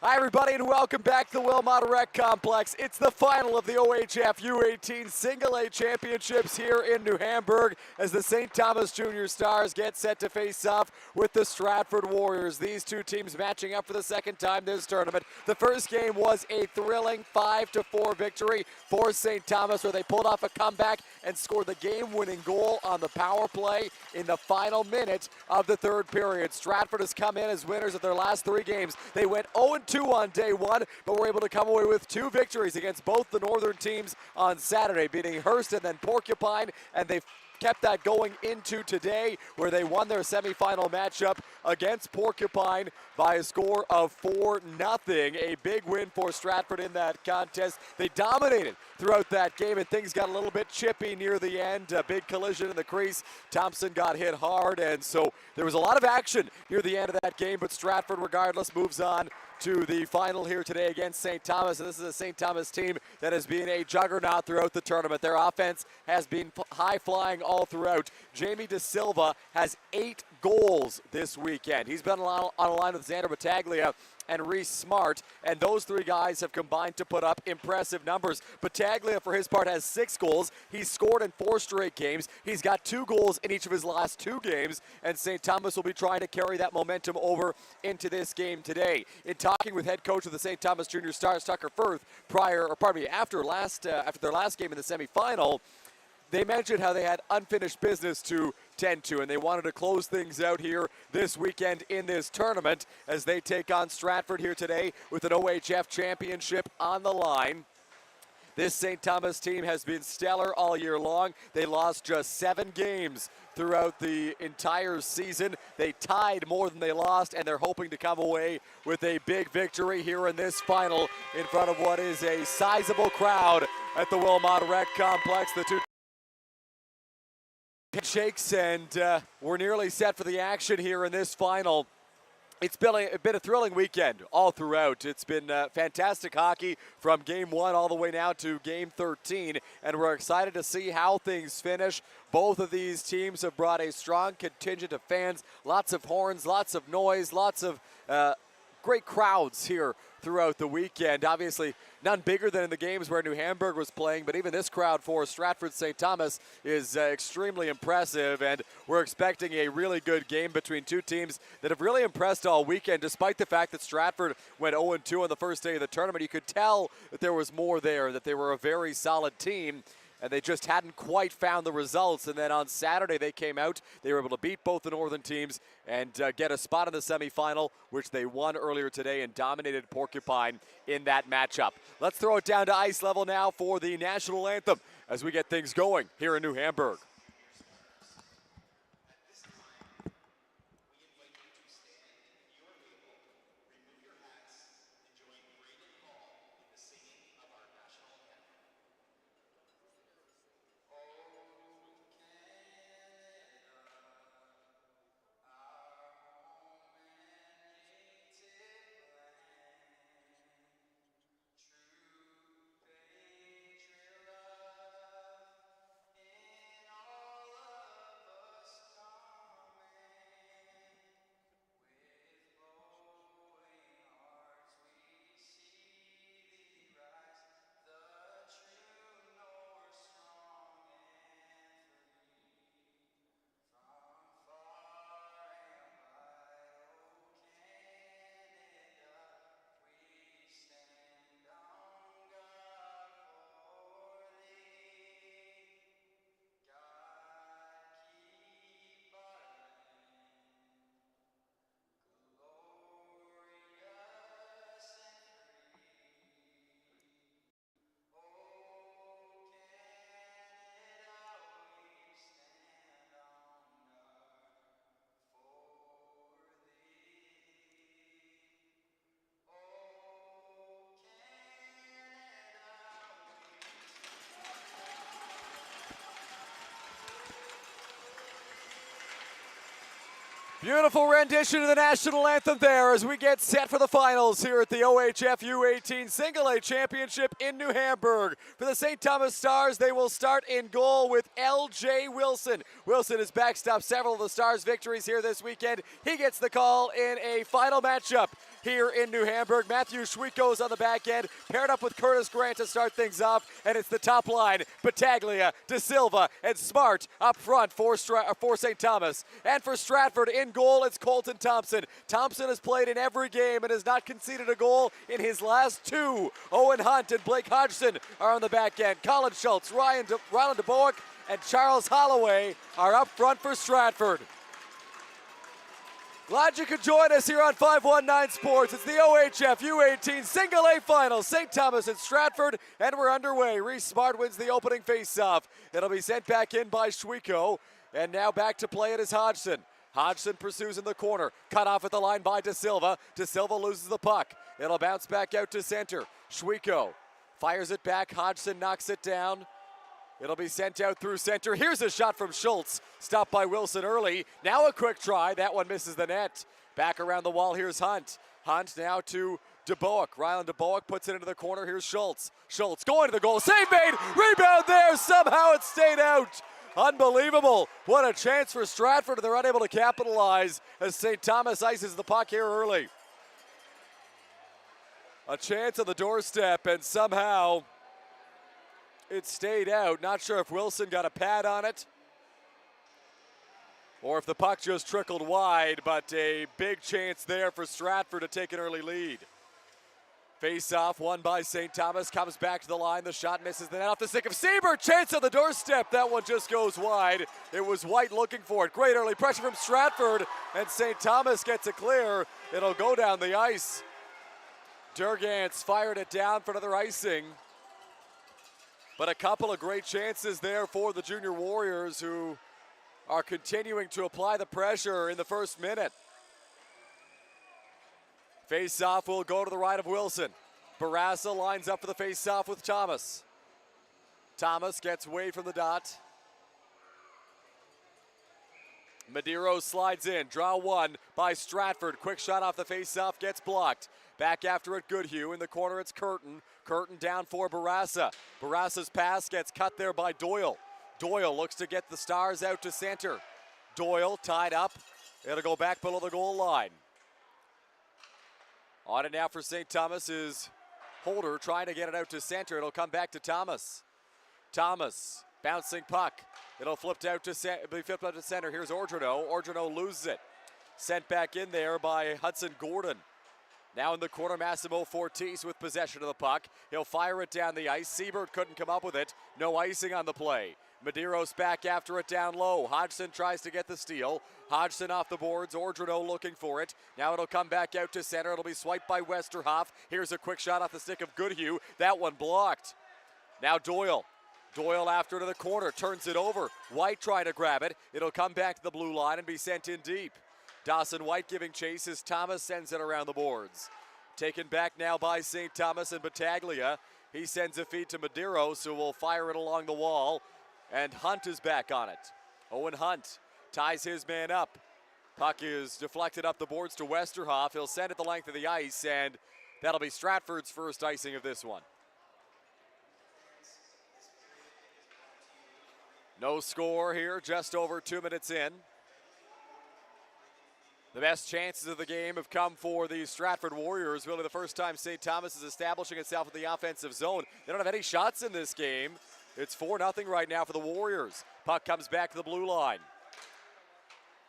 Hi everybody and welcome back to the Wilmot Rec Complex. It's the final of the OHF U18 Single A Championships here in New Hamburg as the St. Thomas Junior Stars get set to face off with the Stratford Warriors. These two teams matching up for the second time this tournament. The first game was a thrilling 5-4 victory for St. Thomas where they pulled off a comeback and scored the game-winning goal on the power play in the final minute of the third period. Stratford has come in as winners of their last three games. They went 0-2 on day one, but were able to come away with two victories against both the northern teams on Saturday, beating Hearst and then Porcupine, and they kept that going into today where they won their semifinal matchup against Porcupine by a score of 4-0. A big win for Stratford in that contest. They dominated throughout that game and things got a little bit chippy near the end. A big collision in the crease. Thompson got hit hard, and so there was a lot of action near the end of that game, but Stratford regardless moves on to the final here today against St. Thomas. And this is a St. Thomas team that has been a juggernaut throughout the tournament. Their offense has been high-flying all throughout. Jamie De Silva has 8 goals this weekend. He's been on a line with Xander Battaglia and Reese Smart, and those three guys have combined to put up impressive numbers. Battaglia, for his part, has 6 goals. He's scored in 4 straight games. He's got 2 goals in each of his last 2 games, and St. Thomas will be trying to carry that momentum over into this game today. In talking with head coach of the St. Thomas Junior Stars, Tucker Firth, after their last game in the semifinal, they mentioned how they had unfinished business to tend to, and they wanted to close things out here this weekend in this tournament as they take on Stratford here today with an OHF championship on the line. This St. Thomas team has been stellar all year long. They lost just 7 games throughout the entire season. They tied more than they lost, and they're hoping to come away with a big victory here in this final in front of what is a sizable crowd at the Wilmot Rec Complex. The two shakes, and we're nearly set for the action here in this final. It's been a thrilling weekend all throughout. It's been fantastic hockey from game 1 all the way now to game 13, and we're excited to see how things finish. Both of these teams have brought a strong contingent of fans, lots of horns, lots of noise, lots of great crowds here throughout the weekend. Obviously, none bigger than in the games where New Hamburg was playing, but even this crowd for Stratford St. Thomas is extremely impressive, and we're expecting a really good game between two teams that have really impressed all weekend, despite the fact that Stratford went 0-2 on the first day of the tournament. You could tell that there was more there, that they were a very solid team, and they just hadn't quite found the results. And then on Saturday they came out, they were able to beat both the northern teams and get a spot in the semifinal, which they won earlier today and dominated Porcupine in that matchup. Let's throw it down to ice level now for the national anthem as we get things going here in New Hamburg. Beautiful rendition of the national anthem there as we get set for the finals here at the OHF U18 Single A Championship in New Hamburg. For the St. Thomas Stars, they will start in goal with L.J. Wilson. Wilson has backstopped several of the Stars' victories here this weekend. He gets the call in a final matchup here in New Hamburg. Matthew Schwiko's on the back end, paired up with Curtis Grant to start things off, and it's the top line. Battaglia, De Silva, and Smart up front for St. Thomas. And for Stratford, in goal, it's Colton Thompson. Thompson has played in every game and has not conceded a goal in his last two. Owen Hunt and Blake Hodgson are on the back end. Colin Schultz, Ryland DeBoek, and Charles Holloway are up front for Stratford. Glad you could join us here on 519 Sports. It's the OHF U18 Single A Final. St. Thomas and Stratford, and we're underway. Reese Smart wins the opening faceoff. It'll be sent back in by Schwiko, and now back to play it is Hodgson. Hodgson pursues in the corner, cut off at the line by De Silva. De Silva loses the puck. It'll bounce back out to center. Schwiko fires it back. Hodgson knocks it down. It'll be sent out through center. Here's a shot from Schultz. Stopped by Wilson early. Now a quick try. That one misses the net. Back around the wall. Here's Hunt. Hunt now to DeBoek. Ryland DeBoek puts it into the corner. Here's Schultz. Schultz going to the goal. Save made. Rebound there. Somehow it stayed out. Unbelievable. What a chance for Stratford. They're unable to capitalize as St. Thomas ices the puck here early. A chance on the doorstep, and somehow it stayed out. Not sure if Wilson got a pad on it or if the puck just trickled wide, but a big chance there for Stratford to take an early lead. Face-off won by St. Thomas, comes back to the line. The shot misses the net off the stick of Sieber. Chance on the doorstep. That one just goes wide. It was White looking for it. Great early pressure from Stratford, and St. Thomas gets it clear. It'll go down the ice. Durgans fired it down for another icing. But a couple of great chances there for the Junior Warriors, who are continuing to apply the pressure in the first minute. Face-off will go to the right of Wilson. Barassa lines up for the face-off with Thomas. Thomas gets away from the dot. Medeiros slides in. Draw one by Stratford. Quick shot off the face-off, gets blocked. Back after it, Goodhue. In the corner, it's Curtin. Curtin down for Barassa. Barassa's pass gets cut there by Doyle. Doyle looks to get the Stars out to center. Doyle tied up. It'll go back below the goal line. On it now for St. Thomas is Holder trying to get it out to center. It'll come back to Thomas. Thomas, bouncing puck. It'll be flipped out to center. Here's Ordrino. Ordrino loses it. Sent back in there by Hudson Gordon. Now in the corner, Massimo Fortis with possession of the puck. He'll fire it down the ice. Siebert couldn't come up with it. No icing on the play. Medeiros back after it down low. Hodgson tries to get the steal. Hodgson off the boards. Ordrino looking for it. Now it'll come back out to center. It'll be swiped by Westerhoff. Here's a quick shot off the stick of Goodhue. That one blocked. Now Doyle. Doyle after to the corner. Turns it over. White trying to grab it. It'll come back to the blue line and be sent in deep. Dawson White giving chase as Thomas sends it around the boards. Taken back now by St. Thomas and Battaglia. He sends a feed to Medeiros, who will fire it along the wall. And Hunt is back on it. Owen Hunt ties his man up. Puck is deflected up the boards to Westerhoff. He'll send it the length of the ice, and that'll be Stratford's first icing of this one. No score here, just over 2 minutes in. The best chances of the game have come for the Stratford Warriors. Really the first time St. Thomas is establishing itself in the offensive zone. They don't have any shots in this game. It's 4-0 right now for the Warriors. Puck comes back to the blue line.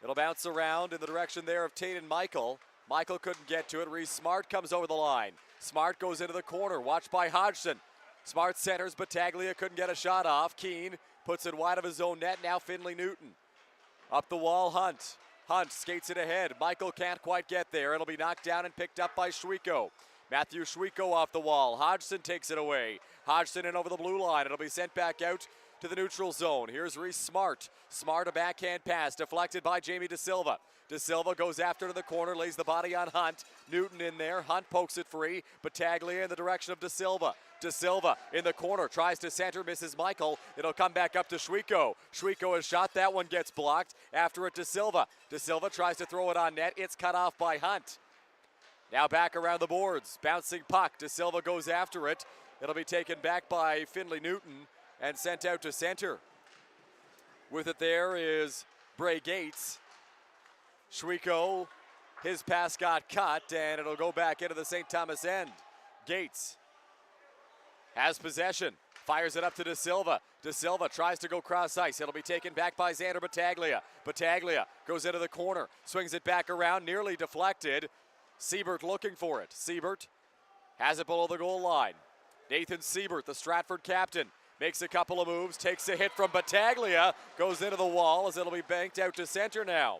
It'll bounce around in the direction there of Tate and Michael. Michael couldn't get to it. Reese Smart comes over the line. Smart goes into the corner, watched by Hodgson. Smart centers, Battaglia couldn't get a shot off. Keane puts it wide of his own net. Now Finley Newton. Up the wall, Hunt. Hunt skates it ahead. Michael can't quite get there. It'll be knocked down and picked up by Schwiko. Matthew Schwiko off the wall. Hodgson takes it away. Hodgson in over the blue line. It'll be sent back out to the neutral zone. Here's Reese Smart. Smart, a backhand pass deflected by Jamie De Silva. De Silva goes after to the corner, lays the body on Hunt. Newton in there. Hunt pokes it free. Battaglia in the direction of De Silva. De Silva in the corner, tries to center, misses Michael. It'll come back up to Schwiko. Schwiko has shot. That one gets blocked. After it, De Silva. De Silva tries to throw it on net. It's cut off by Hunt. Now back around the boards. Bouncing puck. De Silva goes after it. It'll be taken back by Finley Newton and sent out to center. With it there is Bray Gates. Schwiko His pass got cut, and it'll go back into the St. Thomas end. Gates has possession. Fires it up to De Silva. De Silva tries to go cross ice. It'll be taken back by Xander Battaglia. Battaglia goes into the corner, swings it back around, nearly deflected. Siebert looking for it. Siebert has it below the goal line. Nathan Siebert, the Stratford captain, makes a couple of moves, takes a hit from Battaglia, goes into the wall as it'll be banked out to center now.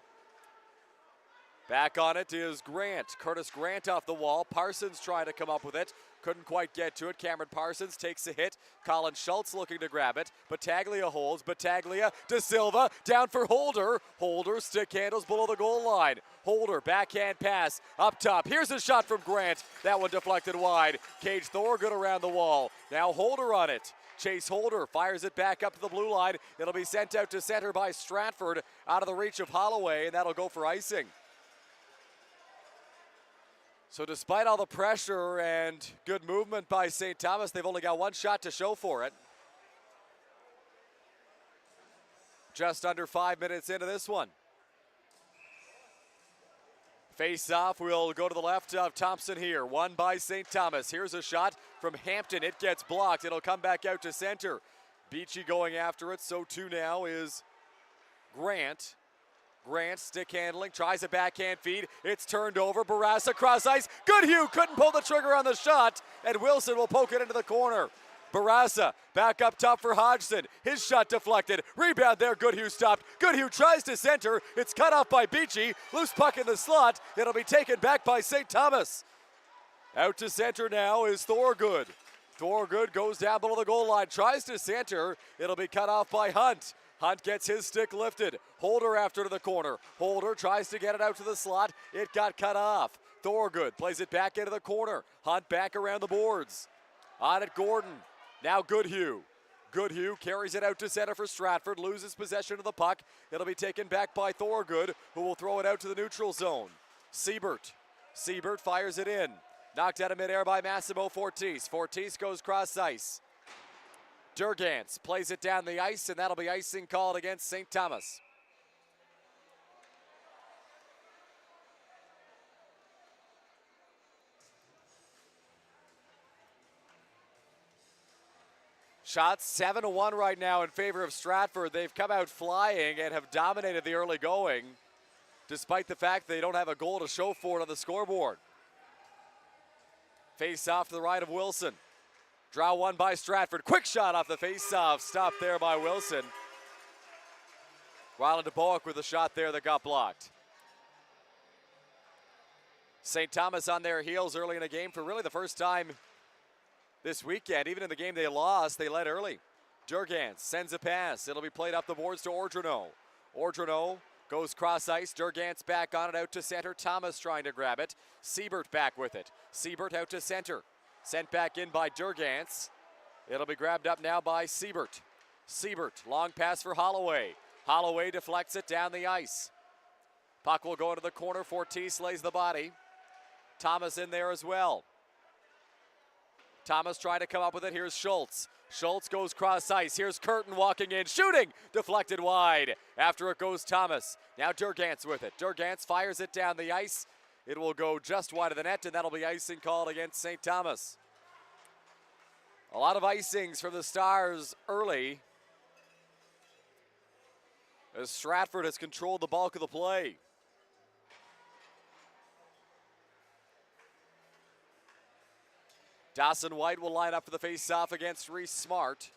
Back on it is Grant. Curtis Grant off the wall. Parsons trying to come up with it. Couldn't quite get to it. Cameron Parsons takes a hit. Colin Schultz looking to grab it. Battaglia holds. Battaglia, De Silva, down for Holder. Holder, stick handles below the goal line. Holder, backhand pass, up top. Here's a shot from Grant. That one deflected wide. Cage Thorgood around the wall. Now Holder on it. Chase Holder fires it back up to the blue line. It'll be sent out to center by Stratford, out of the reach of Holloway, and that'll go for icing. So despite all the pressure and good movement by St. Thomas, they've only got one shot to show for it. Just under 5 minutes into this one. Face off will go to the left of Thompson here. Won by St. Thomas. Here's a shot from Hampton. It gets blocked. It'll come back out to center. Beachy going after it. So too now is Grant. Grant stick handling, tries a backhand feed. It's turned over. Barassa cross ice. Goodhue couldn't pull the trigger on the shot, and Wilson will poke it into the corner. Barassa back up top for Hodgson. His shot deflected. Rebound there. Goodhue stopped. Goodhue tries to center. It's cut off by Beachy. Loose puck in the slot. It'll be taken back by St. Thomas. Out to center now is Thorgood. Thorgood goes down below the goal line. Tries to center. It'll be cut off by Hunt. Hunt gets his stick lifted. Holder after to the corner. Holder tries to get it out to the slot. It got cut off. Thorgood plays it back into the corner. Hunt back around the boards. On it, Gordon. Now Goodhue. Goodhue carries it out to center for Stratford. Loses possession of the puck. It'll be taken back by Thorgood, who will throw it out to the neutral zone. Siebert. Siebert fires it in. Knocked out of midair by Massimo Fortis. Fortis goes cross ice. Durgantz plays it down the ice, and that'll be icing called against St. Thomas. Shots 7-1 right now in favor of Stratford. They've come out flying and have dominated the early going, despite the fact they don't have a goal to show for it on the scoreboard. Face off to the right of Wilson. Draw one by Stratford. Quick shot off the face-off. Stopped there by Wilson. Ryland DeBoek with a shot there that got blocked. St. Thomas on their heels early in the game for really the first time this weekend. Even in the game they lost, they led early. Durgantz sends a pass. It'll be played up the boards to Ordronaux. Ordronaux goes cross ice. Durgantz back on it out to center. Thomas trying to grab it. Siebert back with it. Siebert out to center. Sent back in by Durgantz. It'll be grabbed up now by Siebert. Siebert, long pass for Holloway. Holloway deflects it down the ice. Puck will go into the corner. Fortis lays the body. Thomas in there as well. Thomas trying to come up with it. Here's Schultz. Schultz goes cross ice. Here's Curtin walking in, shooting. Deflected wide. After it goes Thomas. Now Durgantz with it. Durgantz fires it down the ice. It will go just wide of the net, and that'll be icing called against St. Thomas. A lot of icings from the Stars early, as Stratford has controlled the bulk of the play. Dawson White will line up for the face-off against Reese Smart.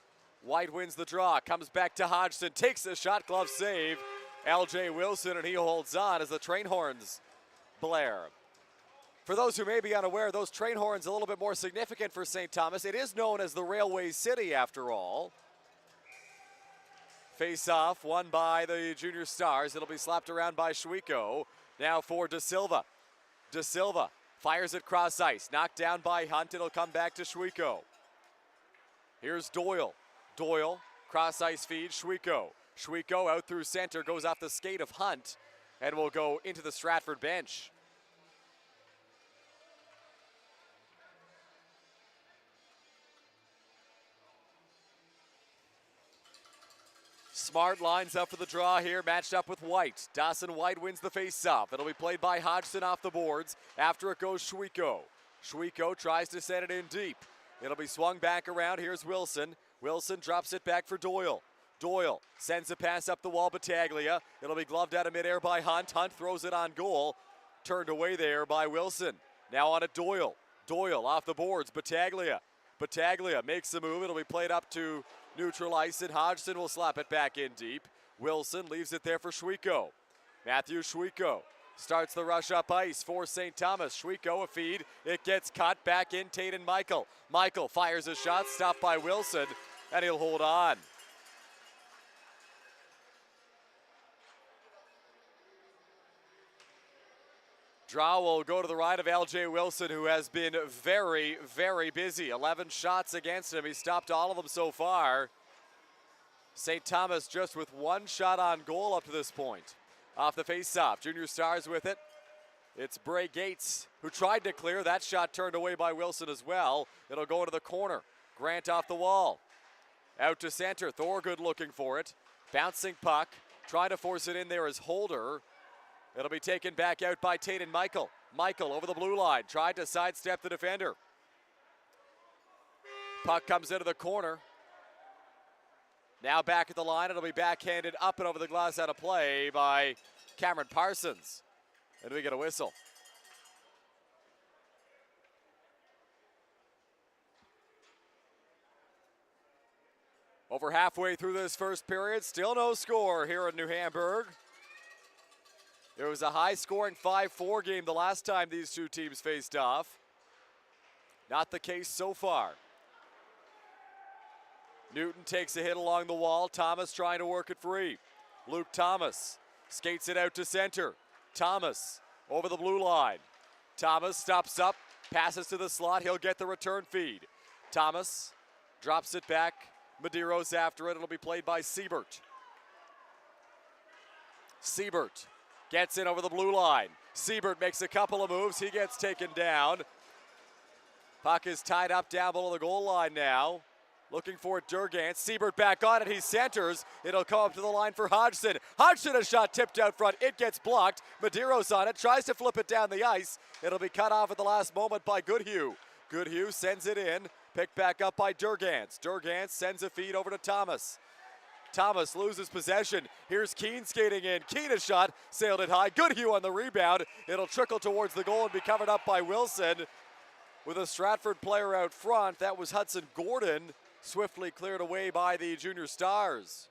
White wins the draw, comes back to Hodgson, takes the shot, glove save. L.J. Wilson, and he holds on as the train horns blare. For those who may be unaware, those train horns a little bit more significant for St. Thomas. It is known as the Railway City after all. Face-off won by the Junior Stars. It'll be slapped around by Schwieko. Now for De Silva. De Silva fires it cross ice. Knocked down by Hunt. It'll come back to Schwieko. Here's Doyle. Doyle, cross ice feed, Schwieko. Schwieko out through center, goes off the skate of Hunt, and will go into the Stratford bench. Smart lines up for the draw here, matched up with White. Dawson White wins the face-off. It'll be played by Hodgson off the boards. After it goes Schwieko. Schwieko tries to send it in deep. It'll be swung back around. Here's Wilson. Wilson drops it back for Doyle. Doyle sends a pass up the wall, Battaglia. It'll be gloved out of midair by Hunt. Hunt throws it on goal. Turned away there by Wilson. Now on to Doyle. Doyle off the boards, Battaglia. Battaglia makes the move. It'll be played up to neutral ice, and Hodgson will slap it back in deep. Wilson leaves it there for Schwieko. Matthew Schwieko starts the rush up ice for St. Thomas. Schwieko a feed. It gets cut back in Taden Michael. Michael fires a shot, stopped by Wilson, and he'll hold on. Draw will go to the right of LJ Wilson, who has been very, very busy. 11 shots against him. He stopped all of them so far. St. Thomas just with one shot on goal up to this point. Off the face-off, Junior Stars with it. It's Bray Gates who tried to clear. That shot turned away by Wilson as well. It'll go into the corner. Grant off the wall. Out to center. Thorgood looking for it. Bouncing puck. Trying to force it in there is Holder. It'll be taken back out by Taden Michael. Michael over the blue line. Tried to sidestep the defender. Puck comes into the corner. Now back at the line. It'll be backhanded up and over the glass out of play by Cameron Parsons. And we get a whistle. Over halfway through this first period. Still no score here in New Hamburg. It was a high-scoring 5-4 game the last time these two teams faced off. Not the case so far. Newton takes a hit along the wall. Thomas trying to work it free. Luke Thomas skates it out to center. Thomas over the blue line. Thomas stops up, passes to the slot. He'll get the return feed. Thomas drops it back. Medeiros after it. It'll be played by Siebert. Siebert gets in over the blue line. Siebert makes a couple of moves. He gets taken down. Puck is tied up down below the goal line now. Looking for Durgant. Siebert back on it. He centers. It'll come up to the line for Hodgson. Hodgson, a shot tipped out front. It gets blocked. Medeiros on it. Tries to flip it down the ice. It'll be cut off at the last moment by Goodhue. Goodhue sends it in. Picked back up by Durgant. Durgant sends a feed over to Thomas. Thomas loses possession. Here's Keane skating in. Keane a shot. Sailed it high. Goodhue on the rebound. It'll trickle towards the goal and be covered up by Wilson. With a Stratford player out front, that was Hudson Gordon. Swiftly cleared away by the Junior Stars.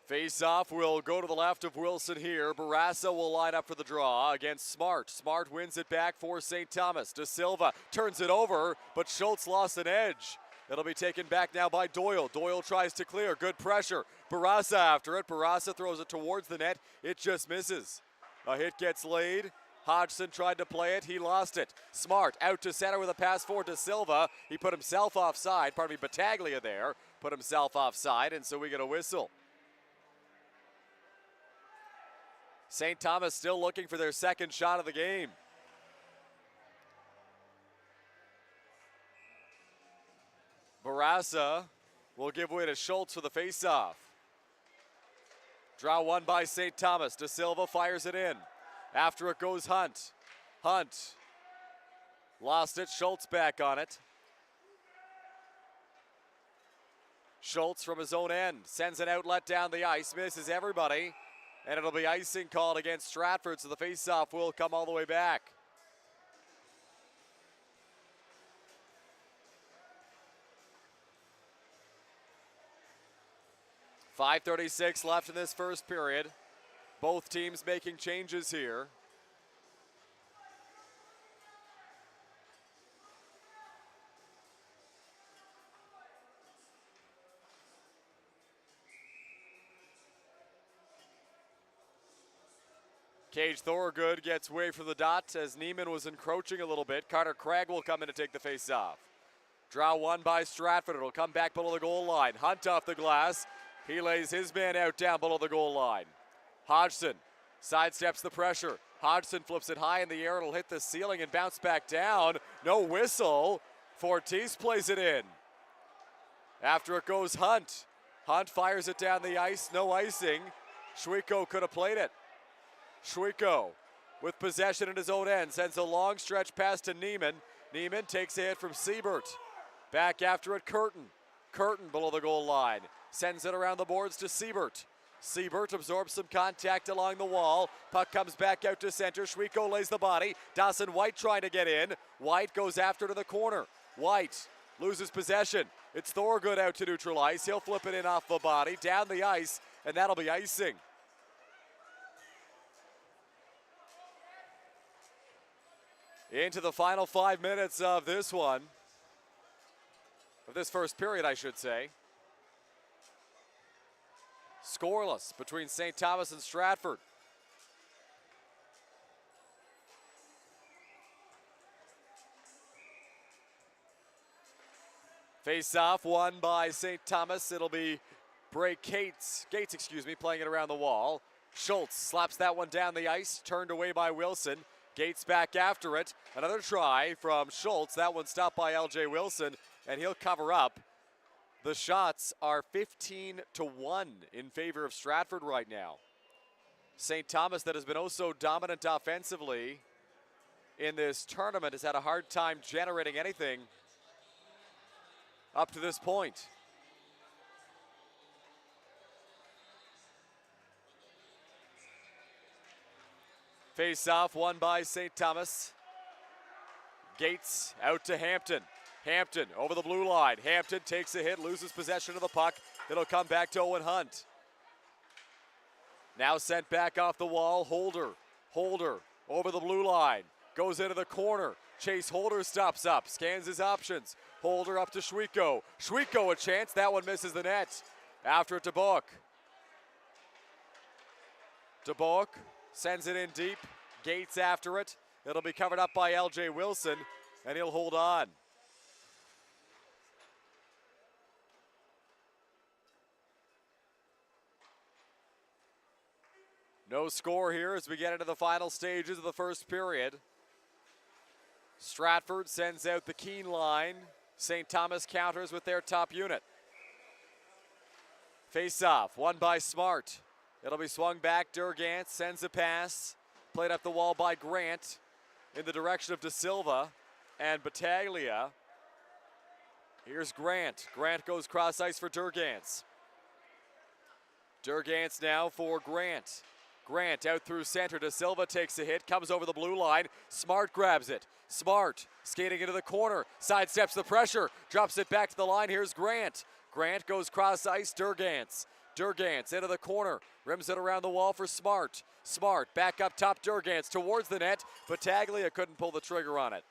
Face-off will go to the left of Wilson here. Barassa will line up for the draw against Smart. Smart wins it back for St. Thomas. De Silva turns it over, but Schultz lost an edge. It'll be taken back now by Doyle. Doyle tries to clear. Good pressure. Barassa after it. Barassa throws it towards the net. It just misses. A hit gets laid. Hodgson tried to play it. He lost it. Smart out to center with a pass for De Silva. He put himself offside. Pardon me, Battaglia there. Put himself offside, and so we get a whistle. St. Thomas still looking for their second shot of the game. Barassa will give way to Schultz for the face-off. Draw one by St. Thomas. De Silva fires it in. After it goes Hunt. Hunt lost it. Schultz back on it. Schultz from his own end sends an outlet down the ice. Misses everybody. And it'll be icing called against Stratford, so the face-off will come all the way back. .5:36 left in this first period. Both teams making changes here. Cage Thorogood gets away from the dot as Neiman was encroaching a little bit. Carter Craig will come in to take the face-off. Draw one by Stratford. It'll come back below the goal line. Hunt off the glass. He lays his man out down below the goal line. Hodgson Sidesteps the pressure. Hodgson flips it high in the air. It'll hit the ceiling and bounce back down. No whistle. Fortis plays it in. After it goes Hunt. Hunt fires it down the ice. No icing. Schwiko could have played it. Schwiko with possession at his own end. Sends a long stretch pass to Neiman. Neiman takes a hit from Siebert. Back after it, Curtin. Curtin below the goal line. Sends it around the boards to Siebert. Siebert absorbs some contact along the wall. Puck comes back out to center. Schwiko lays the body. Dawson White trying to get in. White goes after to the corner. White loses possession. It's Thorgood out to neutral ice. He'll flip it in off the body, down the ice, and that'll be icing. Into the final 5 minutes of this one. Of this first period, I should say. Scoreless between St. Thomas and Stratford. Face-off won by St. Thomas. It'll be Gates, playing it around the wall. Schultz slaps that one down the ice, turned away by Wilson. Gates back after it. Another try from Schultz. That one stopped by L.J. Wilson, and he'll cover up. The shots are 15-1 in favor of Stratford right now. St. Thomas, that has been oh so dominant offensively in this tournament, has had a hard time generating anything up to this point. Face-off won by St. Thomas. Gates out to Hampton. Hampton over the blue line. Hampton takes a hit, loses possession of the puck. It'll come back to Owen Hunt. Now sent back off the wall. Holder over the blue line. Goes into the corner. Chase Holder stops up, scans his options. Holder up to Schwiko. Schwiko a chance. That one misses the net. After it to Book. DeBook sends it in deep. Gates after it. It'll be covered up by L.J. Wilson, and he'll hold on. No score here as we get into the final stages of the first period. Stratford sends out the Keene line. St. Thomas counters with their top unit. Face-off, won by Smart. It'll be swung back. Durgant sends a pass. Played up the wall by Grant in the direction of De Silva and Battaglia. Here's Grant. Grant goes cross ice for Durgant. Durgant now for Grant. Grant out through center. De Silva takes a hit, comes over the blue line. Smart grabs it. Smart skating into the corner. Sidesteps the pressure. Drops it back to the line. Here's Grant. Grant goes cross ice. Durgant into the corner. Rims it around the wall for Smart. Smart back up top. Durgant towards the net. Battaglia couldn't pull the trigger on it.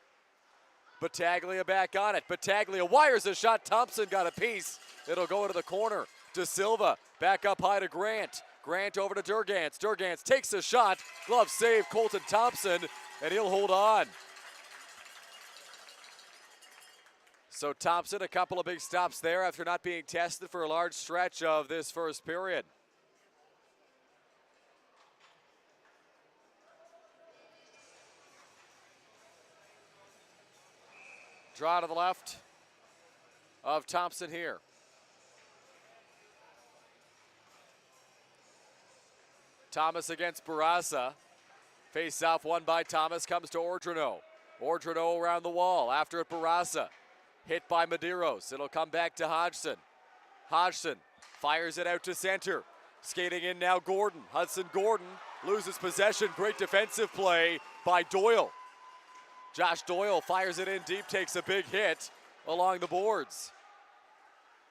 Battaglia back on it. Battaglia wires a shot. Thompson got a piece. It'll go into the corner. De Silva back up high to Grant. Grant over to Durgant. Durgant takes a shot. Glove save, Colton Thompson, and he'll hold on. So Thompson, a couple of big stops there after not being tested for a large stretch of this first period. Draw to the left of Thompson here. Thomas against Barassa. Face-off won by Thomas, comes to Ordrino. Ordrino around the wall, after it Barassa. Hit by Medeiros, it'll come back to Hodgson. Hodgson fires it out to center. Skating in now Gordon. Hudson Gordon loses possession, great defensive play by Doyle. Josh Doyle fires it in deep, takes a big hit along the boards.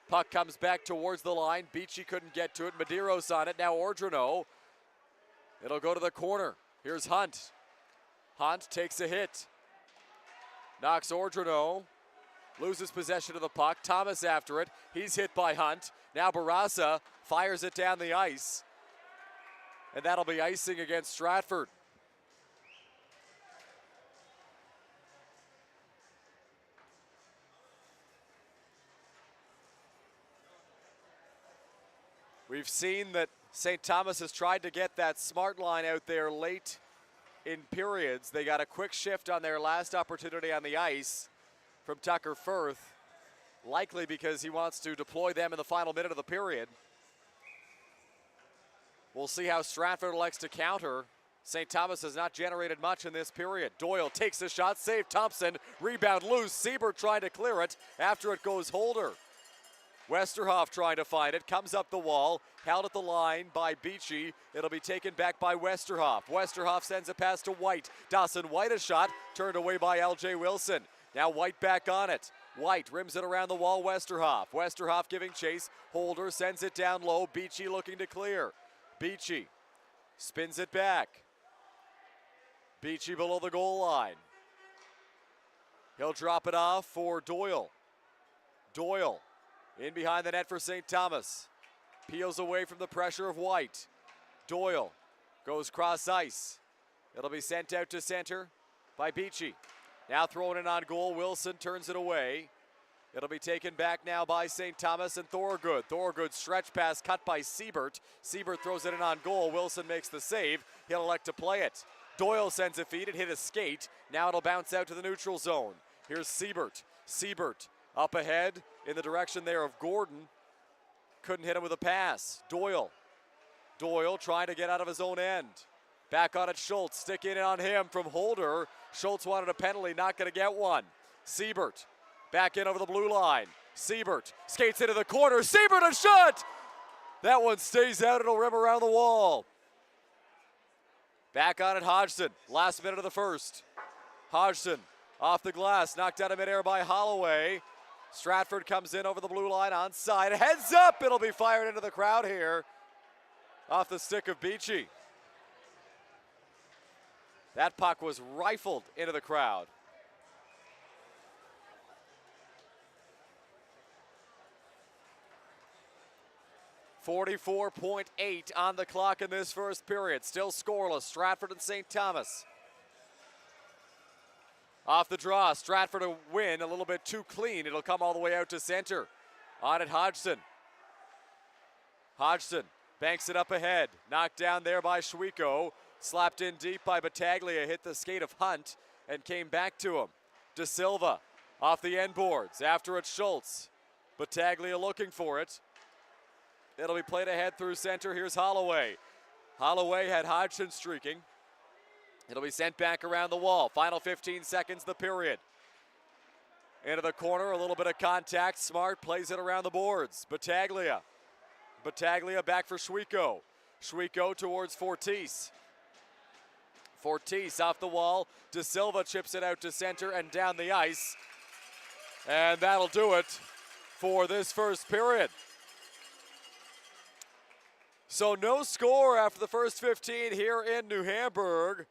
Puck comes back towards the line, Beachy couldn't get to it, Medeiros on it, now Ordrino. It'll go to the corner. Here's Hunt. Hunt takes a hit. Knocks Ordrino. Loses possession of the puck. Thomas after it. He's hit by Hunt. Now Barassa fires it down the ice. And that'll be icing against Stratford. We've seen that St. Thomas has tried to get that smart line out there late in periods. They got a quick shift on their last opportunity on the ice from Tucker Firth, likely because he wants to deploy them in the final minute of the period. We'll see how Stratford elects to counter. St. Thomas has not generated much in this period. Doyle takes the shot, save Thompson, rebound loose. Siebert trying to clear it. After it goes Holder. Westerhoff trying to find it, comes up the wall, held at the line by Beachy. It'll be taken back by Westerhoff. Westerhoff sends a pass to White. Dawson White a shot, turned away by L.J. Wilson. Now White back on it. White rims it around the wall, Westerhoff. Westerhoff giving chase. Holder sends it down low. Beachy looking to clear. Beachy spins it back. Beachy below the goal line. He'll drop it off for Doyle. Doyle in behind the net for St. Thomas. Peels away from the pressure of White. Doyle goes cross ice. It'll be sent out to center by Beachy. Now thrown in on goal. Wilson turns it away. It'll be taken back now by St. Thomas and Thorogood. Thorogood stretch pass cut by Siebert. Siebert throws it in on goal. Wilson makes the save. He'll elect to play it. Doyle sends a feed. It hit a skate. Now it'll bounce out to the neutral zone. Here's Siebert. Siebert up ahead in the direction there of Gordon. Couldn't hit him with a pass. Doyle. Doyle trying to get out of his own end. Back on it, Schultz. Sticking it on him from Holder. Schultz wanted a penalty, not going to get one. Siebert back in over the blue line. Siebert skates into the corner. Siebert a shot! That one stays out. It'll rim around the wall. Back on it, Hodgson. Last minute of the first. Hodgson off the glass, knocked out of midair by Holloway. Stratford comes in over the blue line onside. Heads up, it'll be fired into the crowd here. Off the stick of Beachy. That puck was rifled into the crowd. .48 on the clock in this first period. Still scoreless, Stratford and St. Thomas. Off the draw, Stratford a win, a little bit too clean. It'll come all the way out to center. On it, Hodgson. Hodgson banks it up ahead. Knocked down there by Schwieko. Slapped in deep by Battaglia, hit the skate of Hunt and came back to him. De Silva off the end boards. After it, Schultz. Battaglia looking for it. It'll be played ahead through center. Here's Holloway. Holloway had Hodgson streaking. It'll be sent back around the wall. Final 15 seconds of the period. Into the corner, a little bit of contact. Smart plays it around the boards. Battaglia. Battaglia back for Schwieko. Schwieko towards Fortis. Fortis off the wall. De Silva chips it out to center and down the ice. And that'll do it for this first period. So no score after the first 15 here in New Hamburg.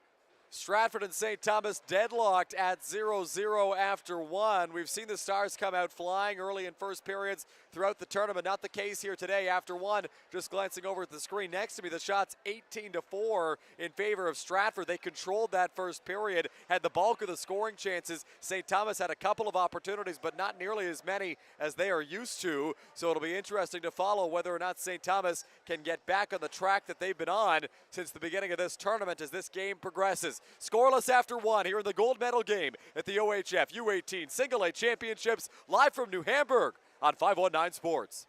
Stratford and St. Thomas deadlocked at 0-0 after one. We've seen the Stars come out flying early in first periods throughout the tournament. Not the case here today after one. Just glancing over at the screen next to me, the shot's 18-4 in favor of Stratford. They controlled that first period, had the bulk of the scoring chances. St. Thomas had a couple of opportunities, but not nearly as many as they are used to. So it'll be interesting to follow whether or not St. Thomas can get back on the track that they've been on since the beginning of this tournament as this game progresses. Scoreless after one here in the gold medal game at the OHF U18 Single A Championships, live from New Hamburg on 519 Sports.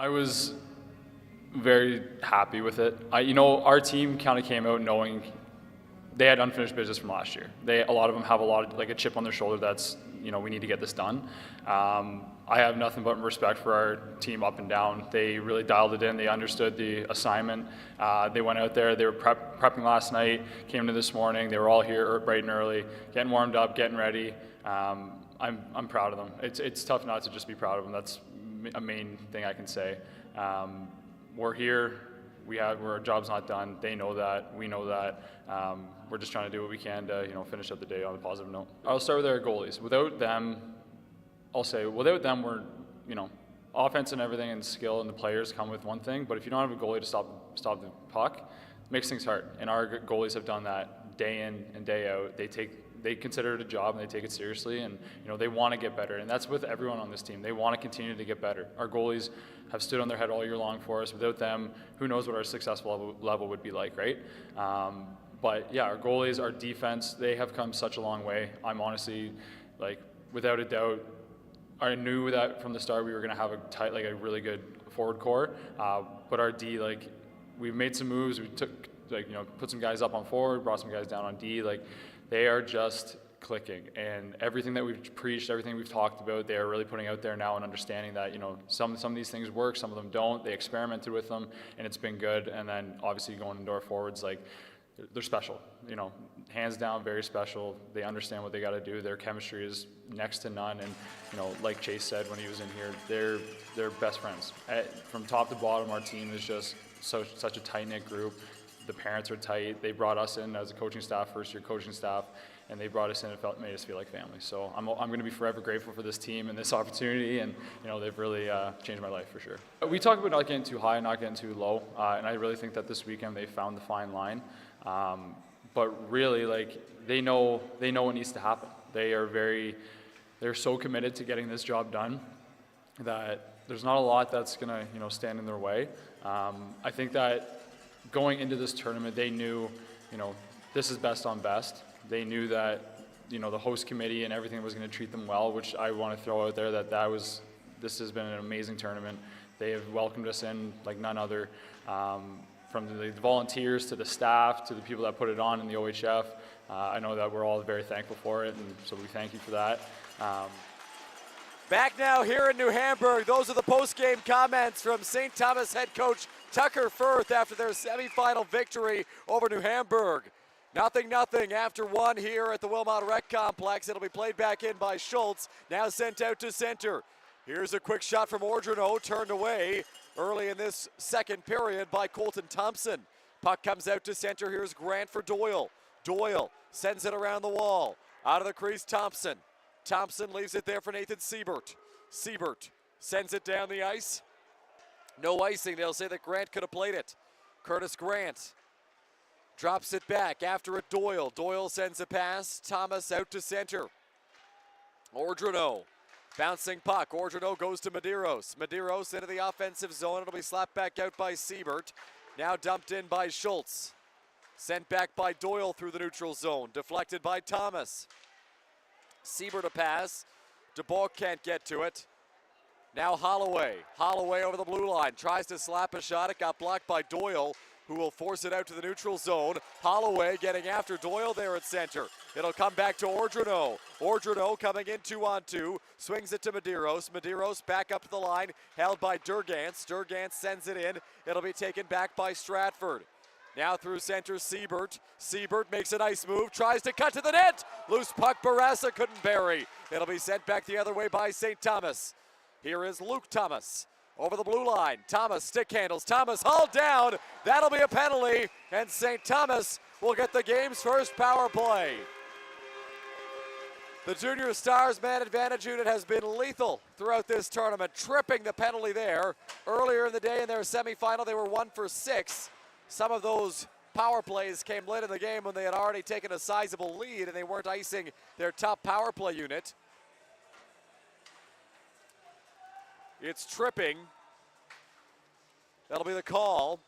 I was very happy with it. Our team kind of came out knowing they had unfinished business from last year. A lot of them have a chip on their shoulder that's, we need to get this done. I have nothing but respect for our team up and down. They really dialed it in. They understood the assignment. They went out there. They were prepping last night, came to this morning. They were all here bright and early, getting warmed up, getting ready. I'm proud of them. It's tough not to just be proud of them. That's a main thing I can say. We're here. Our job's not done. They know that. We know that. We're just trying to do what we can to, finish up the day on a positive note. I'll start with our goalies. Without them, we're, offense and everything and skill and the players come with one thing, but if you don't have a goalie to stop the puck, it makes things hard. And our goalies have done that day in and day out. They consider it a job and they take it seriously, and they want to get better, and that's with everyone on this team. They want to continue to get better. Our goalies have stood on their head all year long for us. Without them, who knows what our successful level would be like, right? But yeah, our goalies, our defense, they have come such a long way. I'm honestly, without a doubt, I knew that from the start we were going to have a really good forward core. But our D, we've made some moves. We took, put some guys up on forward, brought some guys down on D. They are just clicking, and everything that we've preached, everything we've talked about, they are really putting out there now and understanding that some of these things work, some of them don't. They experimented with them, and it's been good. And then obviously going into our forwards, they're special, hands down, very special. They understand what they got to do. Their chemistry is next to none, and like Chase said when he was in here, they're best friends. From top to bottom, our team is just such a tight-knit group. The parents are tight. They brought us in as a coaching staff, first-year coaching staff, and they brought us in and made us feel like family. So I'm going to be forever grateful for this team and this opportunity, and they've really changed my life for sure. We talk about not getting too high, not getting too low, and I really think that this weekend they found the fine line. But really, they know what needs to happen. They're so committed to getting this job done that there's not a lot that's going to stand in their way. I think that going into this tournament, they knew, this is best on best. They knew that, the host committee and everything was going to treat them well, which I want to throw out there this has been an amazing tournament. They have welcomed us in like none other, from the volunteers to the staff to the people that put it on in the OHF. I know that we're all very thankful for it, and so we thank you for that. Back now here in New Hamburg. Those are the post-game comments from St. Thomas head coach Tucker Firth after their semifinal victory over New Hamburg. 0-0 after one here at the Wilmot Rec Complex. It'll be played back in by Schultz, now sent out to center. Here's a quick shot from Ordrino, turned away early in this second period by Colton Thompson. Puck comes out to center. Here's Grant for Doyle. Doyle sends it around the wall. Out of the crease, Thompson. Thompson leaves it there for Nathan Siebert. Siebert sends it down the ice. No icing. They'll say that Grant could have played it. Curtis Grant drops it back. After it, Doyle. Doyle sends a pass. Thomas out to center. Ordrino. Bouncing puck. Ordrino goes to Medeiros. Medeiros into the offensive zone. It'll be slapped back out by Siebert. Now dumped in by Schultz. Sent back by Doyle through the neutral zone. Deflected by Thomas. Siebert a pass. DeBoer can't get to it. Now Holloway. Holloway over the blue line. Tries to slap a shot. It got blocked by Doyle, who will force it out to the neutral zone. Holloway getting after Doyle there at center. It'll come back to Ordrino. Ordrino coming in 2-on-2. Swings it to Medeiros. Medeiros back up to the line. Held by Durgantz. Durgantz sends it in. It'll be taken back by Stratford. Now through center, Siebert. Siebert makes a nice move, tries to cut to the net. Loose puck, Barassa couldn't bury. It'll be sent back the other way by St. Thomas. Here is Luke Thomas over the blue line. Thomas stick handles. Thomas hauled down. That'll be a penalty, and St. Thomas will get the game's first power play. The Junior Stars man advantage unit has been lethal throughout this tournament, tripping the penalty there. Earlier in the day in their semifinal, they were 1 for 6. Some of those power plays came late in the game when they had already taken a sizable lead and they weren't icing their top power play unit. It's tripping. That'll be the call.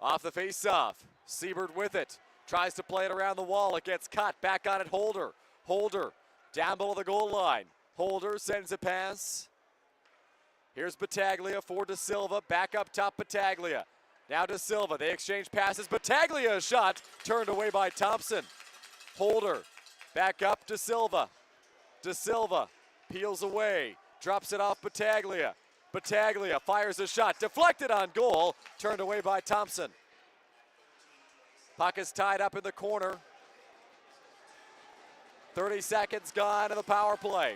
Off the face-off. Siebert with it. Tries to play it around the wall. It gets cut. Back on it, Holder. Holder down below the goal line. Holder sends a pass. Here's Battaglia for De Silva. Back up top, Battaglia. Now De Silva. They exchange passes. Battaglia, a shot turned away by Thompson. Holder back up, De Silva. De Silva peels away. Drops it off Battaglia. Battaglia fires a shot. Deflected on goal. Turned away by Thompson. Puck is tied up in the corner. 30 seconds gone in the power play.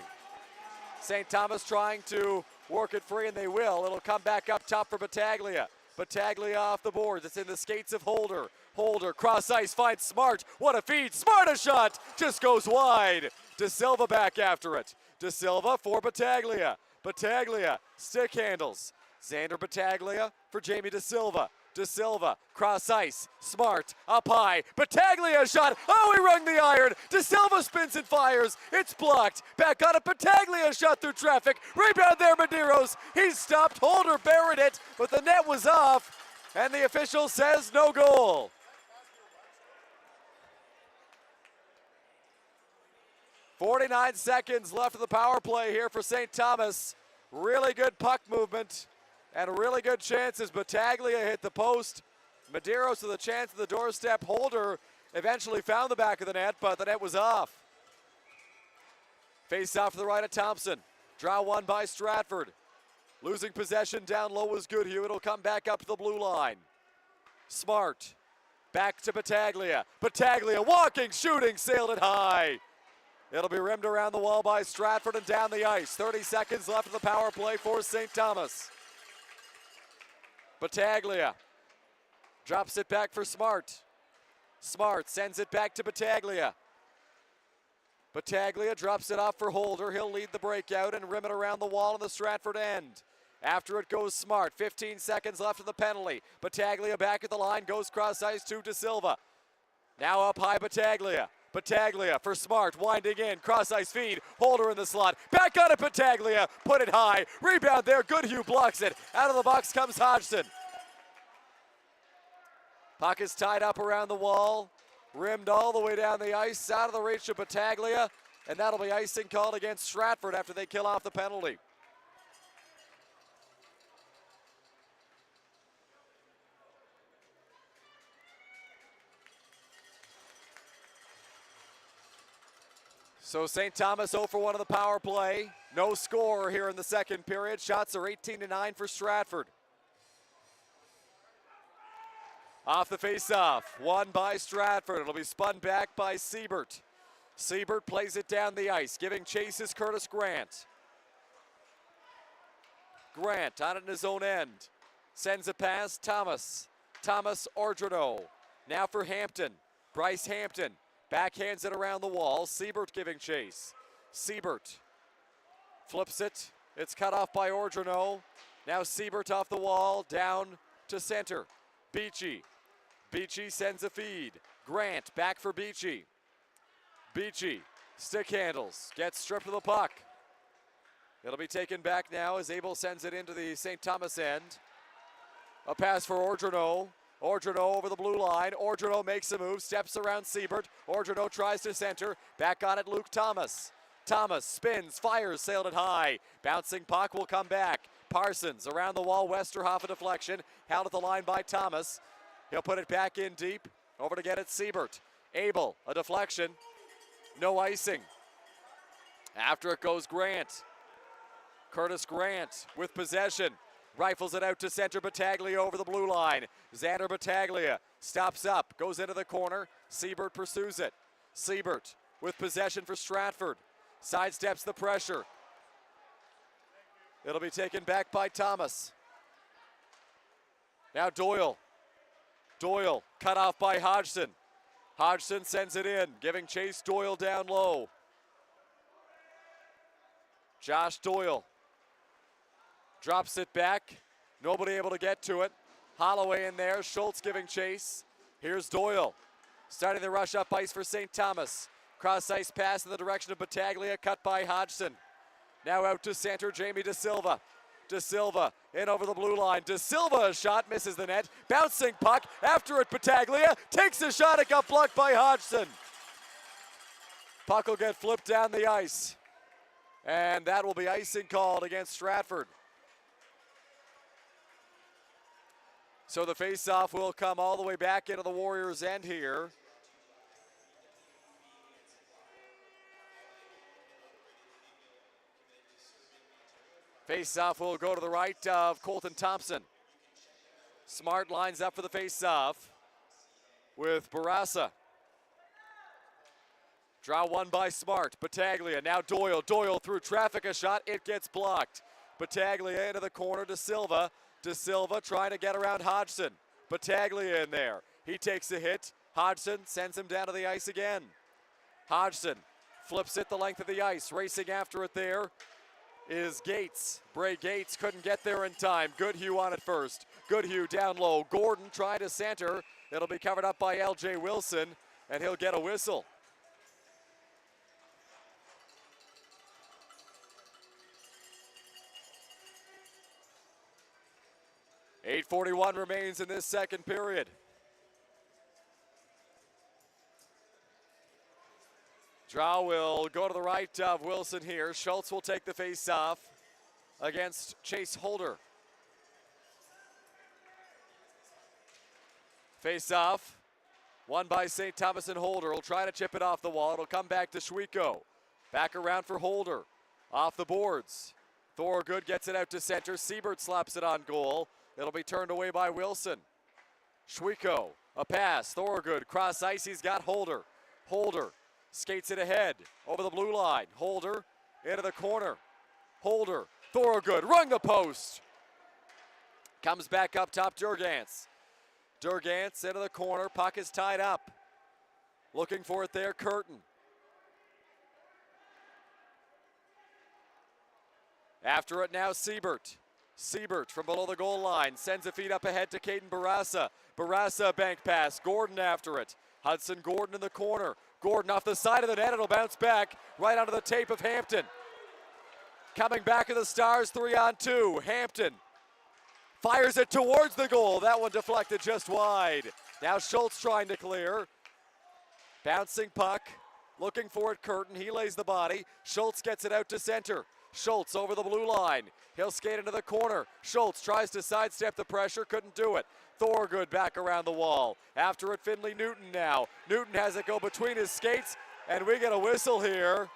St. Thomas trying to work it free, and they will. It'll come back up top for Battaglia. Battaglia off the boards. It's in the skates of Holder. Holder, cross ice, finds Smart. What a feed. Smart, a shot. Just goes wide. De Silva back after it. De Silva for Battaglia. Battaglia, stick handles. Xander Battaglia for Jamie De Silva. De Silva, cross ice, Smart, up high, Battaglia shot, oh, he rung the iron, De Silva spins and fires, it's blocked, back on it, Battaglia shot through traffic, rebound there, Medeiros, he's stopped, Holder buried it, but the net was off, and the official says no goal. .49 seconds left of the power play here for St. Thomas. Really good puck movement. And really good chances. Battaglia hit the post. Medeiros with a chance at the doorstep. Holder eventually found the back of the net, but the net was off. Face off to the right of Thompson. Draw one by Stratford. Losing possession down low was Goodhue. It'll come back up to the blue line. Smart. Back to Battaglia. Battaglia walking, shooting, sailed it high. It'll be rimmed around the wall by Stratford and down the ice. 30 seconds left of the power play for St. Thomas. Battaglia drops it back for Smart. Smart sends it back to Battaglia. Battaglia drops it off for Holder. He'll lead the breakout and rim it around the wall on the Stratford end. After it goes Smart. 15 seconds left of the penalty. Battaglia back at the line, goes cross ice to De Silva. Now up high Battaglia. Battaglia for Smart, winding in, cross ice feed, Holder in the slot, back on it Battaglia, put it high, rebound there, Goodhue blocks it, out of the box comes Hodgson. Puck is tied up around the wall, rimmed all the way down the ice, out of the reach of Battaglia, and that'll be icing called against Stratford after they kill off the penalty. So St. Thomas 0 for 1 on the power play. No score here in the second period. Shots are 18-9 for Stratford. Off the face-off, won by Stratford. It'll be spun back by Siebert. Siebert plays it down the ice, giving chase is Curtis Grant. Grant on it in his own end. Sends a pass, Thomas. Thomas Ordrino. Now for Hampton. Bryce Hampton. Backhands it around the wall. Siebert giving chase. Siebert flips it. It's cut off by Ordrino. Now Siebert off the wall, down to center. Beachy. Beachy sends a feed. Grant back for Beachy. Beachy, stick handles, gets stripped of the puck. It'll be taken back now as Abel sends it into the St. Thomas end. A pass for Ordrino. Ordrino over the blue line. Ordrino makes a move, steps around Siebert. Ordrino tries to center. Back on it, Luke Thomas. Thomas spins, fires, sailed it high. Bouncing puck will come back. Parsons around the wall, Westerhoff a deflection. Held at the line by Thomas. He'll put it back in deep. Over to get it, Siebert. Abel, a deflection. No icing. After it goes Grant. Curtis Grant with possession. Rifles it out to center, Battaglia over the blue line. Xander Battaglia stops up, goes into the corner. Siebert pursues it. Siebert with possession for Stratford. Sidesteps the pressure. It'll be taken back by Thomas. Now Doyle. Doyle cut off by Hodgson. Hodgson sends it in, giving chase Doyle down low. Josh Doyle drops it back. Nobody able to get to it. Holloway in there. Schultz giving chase. Here's Doyle. Starting the rush up ice for St. Thomas. Cross ice pass in the direction of Battaglia. Cut by Hodgson. Now out to center. Jamie De Silva. De Silva in over the blue line. De Silva a shot. Misses the net. Bouncing puck. After it Battaglia. Takes a shot. It got blocked by Hodgson. Puck will get flipped down the ice. And that will be icing called against Stratford. So the face-off will come all the way back into the Warriors' end here. Face-off will go to the right of Colton Thompson. Smart lines up for the face-off with Barassa. Draw one by Smart. Battaglia, now Doyle. Doyle through traffic, a shot. It gets blocked. Battaglia into the corner to Silva. De Silva trying to get around Hodgson. Battaglia in there. He takes a hit. Hodgson sends him down to the ice again. Hodgson flips it the length of the ice. Racing after it there is Gates. Bray Gates couldn't get there in time. Goodhue on it first. Goodhue down low. Gordon trying to center. It'll be covered up by L.J. Wilson, and he'll get a whistle. .8:41 remains in this second period. Draw will go to the right of Wilson here. Schultz will take the face-off against Chase Holder. Face-off, won by St. Thomas and Holder. Will try to chip it off the wall. It'll come back to Schwieko. Back around for Holder. Off the boards. Thorogood gets it out to center. Siebert slaps it on goal. It'll be turned away by Wilson. Schwieko, a pass. Thorogood, cross ice. He's got Holder. Holder skates it ahead over the blue line. Holder into the corner. Holder, Thorogood, rung the post. Comes back up top, Durgantz. Durgantz into the corner. Puck is tied up. Looking for it there, Curtin. After it now, Siebert. Siebert from below the goal line sends a feed up ahead to Caden Barassa. Barassa bank pass. Gordon after it. Hudson Gordon in the corner. Gordon off the side of the net. It'll bounce back right onto the tape of Hampton. Coming back to the Stars, 3-on-2. Hampton fires it towards the goal. That one deflected just wide. Now Schultz trying to clear. Bouncing puck. Looking for it, Curtin. He lays the body. Schultz gets it out to center. Schultz over the blue line. He'll skate into the corner. Schultz tries to sidestep the pressure. Couldn't do it. Thorogood back around the wall. After it, Finley Newton now. Newton has it go between his skates, and we get a whistle here.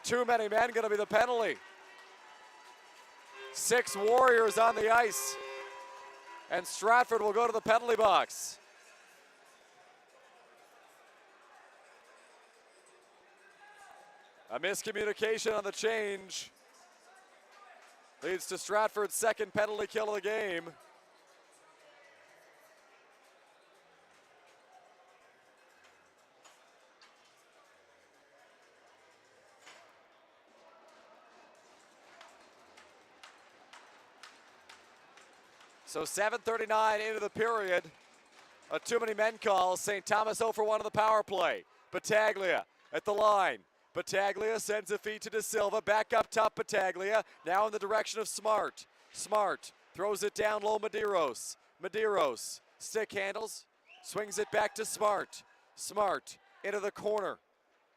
Too many men going to be the penalty. 6 Warriors on the ice, and Stratford will go to the penalty box. A miscommunication on the change leads to Stratford's second penalty kill of the game. So 7:39 into the period. A too many men call. St. Thomas 0 for 1 on the power play. Battaglia at the line. Battaglia sends a feed to De Silva. Back up top, Battaglia. Now in the direction of Smart. Smart throws it down low, Medeiros. Medeiros stick handles. Swings it back to Smart. Smart into the corner.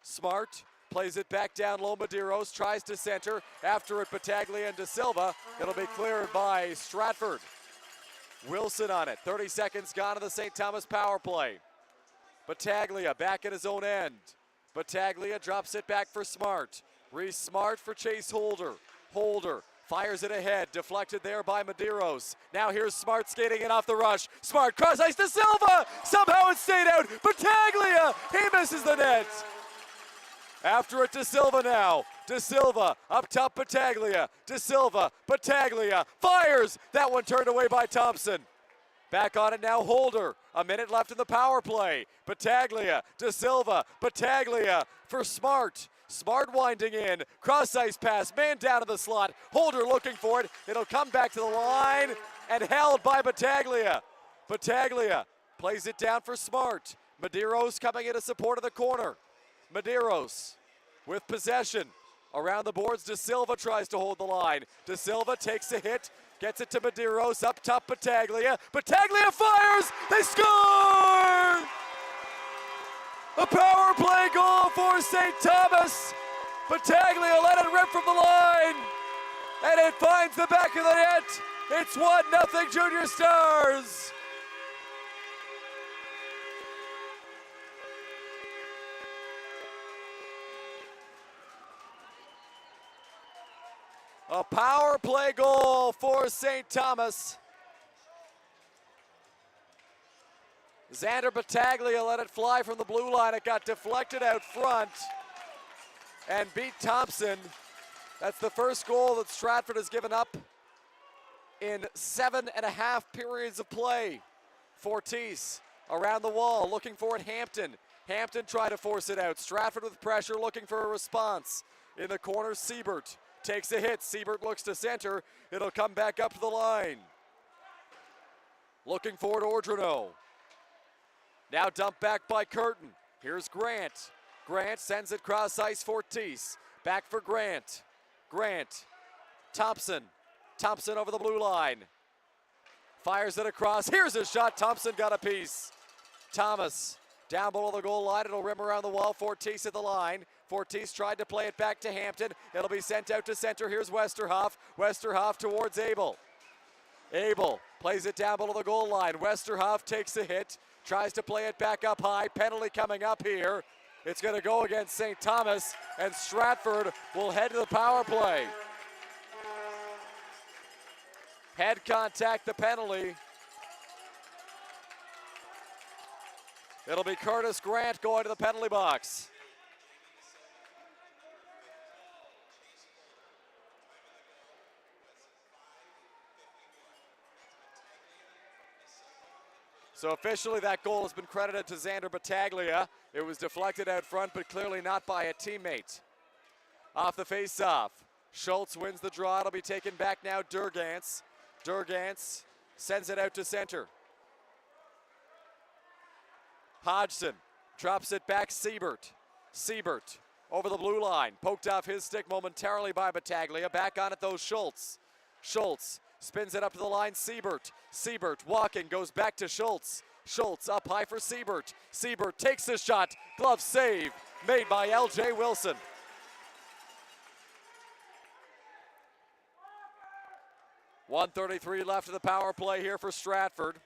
Smart plays it back down low, Medeiros tries to center. After it, Battaglia and De Silva. It'll be cleared by Stratford. Wilson on it. 30 seconds gone to the St. Thomas power play. Battaglia back at his own end. Battaglia drops it back for Smart. Reese Smart for Chase Holder. Holder fires it ahead. Deflected there by Medeiros. Now here's Smart skating in off the rush. Smart cross ice to Silva. Somehow it stayed out. Battaglia, he misses the net. After it, De Silva now. De Silva up top, Battaglia. De Silva, Battaglia fires. That one turned away by Thompson. Back on it now, Holder. A minute left in the power play. Battaglia, De Silva, Battaglia for Smart. Smart winding in. Cross ice pass, man down to the slot. Holder looking for it. It'll come back to the line and held by Battaglia. Battaglia plays it down for Smart. Medeiros coming in to support of the corner. Medeiros with possession. Around the boards, De Silva tries to hold the line. De Silva takes a hit, gets it to Medeiros, up top Battaglia. Battaglia fires, they score! A power play goal for St. Thomas. Battaglia let it rip from the line, and it finds the back of the net. It's 1-0 Junior Stars. A power play goal for St. Thomas. Xander Battaglia let it fly from the blue line. It got deflected out front and beat Thompson. That's the first goal that Stratford has given up in 7.5 periods of play. Fortis around the wall, looking for it, Hampton. Hampton tried to force it out. Stratford with pressure, looking for a response. In the corner, Siebert takes a hit. Siebert looks to center. It'll come back up to the line. Looking for it, Ordrino. Now dumped back by Curtin. Here's Grant. Grant sends it cross ice, Fortis. Back for Grant. Grant. Thompson. Thompson over the blue line. Fires it across. Here's a shot. Thompson got a piece. Thomas down below the goal line. It'll rim around the wall. Fortis at the line. Fortis tried to play it back to Hampton. It'll be sent out to center. Here's Westerhoff. Westerhoff towards Abel. Abel plays it down below the goal line. Westerhoff takes a hit. Tries to play it back up high. Penalty coming up here. It's going to go against St. Thomas, and Stratford will head to the power play. Head contact, the penalty. It'll be Curtis Grant going to the penalty box. So officially that goal has been credited to Xander Battaglia. It was deflected out front, but clearly not by a teammate. Off the face-off, Schultz wins the draw. It'll be taken back now, Durgantz. Durgantz sends it out to center. Hodgson drops it back, Siebert. Siebert over the blue line, poked off his stick momentarily by Battaglia. Back on it though, Schultz. Schultz spins it up to the line, Siebert. Siebert walking, goes back to Schultz. Schultz up high for Siebert. Siebert takes the shot. Glove save made by L.J. Wilson. .133 left of the power play here for Stratford.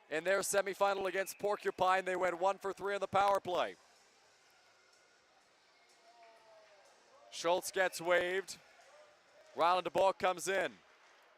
In their semifinal against Porcupine, they went 1 for 3 on the power play. Schultz gets waved. Ryland DeBock comes in.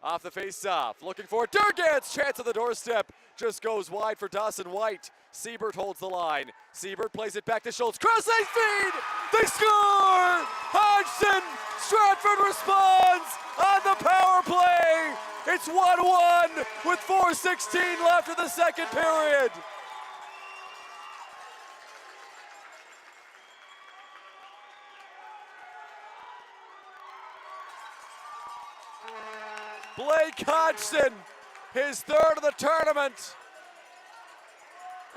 Off the face-off, looking for Durgantz, chance at the doorstep, just goes wide for Dawson White. Siebert holds the line. Siebert plays it back to Schultz, cross ice feed, they score! Hodgson, Stratford responds on the power play. It's 1-1 with 4:16 left in the second period. Blake Hodgson, his third of the tournament.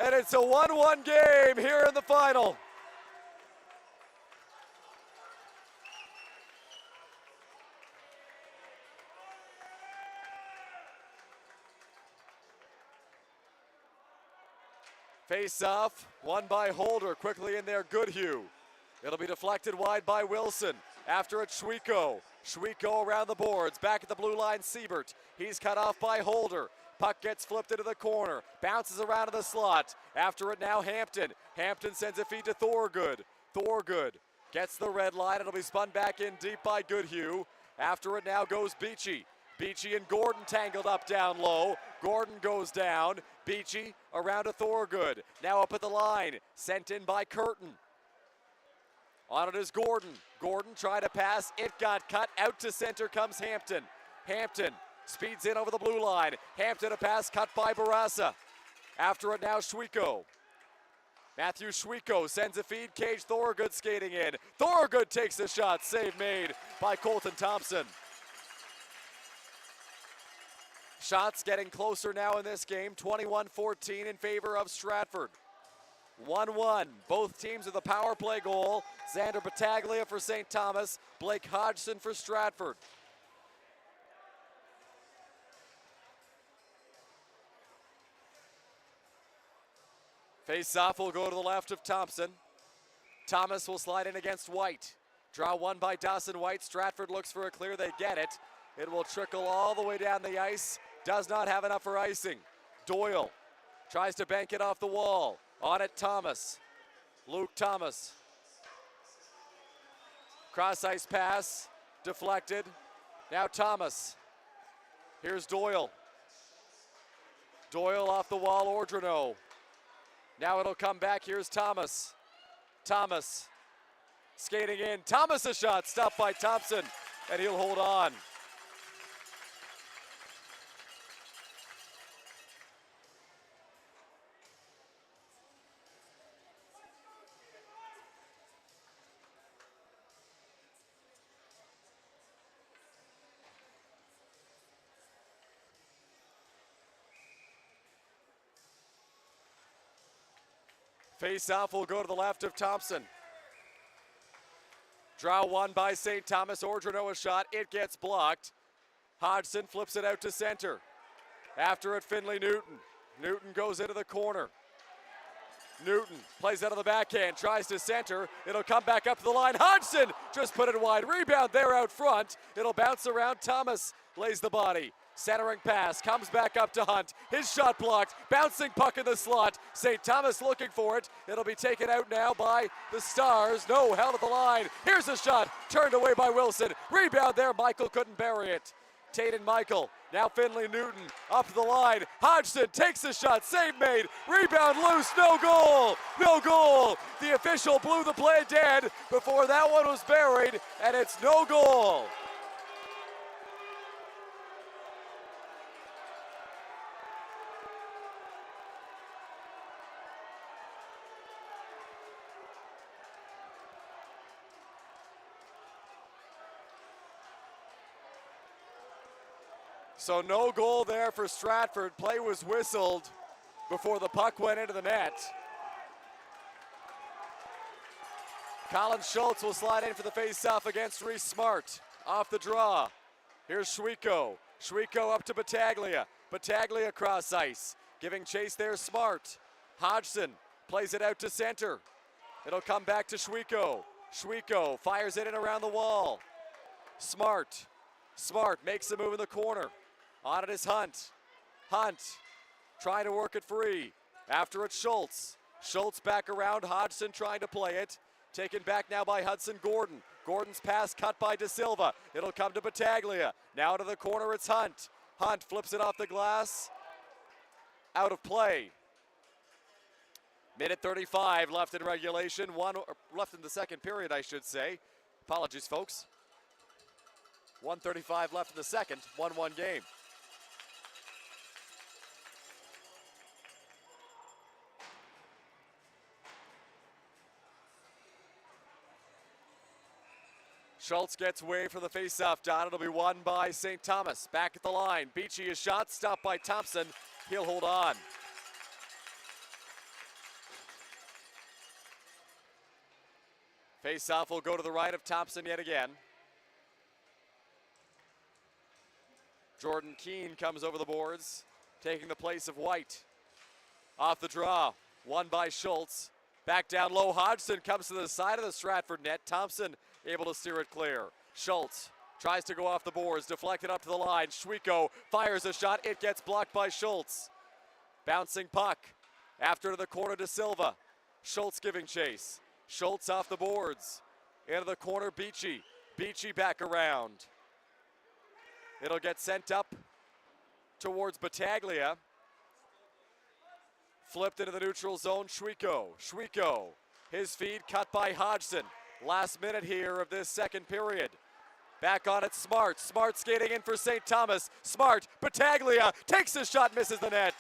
And it's a 1-1 game here in the final. Face-off, won by Holder, quickly in there, Goodhue. It'll be deflected wide by Wilson. After it, Schwieko. Schwieko around the boards, back at the blue line, Siebert. He's cut off by Holder. Puck gets flipped into the corner, bounces around to the slot. After it now, Hampton. Hampton sends a feed to Thorgood. Thorgood gets the red line. It'll be spun back in deep by Goodhue. After it now goes Beachy. Beachy and Gordon tangled up down low. Gordon goes down. Beachy around to Thorgood. Now up at the line, sent in by Curtin. On it is Gordon. Gordon tried to pass. It got cut. Out to center comes Hampton. Hampton speeds in over the blue line. Hampton a pass cut by Barassa. After it now, Schwieko. Matthew Schwieko sends a feed. Cage Thorgood skating in. Thorgood takes the shot. Save made by Colton Thompson. Shots getting closer now in this game. 21-14 in favor of Stratford. 1-1, both teams with a power play goal. Xander Battaglia for St. Thomas, Blake Hodgson for Stratford. Face-off will go to the left of Thompson. Thomas will slide in against White. Draw one by Dawson White. Stratford looks for a clear. They get it. It will trickle all the way down the ice. Does not have enough for icing. Doyle tries to bank it off the wall. On it, Thomas. Luke Thomas. Cross ice pass. Deflected. Now Thomas. Here's Doyle. Doyle off the wall, Ordrino. Now it'll come back. Here's Thomas. Thomas skating in. Thomas a shot. Stopped by Thompson, and he'll hold on. Face-off will go to the left of Thompson. Draw one by St. Thomas. Ordrino a shot. It gets blocked. Hodgson flips it out to center. After it, Finley Newton. Newton goes into the corner. Newton plays out of the backhand, tries to center. It'll come back up to the line. Hodgson just put it wide. Rebound there out front. It'll bounce around. Thomas lays the body. Centering pass, comes back up to Hunt. His shot blocked, bouncing puck in the slot. St. Thomas looking for it. It'll be taken out now by the Stars. No, held at the line. Here's a shot, turned away by Wilson. Rebound there, Michael couldn't bury it. Tate and Michael, now Finley Newton up the line. Hodgson takes the shot, save made. Rebound loose, no goal, no goal. The official blew the play dead before that one was buried, and it's no goal. So no goal there for Stratford. Play was whistled before the puck went into the net. Colin Schultz will slide in for the face-off against Reese Smart. Off the draw. Here's Schwieko. Schwieko up to Battaglia. Battaglia cross ice. Giving chase there, Smart. Hodgson plays it out to center. It'll come back to Schwieko. Schwieko fires it in around the wall. Smart. Smart makes a move in the corner. On it is Hunt. Hunt trying to work it free. After it, Schultz. Schultz back around. Hodgson trying to play it. Taken back now by Hudson Gordon. Gordon's pass cut by De Silva. It'll come to Battaglia. Now to the corner, it's Hunt. Hunt flips it off the glass. Out of play. Minute 35 left in regulation. Left in the second period, I should say. Apologies, folks. 1:35 left in the second. 1-1 game. Schultz gets away from the faceoff dot. It'll be won by St. Thomas. Back at the line. Beachy is shot. Stopped by Thompson. He'll hold on. Faceoff will go to the right of Thompson yet again. Jordan Keane comes over the boards, taking the place of White. Off the draw. Won by Schultz. Back down low. Hodgson comes to the side of the Stratford net. Thompson able to steer it clear. Schultz tries to go off the boards, deflected up to the line. Schwieko fires a shot. It gets blocked by Schultz. Bouncing puck. After to the corner to Silva. Schultz giving chase. Schultz off the boards. Into the corner, Beachy. Beachy back around. It'll get sent up towards Battaglia. Flipped into the neutral zone, Schwieko. Schwieko, his feed cut by Hodgson. Last minute here of this second period. Back on it, Smart. Smart skating in for St. Thomas. Smart, Battaglia takes a shot, misses the net.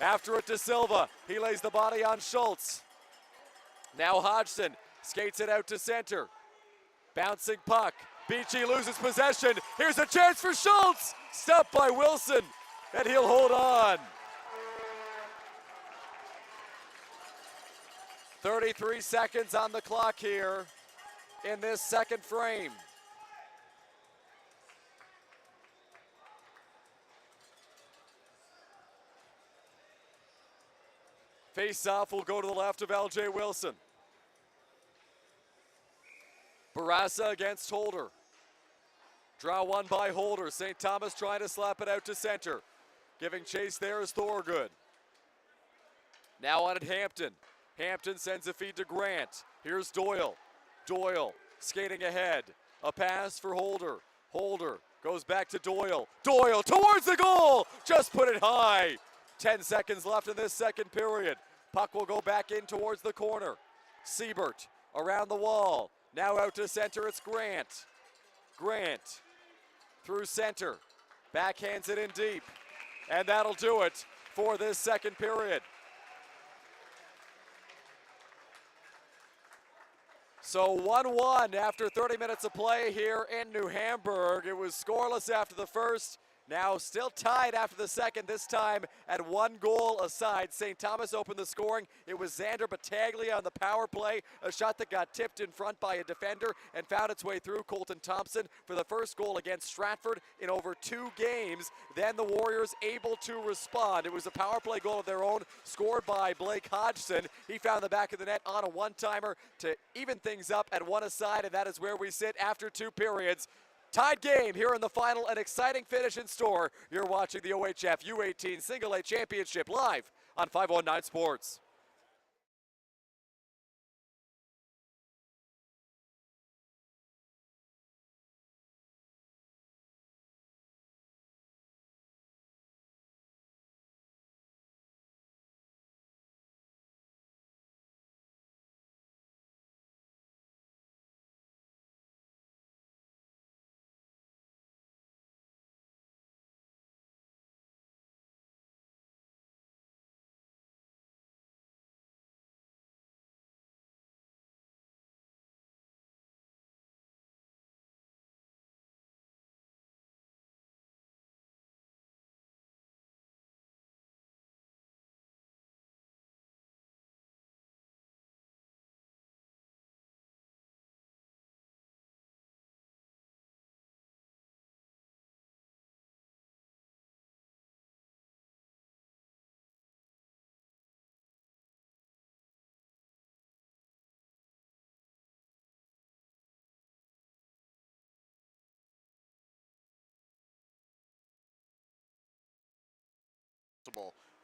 After it to Silva. He lays the body on Schultz. Now Hodgson skates it out to center. Bouncing puck. Beachy loses possession. Here's a chance for Schultz. Stopped by Wilson, and he'll hold on. 33 seconds on the clock here in this second frame. Face-off will go to the left of LJ Wilson. Barassa against Holder. Draw one by Holder. St. Thomas trying to slap it out to center. Giving chase there is Thorgood. Now on at Hampton. Hampton sends a feed to Grant. Here's Doyle. Doyle skating ahead. A pass for Holder. Holder goes back to Doyle. Doyle towards the goal! Just put it high. 10 seconds left in this second period. Puck will go back in towards the corner. Siebert around the wall. Now out to center, it's Grant. Grant through center. Backhands it in deep. And that'll do it for this second period. So 1-1 after 30 minutes of play here in New Hamburg. It was scoreless after the first. Now still tied after the second, this time at 1 goal aside. St. Thomas opened the scoring. It was Xander Battaglia on the power play, a shot that got tipped in front by a defender and found its way through Colton Thompson for the first goal against Stratford in over 2 games. Then the Warriors able to respond. It was a power play goal of their own scored by Blake Hodgson. He found the back of the net on a one-timer to even things up at 1 aside, and that is where we sit after 2 periods. Tied game here in the final, an exciting finish in store. You're watching the OHF U18 Single A Championship live on 519 Sports.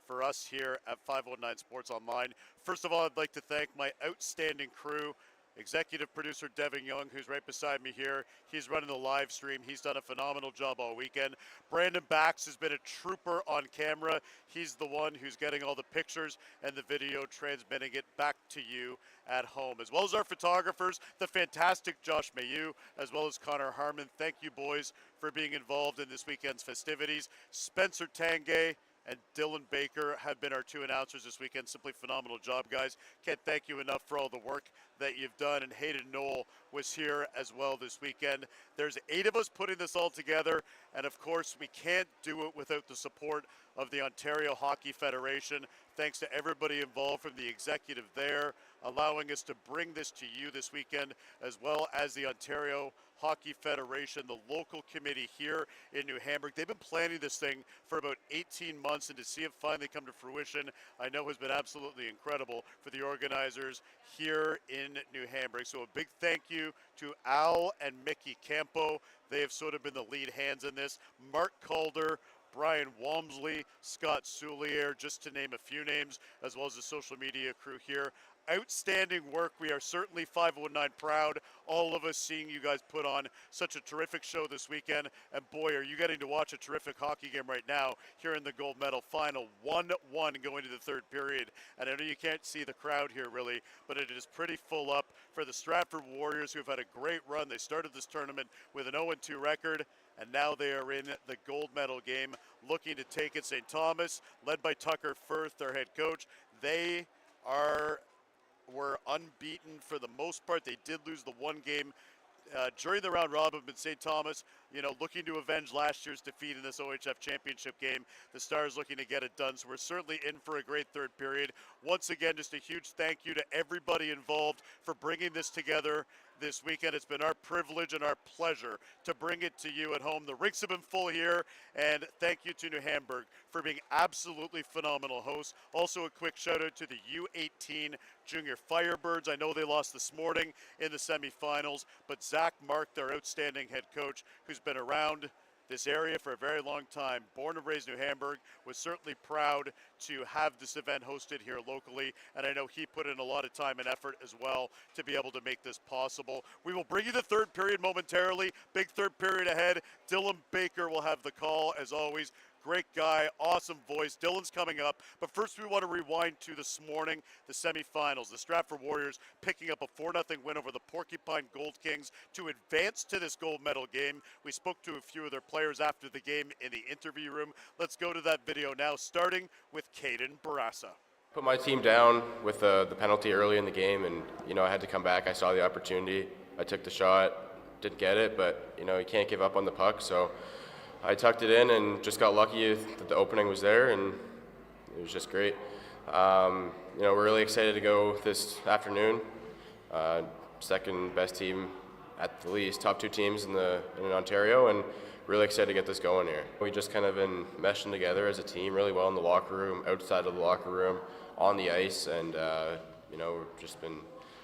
For us here at 519 Sports Online. First of all, I'd like to thank my outstanding crew, executive producer Devin Young, who's right beside me here. He's running the live stream. He's done a phenomenal job all weekend. Brandon Bax has been a trooper on camera. He's the one who's getting all the pictures and the video, transmitting it back to you at home, as well as our photographers, the fantastic Josh Mayu, as well as Connor Harmon. Thank you, boys, for being involved in this weekend's festivities. Spencer Tangay and Dylan Baker have been our 2 announcers this weekend. Simply phenomenal job, guys. Can't thank you enough for all the work that you've done. And Hayden Knoll was here as well this weekend. There's 8 of us putting this all together. And of course, we can't do it without the support of the Ontario Hockey Federation. Thanks to everybody involved from the executive there, allowing us to bring this to you this weekend, as well as the Ontario Hockey Federation, the local committee here in New Hamburg. They've been planning this thing for about 18 months, and to see it finally come to fruition, I know has been absolutely incredible for the organizers here in New Hamburg. So a big thank you to Al and Mickey Campo. They have sort of been the lead hands in this. Mark Calder, Brian Walmsley, Scott Soulier, just to name a few names, as well as the social media crew here. Outstanding work. We are certainly 519 proud, all of us, seeing you guys put on such a terrific show this weekend. And boy, are you getting to watch a terrific hockey game right now here in the gold medal final. 1-1 going to the 3rd period. And I know you can't see the crowd here really, but it is pretty full up for the Stratford Warriors, who have had a great run. They started this tournament with an 0-2 record, and now they are in the gold medal game, looking to take it. St. Thomas, led by Tucker Firth, their head coach. They were unbeaten for the most part. They did lose the 1 game during the round robin, but St. Thomas, looking to avenge last year's defeat in this OHF championship game. The Stars looking to get it done, so we're certainly in for a great 3rd period. Once again, just a huge thank you to everybody involved for bringing this together. this weekend. It's been our privilege and our pleasure to bring it to you at home. The rinks have been full here, and thank you to New Hamburg for being absolutely phenomenal hosts. Also, a quick shout out to the U18 Junior Firebirds. I know they lost this morning in the semifinals, but Zach Mark, their outstanding head coach, who's been around this area for a very long time, born and raised New Hamburg, was certainly proud to have this event hosted here locally, and I know he put in a lot of time and effort as well to be able to make this possible. We will bring you the third period momentarily. Big third period ahead. Dylan Baker will have the call as always. Great guy, awesome voice. Dylan's coming up. But first we want to rewind to this morning, the semifinals. The Stratford Warriors picking up a 4-0 win over the Porcupine Gold Kings to advance to this gold medal game. We spoke to a few of their players after the game in the interview room. Let's go to that video now, starting with Caden Barassa. Put my team down with the penalty early in the game, and I had to come back. I saw the opportunity. I took the shot, didn't get it, but you can't give up on the puck, so I tucked it in and just got lucky that the opening was there, and it was just great. We're really excited to go this afternoon. Second best team at the least, top 2 teams in Ontario, and really excited to get this going here. We just kind of been meshing together as a team really well in the locker room, outside of the locker room, on the ice, and we've just been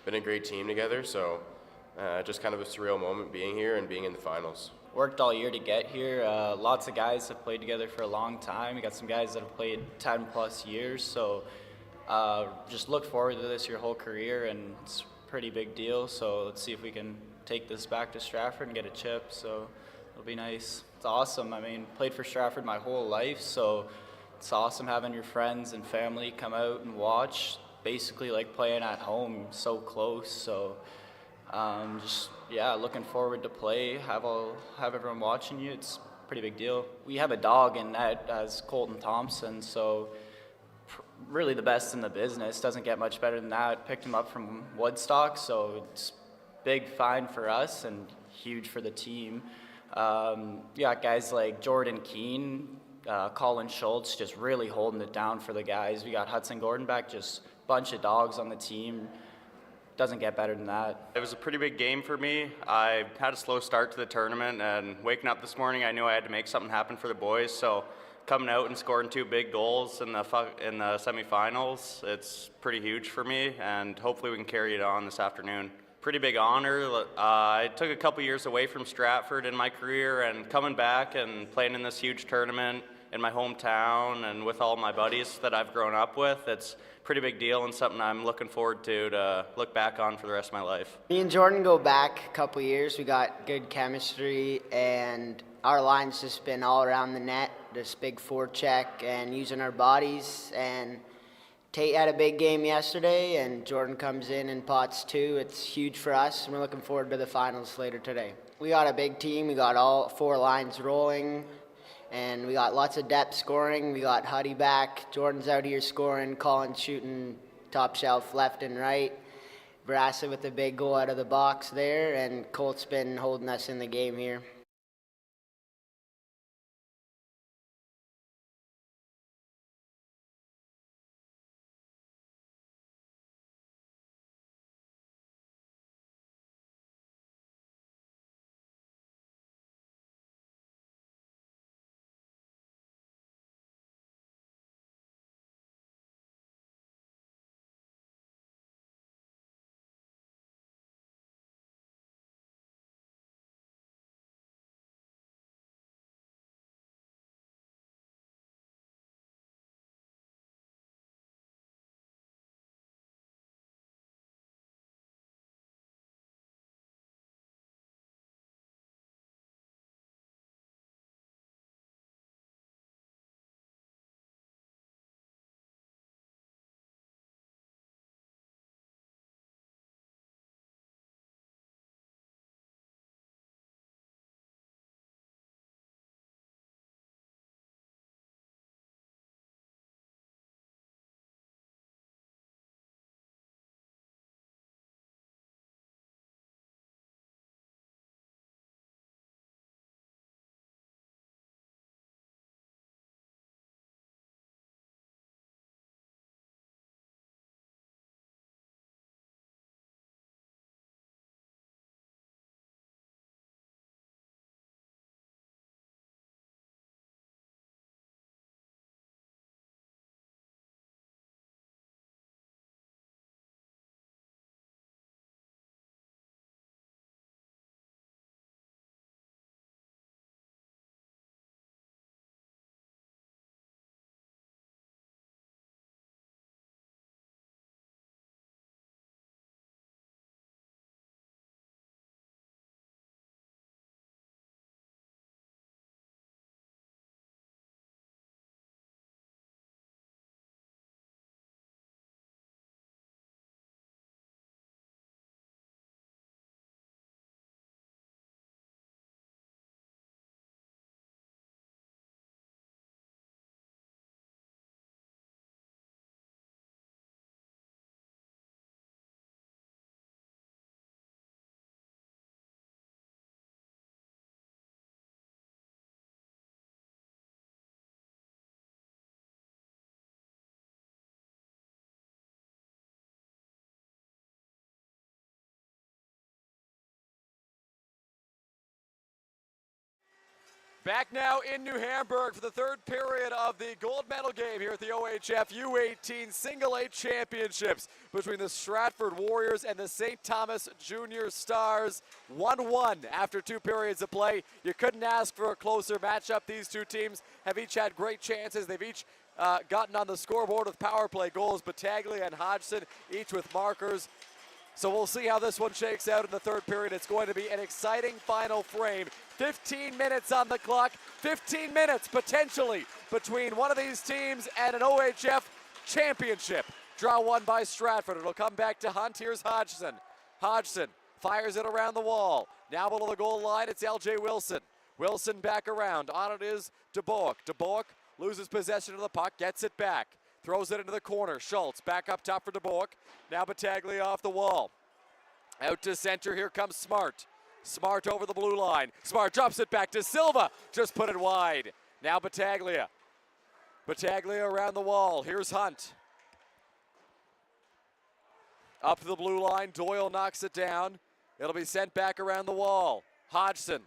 a great team together. So just kind of a surreal moment being here and being in the finals. Worked all year to get here. Lots of guys have played together for a long time. We got some guys that have played 10 plus years, so just look forward to this your whole career, and it's a pretty big deal. So let's see if we can take this back to Stratford and get a chip, so it'll be nice. It's awesome. I mean, played for Stratford my whole life, so it's awesome having your friends and family come out and watch. Basically like playing at home, so close. So looking forward to play, have everyone watching you. It's a pretty big deal. We have a dog in net as Colton Thompson, so really the best in the business. Doesn't get much better than that. Picked him up from Woodstock, so it's big find for us and huge for the team. Guys like Jordan Keane, Colin Schultz, just really holding it down for the guys. We got Hudson Gordon back, just bunch of dogs on the team. Doesn't get better than that. It was a pretty big game for me. I had a slow start to the tournament, and waking up this morning, I knew I had to make something happen for the boys. So coming out and scoring 2 big goals in the semifinals, it's pretty huge for me, and hopefully we can carry it on this afternoon. Pretty big honor. I took a couple years away from Stratford in my career, and coming back and playing in this huge tournament in my hometown and with all my buddies that I've grown up with, it's a pretty big deal and something I'm looking forward to look back on for the rest of my life. Me and Jordan go back a couple years. We got good chemistry, and our line's just been all around the net, this big forecheck and using our bodies. And Tate had a big game yesterday, and Jordan comes in pots 2. It's huge for us, and we're looking forward to the finals later today. We got a big team. We got all 4 lines rolling, and we got lots of depth scoring. We got Huddy back. Jordan's out here scoring. Colin's shooting top shelf left and right. Barassa with a big goal out of the box there, and Colt's been holding us in the game here. Back now in New Hamburg for the third period of the gold medal game here at the OHF U18 Single A Championships between the Stratford Warriors and the St. Thomas Junior Stars. 1-1 after 2 periods of play. You couldn't ask for a closer matchup. These two teams have each had great chances. They've each gotten on the scoreboard with power play goals. Battaglia and Hodgson each with markers. So we'll see how this one shakes out in the third period. It's going to be an exciting final frame. 15 minutes on the clock, 15 minutes potentially between one of these teams and an OHF championship. Draw one by Stratford. It'll come back to Hunt. Here's Hodgson. Hodgson fires it around the wall. Now below the goal line, it's LJ Wilson. Wilson back around. On it is DeBoek. DeBoek loses possession of the puck, gets it back. Throws it into the corner. Schultz back up top for DeBoek. Now Battaglia off the wall. Out to center. Here comes Smart. Smart over the blue line. Smart drops it back to Silva. Just put it wide. Now Battaglia. Battaglia around the wall. Here's Hunt. Up to the blue line. Doyle knocks it down. It'll be sent back around the wall. Hodgson.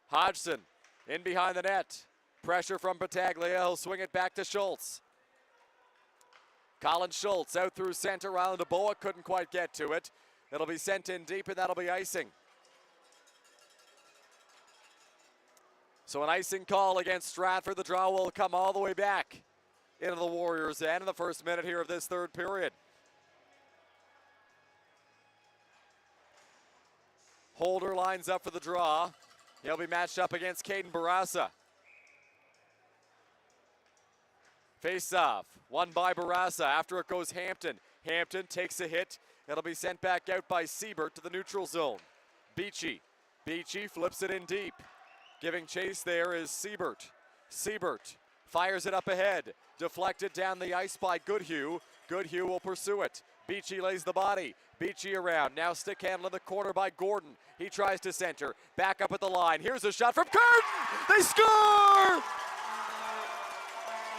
Hodgson in behind the net. Pressure from Battaglia. He'll swing it back to Schultz. Colin Schultz out through center. Ryland DeBoa couldn't quite get to it. It'll be sent in deep, and that'll be icing. So an icing call against Stratford. The draw will come all the way back into the Warriors' end in the first minute here of this third period. Holder lines up for the draw. He'll be matched up against Caden Barassa. Face-off, won by Barassa. After it goes Hampton. Hampton takes a hit. It'll be sent back out by Siebert to the neutral zone. Beachy. Beachy flips it in deep. Giving chase there is Siebert. Siebert fires it up ahead. Deflected down the ice by Goodhue. Goodhue will pursue it. Beachy lays the body. Beachy around. Now stick handle in the corner by Gordon. He tries to center. Back up at the line. Here's a shot from Curtin. They score!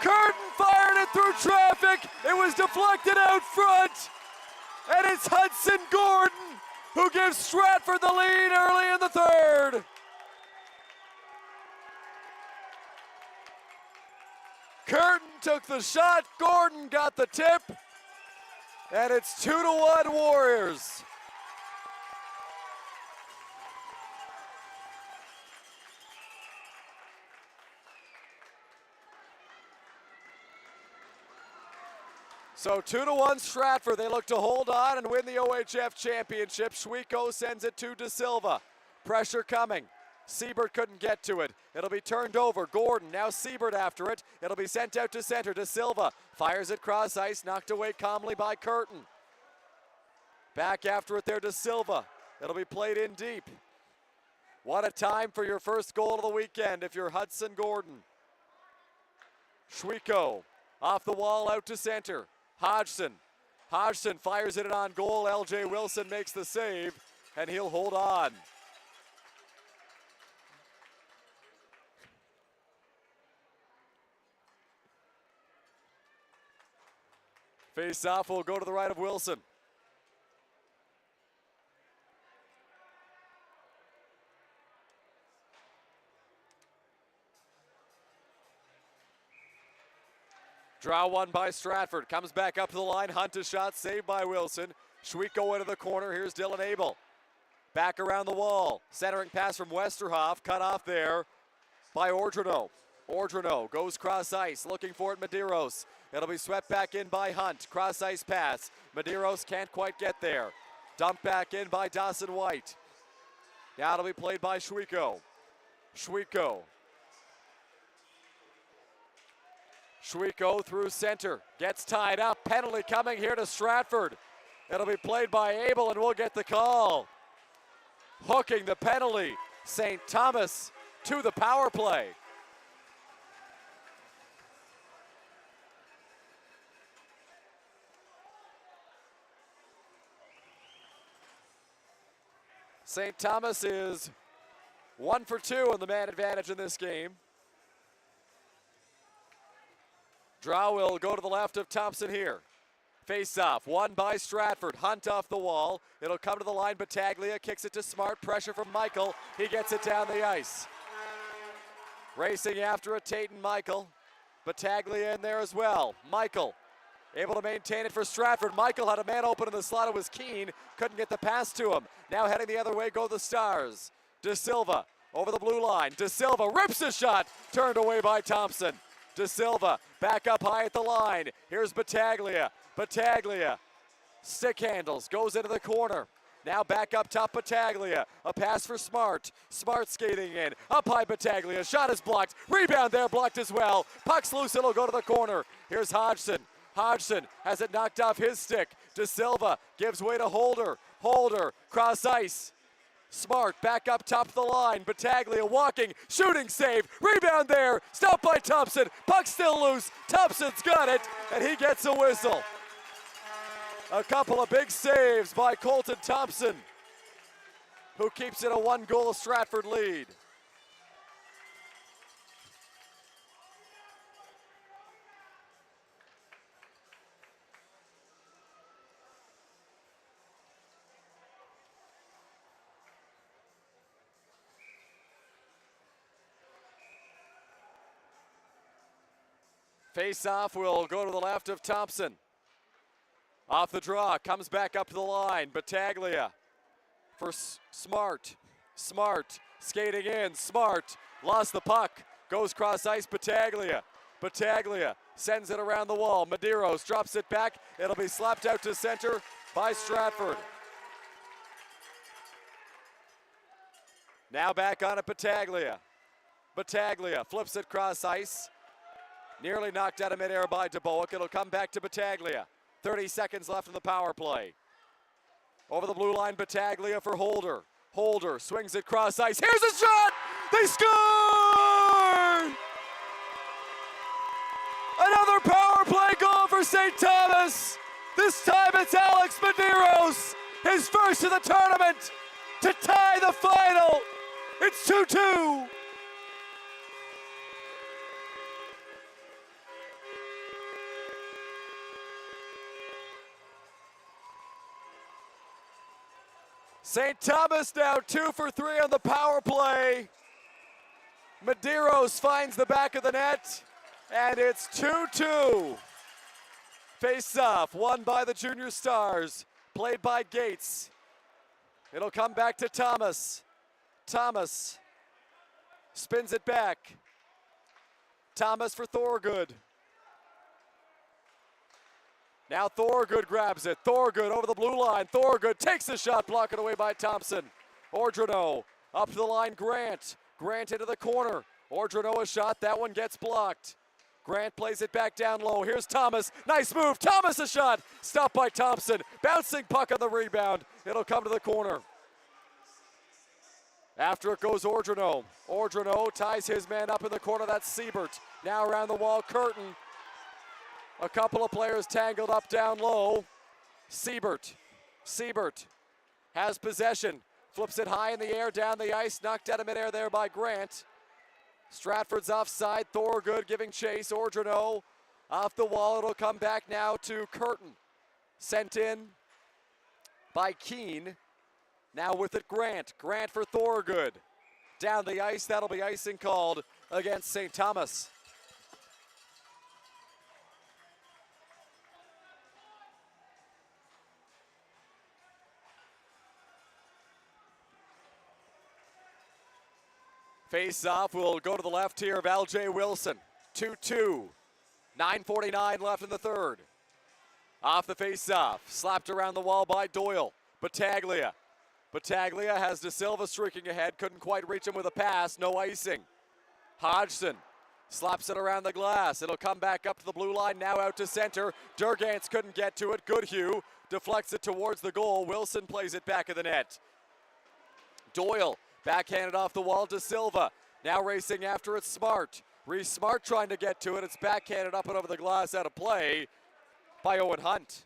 Curtin fired it through traffic. It was deflected out front. And it's Hudson Gordon who gives Stratford the lead early in the third. Curtin took the shot. Gordon got the tip. And it's 2-1 Warriors. So 2-1 Stratford. They look to hold on and win the OHF championship. Schwieko sends it to De Silva. Pressure coming. Siebert couldn't get to it. It'll be turned over. Gordon, now Siebert after it. It'll be sent out to center. De Silva fires it cross ice, knocked away calmly by Curtin. Back after it there to Silva. It'll be played in deep. What a time for your first goal of the weekend if you're Hudson Gordon. Schwieko off the wall out to center. Hodgson. Hodgson fires it on goal. LJ Wilson makes the save, and he'll hold on. Face-off will go to the right of Wilson. Draw one by Stratford. Comes back up to the line. Hunt a shot. Saved by Wilson. Schwieko into the corner. Here's Dylan Abel. Back around the wall. Centering pass from Westerhoff. Cut off there by Ordrino. Ordrino goes cross ice. Looking for it, Medeiros. It'll be swept back in by Hunt. Cross ice pass. Medeiros can't quite get there. Dumped back in by Dawson White. Now it'll be played by Schwieko. Schwieko. Schwieko through center, gets tied up. Penalty coming here to Stratford. It'll be played by Abel, and we'll get the call. Hooking the penalty. St. Thomas to the power play. St. Thomas is 1 for 2 on the man advantage in this game. Draw will go to the left of Thompson here. Face-off, won by Stratford. Hunt off the wall. It'll come to the line. Battaglia kicks it to Smart. Pressure from Michael. He gets it down the ice. Racing after it, Tate and Michael. Battaglia in there as well. Michael able to maintain it for Stratford. Michael had a man open in the slot. It was Keane. Couldn't get the pass to him. Now heading the other way go the Stars. De Silva over the blue line. De Silva rips a shot. Turned away by Thompson. De Silva back up high at the line. Here's Battaglia. Battaglia stick handles. Goes into the corner. Now back up top, Battaglia. A pass for Smart. Smart skating in. Up high, Battaglia. Shot is blocked. Rebound there, blocked as well. Puck's loose, it'll go to the corner. Here's Hodgson. Hodgson has it knocked off his stick. De Silva gives way to Holder. Holder, cross ice. Smart back up top of the line. Battaglia walking, shooting save. Rebound there. Stopped by Thompson. Puck still loose. Thompson's got it, and he gets a whistle. A couple of big saves by Colton Thompson, who keeps it a 1-goal Stratford lead. Face-off will go to the left of Thompson. Off the draw, comes back up to the line. Battaglia for Smart. Smart skating in. Smart lost the puck. Goes cross ice. Battaglia. Battaglia sends it around the wall. Medeiros drops it back. It'll be slapped out to center by Stratford. Now back on it, Battaglia. Battaglia flips it cross ice. Nearly knocked out of midair by DeBoek. It'll come back to Battaglia. 30 seconds left in the power play. Over the blue line, Battaglia for Holder. Holder swings it cross ice. Here's a shot! They score! Another power play goal for St. Thomas. This time it's Alex Medeiros, his first of the tournament, to tie the final. It's 2-2. St. Thomas now 2 for 3 on the power play. Medeiros finds the back of the net, and it's 2-2. Face-off, won by the Junior Stars, played by Gates. It'll come back to Thomas. Thomas spins it back. Thomas for Thorgood. Now Thorgood grabs it. Thorgood over the blue line. Thorgood takes the shot, blocked away by Thompson. Ordrino up to the line, Grant. Grant into the corner. Ordrino a shot, that one gets blocked. Grant plays it back down low. Here's Thomas, nice move. Thomas a shot, stopped by Thompson. Bouncing puck on the rebound. It'll come to the corner. After it goes Ordrino. Ordrino ties his man up in the corner, that's Siebert. Now around the wall, Curtin. A couple of players tangled up down low. Siebert. Siebert has possession. Flips it high in the air, down the ice. Knocked out of midair there by Grant. Stratford's offside. Thorgood giving chase. Ordrino off the wall. It'll come back now to Curtin. Sent in by Keane. Now with it, Grant. Grant for Thorgood. Down the ice. That'll be icing called against St. Thomas. Face-off will go to the left here of L.J. Wilson. 2-2. 9:49 left in the third. Off the face-off. Slapped around the wall by Doyle. Battaglia. Battaglia has De Silva streaking ahead. Couldn't quite reach him with a pass. No icing. Hodgson slaps it around the glass. It'll come back up to the blue line. Now out to center. Durgantz couldn't get to it. Goodhue deflects it towards the goal. Wilson plays it back of the net. Doyle backhanded off the wall to Silva. Now racing after it, Smart. Reese Smart trying to get to it. It's backhanded up and over the glass, out of play by Owen Hunt.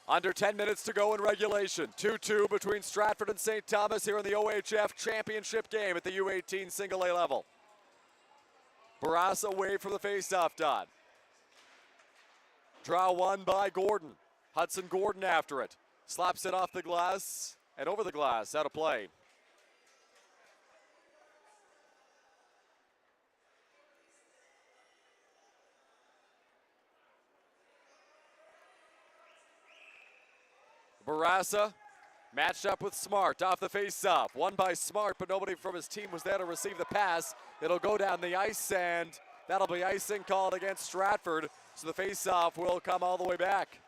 Under 10 minutes to go in regulation. 2-2 between Stratford and St. Thomas here in the OHF championship game at the U18 single A level. Barassa away from the faceoff dot. Draw one by Gordon. Hudson Gordon after it. Slaps it off the glass and over the glass, out of play. Barassa matched up with Smart off the face-off. Won by Smart, but nobody from his team was there to receive the pass. It'll go down the ice, and that'll be icing called against Stratford. So the face-off will come all the way back.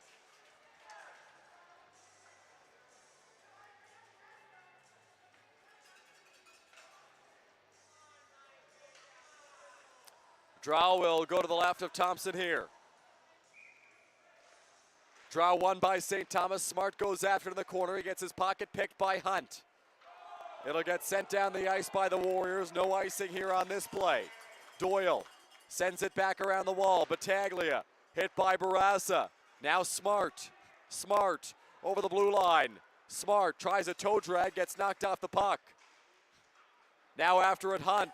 Draw will go to the left of Thompson here. Draw won by St. Thomas. Smart goes after in the corner. He gets his pocket picked by Hunt. It'll get sent down the ice by the Warriors. No icing here on this play. Doyle sends it back around the wall. Battaglia hit by Barassa. Now Smart. Smart over the blue line. Smart tries a toe drag, gets knocked off the puck. Now after it, Hunt.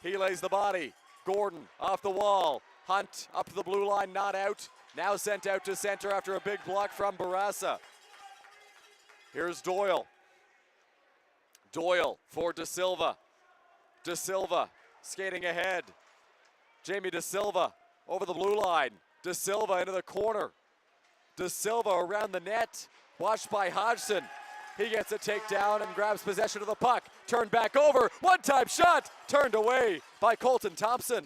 He lays the body. Gordon off the wall. Hunt up to the blue line, not out. Now sent out to center after a big block from Barassa. Here's Doyle. Doyle for De Silva. De Silva skating ahead. Jamie De Silva over the blue line. De Silva into the corner. De Silva around the net. Watched by Hodgson. He gets a takedown and grabs possession of the puck. Turned back over. One-time shot. Turned away by Colton Thompson.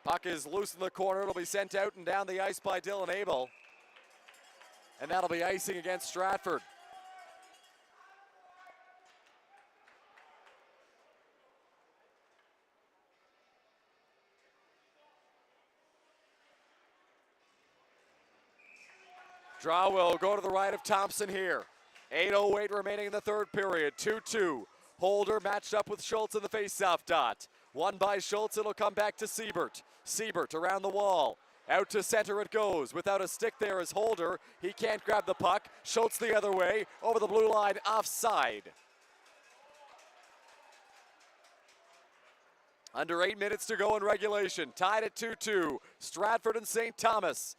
Puck is loose in the corner. It'll be sent out and down the ice by Dylan Abel. And that'll be icing against Stratford. Draw will go to the right of Thompson here. 8:08 remaining in the third period. 2-2. Holder matched up with Schultz in the faceoff dot. Won by Schultz. It'll come back to Siebert. Siebert around the wall. Out to center it goes. Without a stick there is Holder. He can't grab the puck. Schultz the other way. Over the blue line, offside. Under 8 minutes to go in regulation. Tied at 2-2. Stratford and St. Thomas.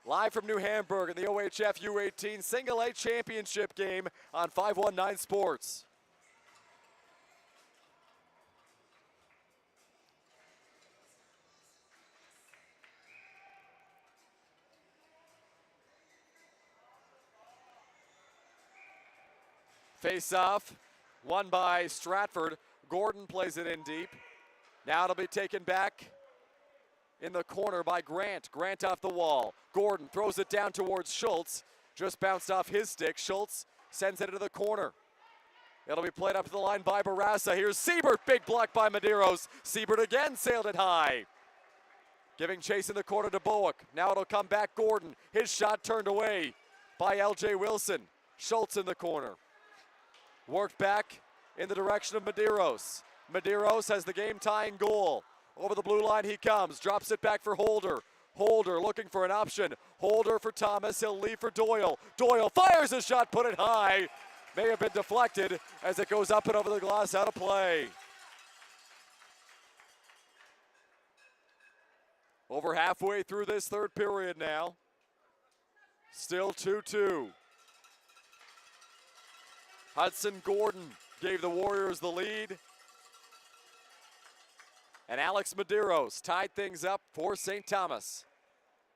Live from New Hamburg in the OHF U18 Single A Championship game on 519 Sports. Face-off, won by Stratford. Gordon plays it in deep. Now it'll be taken back in the corner by Grant. Grant off the wall. Gordon throws it down towards Schultz. Just bounced off his stick. Schultz sends it into the corner. It'll be played up to the line by Barassa. Here's Siebert. Big block by Medeiros. Siebert again sailed it high. Giving chase in the corner to Bowick. Now it'll come back Gordon. His shot turned away by L.J. Wilson. Schultz in the corner. Worked back in the direction of Medeiros. Medeiros has the game-tying goal. Over the blue line he comes. Drops it back for Holder. Holder looking for an option. Holder for Thomas. He'll leave for Doyle. Doyle fires a shot, put it high. May have been deflected as it goes up and over the glass, out of play. Over halfway through this third period now. Still 2-2. Hudson Gordon gave the Warriors the lead. And Alex Medeiros tied things up for St. Thomas.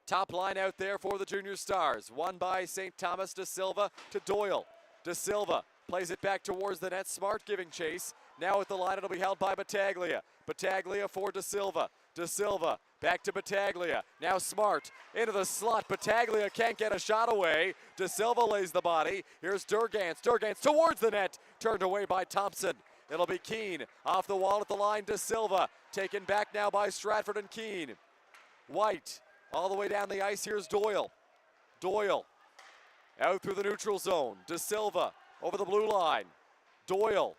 Top line out there for the Junior Stars. Won by St. Thomas. De Silva to Doyle. De Silva plays it back towards the net. Smart giving chase. Now at the line it'll be held by Battaglia. Battaglia for De Silva. De Silva back to Battaglia. Now Smart into the slot. Battaglia can't get a shot away. De Silva lays the body. Here's Durgans. Durgans towards the net. Turned away by Thompson. It'll be Keene off the wall at the line. De Silva taken back now by Stratford and Keene. White all the way down the ice. Here's Doyle. Doyle out through the neutral zone. De Silva over the blue line. Doyle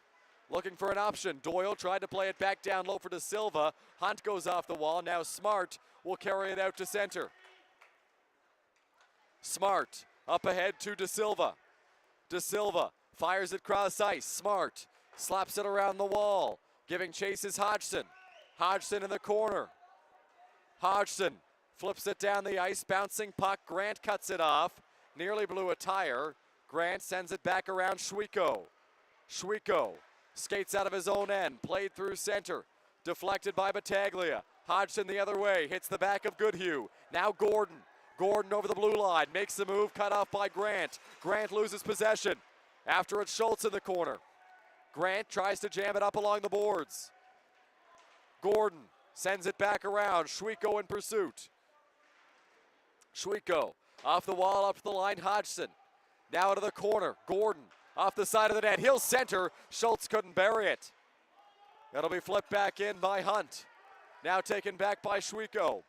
looking for an option. Doyle tried to play it back down low for De Silva. Hunt goes off the wall. Now Smart will carry it out to center. Smart up ahead to De Silva. De Silva fires it cross ice. Smart slaps it around the wall. Giving chase is Hodgson. Hodgson in the corner. Hodgson flips it down the ice. Bouncing puck. Grant cuts it off. nearly blew a tire. Grant sends it back around Schwieko. Schwieko skates out of his own end, played through center, deflected by Battaglia. Hodgson the other way, hits the back of Goodhue. Now Gordon. Gordon over the blue line, makes the move, cut off by Grant. Grant loses possession. After it's Schultz in the corner. Grant tries to jam it up along the boards. Gordon sends it back around. Schwieko in pursuit. Schwieko off the wall, up to the line. Hodgson now to the corner. Gordon off the side of the net. He'll center. Schultz couldn't bury it. It'll be flipped back in by Hunt. Now taken back by Schwieko.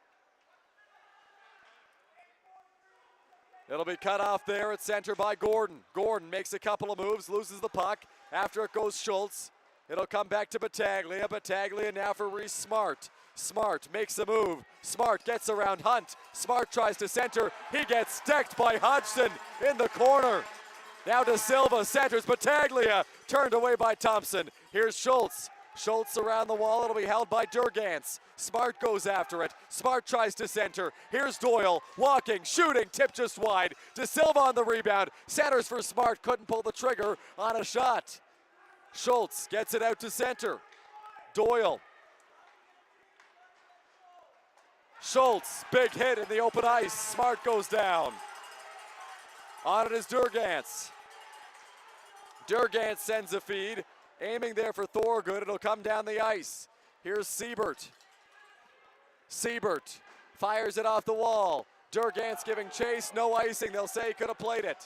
It'll be cut off there at center by Gordon. Gordon makes a couple of moves, loses the puck. After it goes Schultz. It'll come back to Battaglia. Battaglia now for Reese Smart. Smart makes a move. Smart gets around Hunt. Smart tries to center. He gets decked by Hodgson in the corner. Now De Silva centers. Battaglia turned away by Thompson. Here's Schultz. Schultz around the wall. It'll be held by Durgans. Smart goes after it. Smart tries to center. Here's Doyle walking, shooting, tip just wide. De Silva on the rebound. Centers for Smart. Couldn't pull the trigger on a shot. Schultz gets it out to center. Doyle. Schultz, big hit in the open ice. Smart goes down. On it is Durgans. Durgans sends a feed. Aiming there for Thorgood. It'll come down the ice. Here's Siebert. Siebert fires it off the wall. Durgans giving chase. No icing. They'll say he could have played it.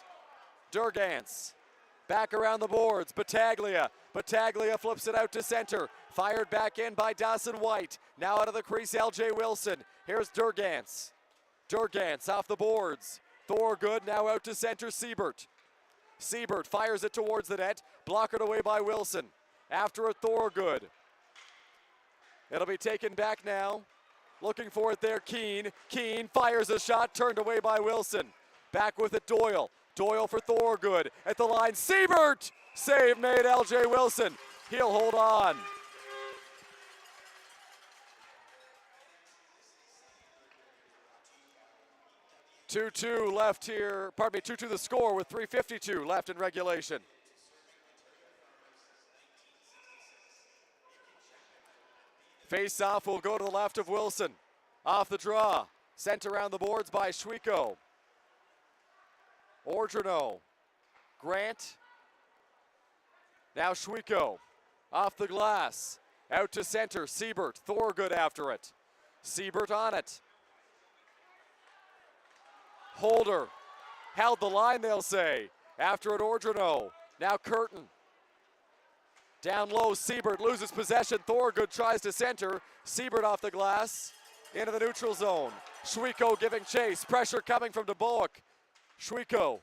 Durgans back around the boards. Battaglia. Battaglia flips it out to center. Fired back in by Dawson White. Now out of the crease, LJ Wilson. Here's Durgans. Durgans off the boards. Thorgood now out to center. Siebert. Siebert fires it towards the net. Blockered away by Wilson. After it, Thorgood. It'll be taken back now. Looking for it there, Keane. Keane fires a shot, turned away by Wilson. Back with it, Doyle. Doyle for Thorgood. At the line, Siebert! Save made, LJ Wilson. He'll hold on. Two-two left here. Pardon me, 2-2 the score with 3:52 left in regulation. Face-off will go to the left of Wilson. Off the draw. Sent around the boards by Schwieko. Ordrino. Grant. Now Schwieko. Off the glass. Out to center. Siebert. Thorgood after it. Siebert on it. Holder. Held the line, they'll say. After it, Ordrino. Now Curtin. Down low, Siebert loses possession. Thorgood tries to center. Siebert off the glass. Into the neutral zone. Schwieko giving chase. Pressure coming from DeBoek. Schwieko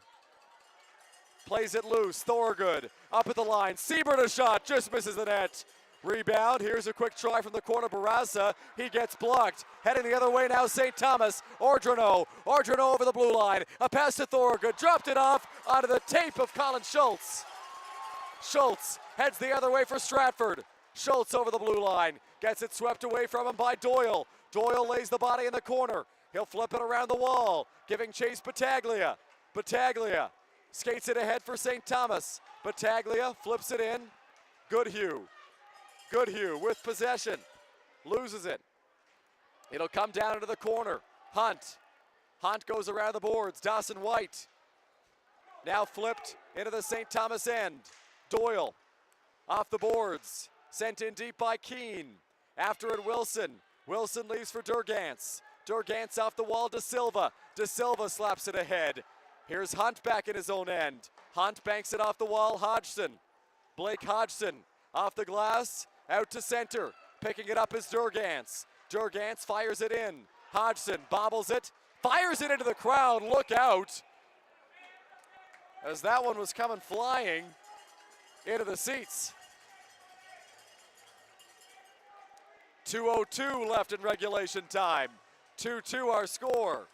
plays it loose. Thorgood up at the line. Siebert a shot. Just misses the net. Rebound. Here's a quick try from the corner. Barraza. He gets blocked. Heading the other way now, St. Thomas. Ordrino. Ordrino over the blue line. A pass to Thorgood. Dropped it off onto the tape of Colin Schultz. Schultz heads the other way for Stratford. Schultz over the blue line. Gets it swept away from him by Doyle. Doyle lays the body in the corner. He'll flip it around the wall. Giving chase Battaglia. Battaglia skates it ahead for St. Thomas. Battaglia flips it in. Goodhue. Goodhue with possession. Loses it. It'll come down into the corner. Hunt. Hunt goes around the boards. Dawson White. Now flipped into the St. Thomas end. Doyle off the boards. Sent in deep by Keane. After it, Wilson. Wilson leaves for Durgans. Durgans off the wall to Silva. De Silva slaps it ahead. Here's Hunt back in his own end. Hunt banks it off the wall. Hodgson. Blake Hodgson off the glass. Out to center. Picking it up is Durgans. Durgans fires it in. Hodgson bobbles it. Fires it into the crowd. Look out. As that one was coming flying into the seats. 2:02 left in regulation time. 2-2 our score.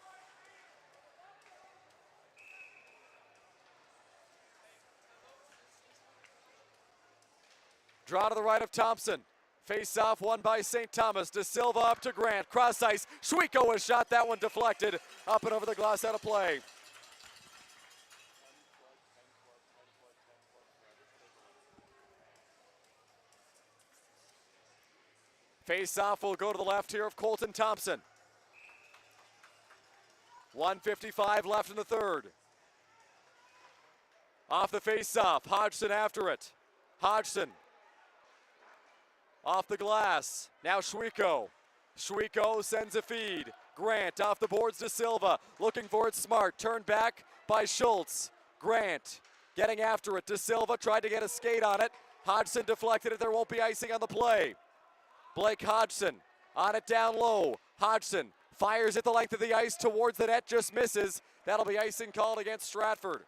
Draw to the right of Thompson. Face off, won by St. Thomas. De Silva up to Grant. Cross ice. Schwieko was shot. That one deflected. Up and over the glass, out of play. Face-off will go to the left here of Colton Thompson. 1:55 left in the third. Off the face-off, Hodgson after it. Hodgson off the glass. Now Schwieko. Schwieko sends a feed. Grant off the boards to Silva. Looking for it smart. Turned back by Schultz. Grant getting after it. De Silva tried to get a skate on it. Hodgson deflected it. There won't be icing on the play. Blake Hodgson on it down low. Hodgson fires at the length of the ice towards the net. Just misses. That'll be icing called against Stratford.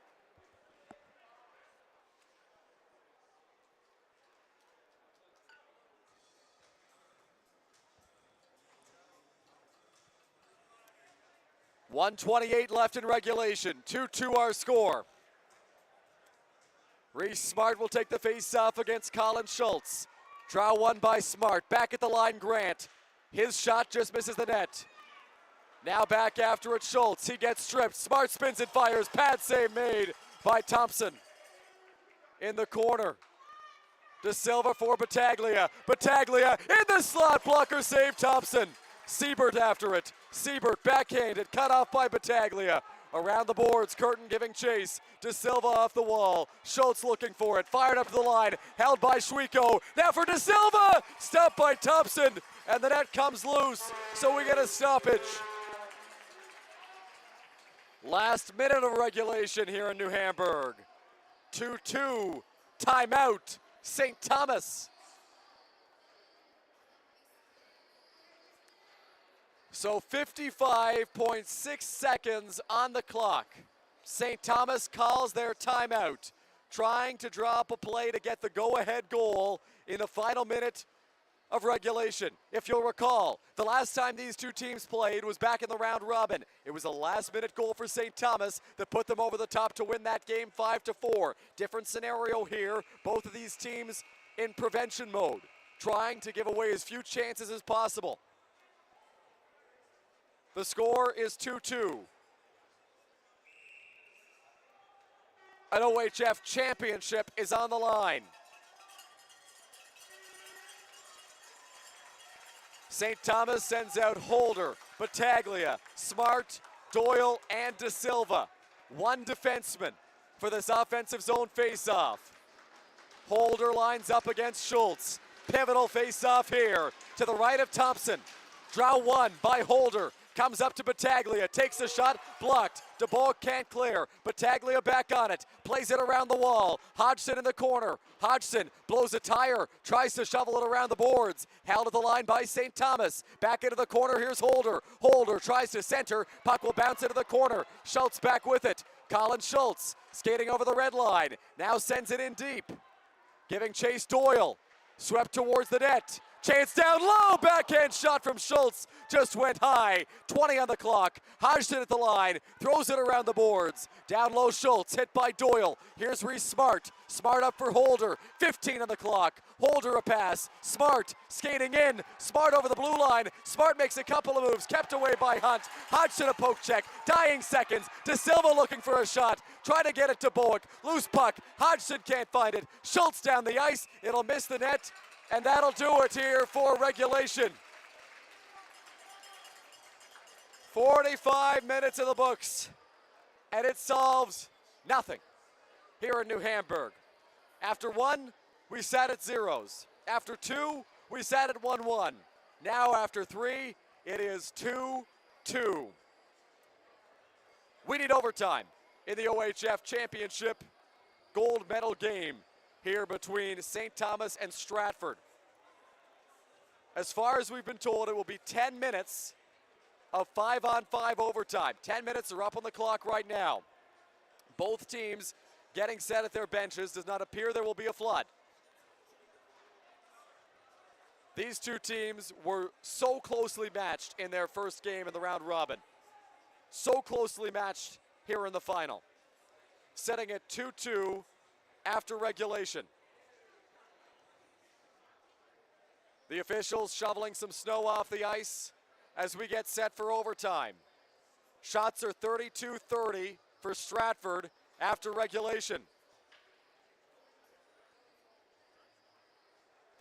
.128 left in regulation. 2-2 our score. Reese Smart will take the face-off against Colin Schultz. Draw one by Smart. Back at the line, Grant. His shot just misses the net. Now back after it, Schultz. He gets stripped. Smart spins and fires. Pad save made by Thompson. In the corner. De Silva for Battaglia. Battaglia in the slot. Blocker save Thompson. Siebert after it. Siebert backhanded, cut off by Battaglia. Around the boards, Curtin giving chase. De Silva off the wall. Schultz looking for it. Fired up to the line. Held by Schwieko. Now for De Silva. Stopped by Thompson. And the net comes loose. So we get a stoppage. Last minute of regulation here in New Hamburg. 2-2. Timeout. St. Thomas. So 55.6 seconds on the clock. St. Thomas calls their timeout, trying to drop a play to get the go-ahead goal in the final minute of regulation. If you'll recall, the last time these two teams played was back in the round robin. It was a last-minute goal for St. Thomas that put them over the top to win that game 5-4. Different scenario here. Both of these teams in prevention mode, trying to give away as few chances as possible. The score is 2-2. An OHF championship is on the line. St. Thomas sends out Holder, Battaglia, Smart, Doyle, and De Silva. One defenseman for this offensive zone faceoff. Holder lines up against Schultz. Pivotal faceoff here to the right of Thompson. Draw one by Holder. Comes up to Battaglia, takes a shot, blocked. DeBoer can't clear. Battaglia back on it, plays it around the wall. Hodgson in the corner. Hodgson blows a tire, tries to shovel it around the boards. Held at the line by St. Thomas. Back into the corner, here's Holder. Holder tries to center, puck will bounce into the corner. Schultz back with it. Colin Schultz skating over the red line. Now sends it in deep. Giving chase Doyle. Swept towards the net. Chance down low, backhand shot from Schultz, just went high. 20 on the clock, Hodgson at the line, throws it around the boards. Down low Schultz, hit by Doyle. Here's Reese Smart, Smart up for Holder, 15 on the clock. Holder a pass, Smart skating in, Smart over the blue line. Smart makes a couple of moves, kept away by Hunt. Hodgson a poke check, dying seconds. De Silva looking for a shot, trying to get it to Bowick. Loose puck, Hodgson can't find it. Schultz down the ice, it'll miss the net. And that'll do it here for regulation. 45 minutes in the books, and it solves nothing here in New Hamburg. After one, we sat at zeros. After two, we sat at 1-1. Now after three, it is 2-2. We need overtime in the OHF Championship gold medal game here between St. Thomas and Stratford. As far as we've been told, it will be 10 minutes of 5-on-5 overtime. 10 minutes are up on the clock right now. Both teams getting set at their benches. Does not appear there will be a flood. These two teams were so closely matched in their first game in the round robin. So closely matched here in the final. Setting at 2-2 after regulation. The officials shoveling some snow off the ice as we get set for overtime. Shots are 32-30 for Stratford after regulation.